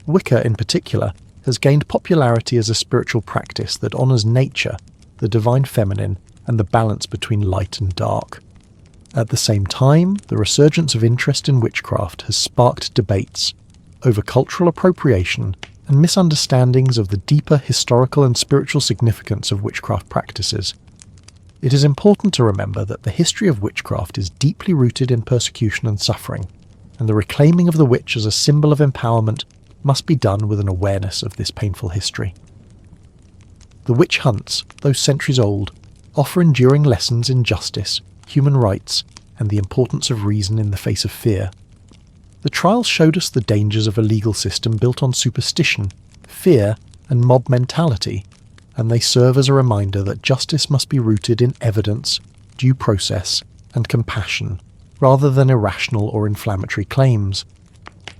Wicca, in particular, has gained popularity as a spiritual practice that honours nature, the divine feminine, and the balance between light and dark. At the same time, the resurgence of interest in witchcraft has sparked debates over cultural appropriation and misunderstandings of the deeper historical and spiritual significance of witchcraft practices. It is important to remember that the history of witchcraft is deeply rooted in persecution and suffering, and the reclaiming of the witch as a symbol of empowerment must be done with an awareness of this painful history. The witch hunts, though centuries old, offer enduring lessons in justice, human rights, and the importance of reason in the face of fear. The trials showed us the dangers of a legal system built on superstition, fear, and mob mentality, and they serve as a reminder that justice must be rooted in evidence, due process, and compassion, rather than irrational or inflammatory claims.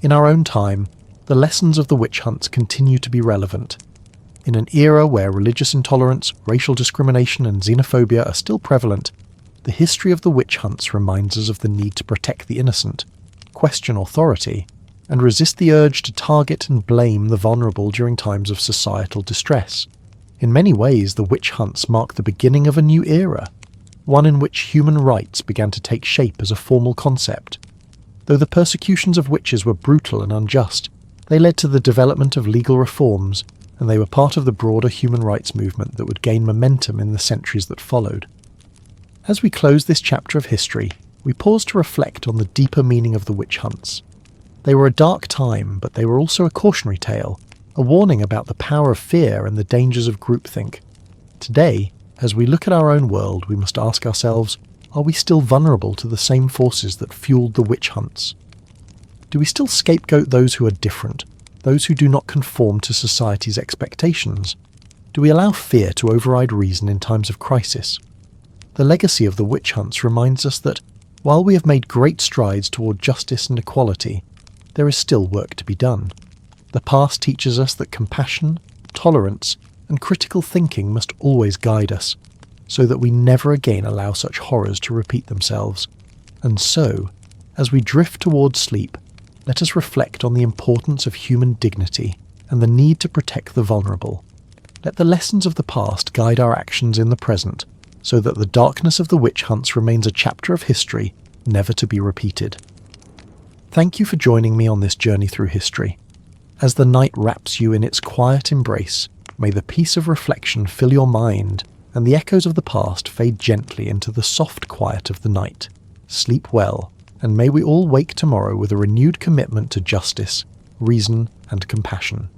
In our own time, the lessons of the witch hunts continue to be relevant. In an era where religious intolerance, racial discrimination, and xenophobia are still prevalent, the history of the witch hunts reminds us of the need to protect the innocent, question authority, and resist the urge to target and blame the vulnerable during times of societal distress. In many ways, the witch hunts mark the beginning of a new era, one in which human rights began to take shape as a formal concept. Though the persecutions of witches were brutal and unjust, they led to the development of legal reforms, and they were part of the broader human rights movement that would gain momentum in the centuries that followed. As we close this chapter of history, we pause to reflect on the deeper meaning of the witch hunts. They were a dark time, but they were also a cautionary tale, a warning about the power of fear and the dangers of groupthink. Today, as we look at our own world, we must ask ourselves, are we still vulnerable to the same forces that fueled the witch hunts? Do we still scapegoat those who are different, those who do not conform to society's expectations? Do we allow fear to override reason in times of crisis? The legacy of the witch hunts reminds us that, while we have made great strides toward justice and equality, there is still work to be done. The past teaches us that compassion, tolerance, and critical thinking must always guide us, so that we never again allow such horrors to repeat themselves. And so, as we drift towards sleep, let us reflect on the importance of human dignity and the need to protect the vulnerable. Let the lessons of the past guide our actions in the present, so that the darkness of the witch hunts remains a chapter of history never to be repeated. Thank you for joining me on this journey through history. As the night wraps you in its quiet embrace, may the peace of reflection fill your mind, and the echoes of the past fade gently into the soft quiet of the night. Sleep well, and may we all wake tomorrow with a renewed commitment to justice, reason, and compassion.